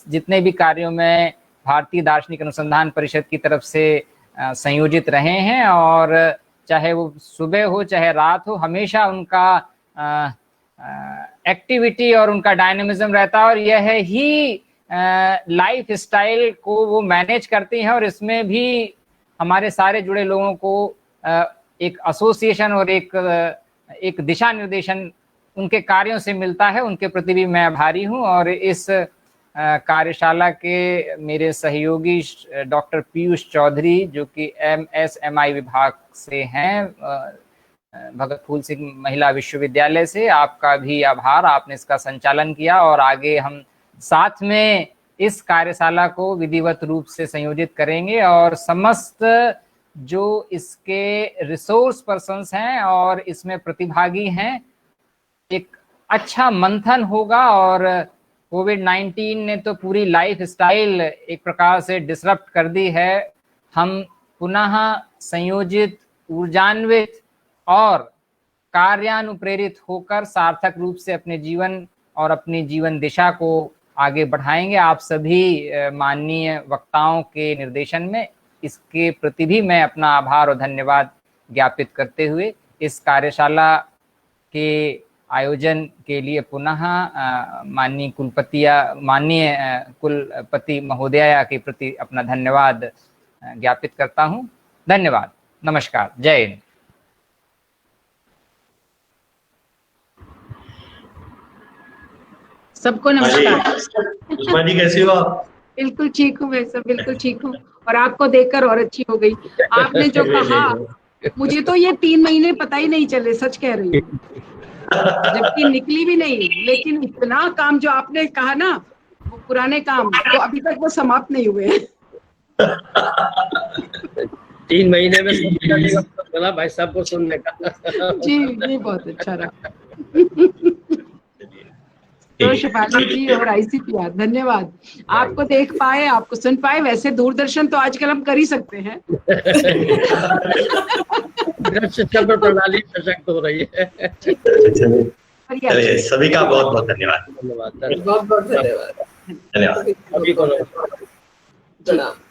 Speaker 9: जितने भी कार्यों में भारतीय दार्शनिक अनुसंधान परिषद की तरफ से संयोजित रहे हैं, और चाहे वो सुबह हो चाहे रात हो, हमेशा उनका एक्टिविटी और उनका डायनामिज्म रहता है। और यह ही लाइफ स्टाइल को वो मैनेज करती हैं, और इसमें भी हमारे सारे जुड़े लोगों को एक एसोसिएशन और एक दिशा निर्देशन उनके कार्यों से मिलता है। उनके प्रति भी मैं आभारी हूं। और इस कार्यशाला के मेरे सहयोगी डॉक्टर पीयूष चौधरी जो कि MSMI विभाग से हैं, भगत फूल सिंह महिला विश्वविद्यालय से, आपका भी आभार, आपने इसका संचालन किया और आगे हम साथ में इस कार्यशाला को विधिवत रूप से संयोजित करेंगे और समस्त जो इसके रिसोर्स पर्सन्स हैं और इसमें प्रतिभागी हैं, एक अच्छा मंथन होगा। और कोविड-19 ने तो पूरी लाइफ स्टाइल एक प्रकार से डिसरप्ट कर दी है। हम पुनः संयोजित, ऊर्जान्वित और कार्यानुप्रेरित होकर सार्थक रूप से अपने जीवन और अपनी जीवन दिशा को आगे बढ़ाएंगे। आप सभी माननीय वक्ताओं के निर्देशन में इसके प्रति भी मैं अपना आभार और धन्यवाद ज्ञापित करते हुए इस कार्यशाला के आयोजन के लिए पुनः माननीय कुलपति महोदया के प्रति अपना धन्यवाद ज्ञापित करता हूं। धन्यवाद, नमस्कार, जय हिंद।
Speaker 8: सबको नमस्कार।
Speaker 3: सुषमा जी कैसी हो आप?
Speaker 8: बिल्कुल ठीक हूँ मैं, सब बिल्कुल ठीक हूँ और आपको देखकर और अच्छी हो गई। आपने जो कहा, मुझे तो ये 3 महीने पता ही नहीं चले, सच कह रही हूँ, जबकि निकली भी नहीं, लेकिन इतना काम जो आपने कहा ना, वो पुराने काम तो अभी तक वो समाप्त नहीं हुए।
Speaker 5: 3 महीने में बोला भाई सबको सुनने का।
Speaker 8: जी जी, बहुत अच्छा रहा। तो शेफाली जी और ICPR धन्यवाद। आपको देख पाए, आपको सुन पाए, वैसे दूरदर्शन तो आजकल हम कर ही सकते हैं।
Speaker 5: दृश्य श्रवण प्रणाली सशक्त हो रही है।
Speaker 3: चलिए, सभी का बहुत बहुत धन्यवाद।
Speaker 5: धन्यवाद,
Speaker 7: बहुत बहुत धन्यवाद।
Speaker 3: धन्यवाद।
Speaker 5: अभी को
Speaker 7: प्रणाम।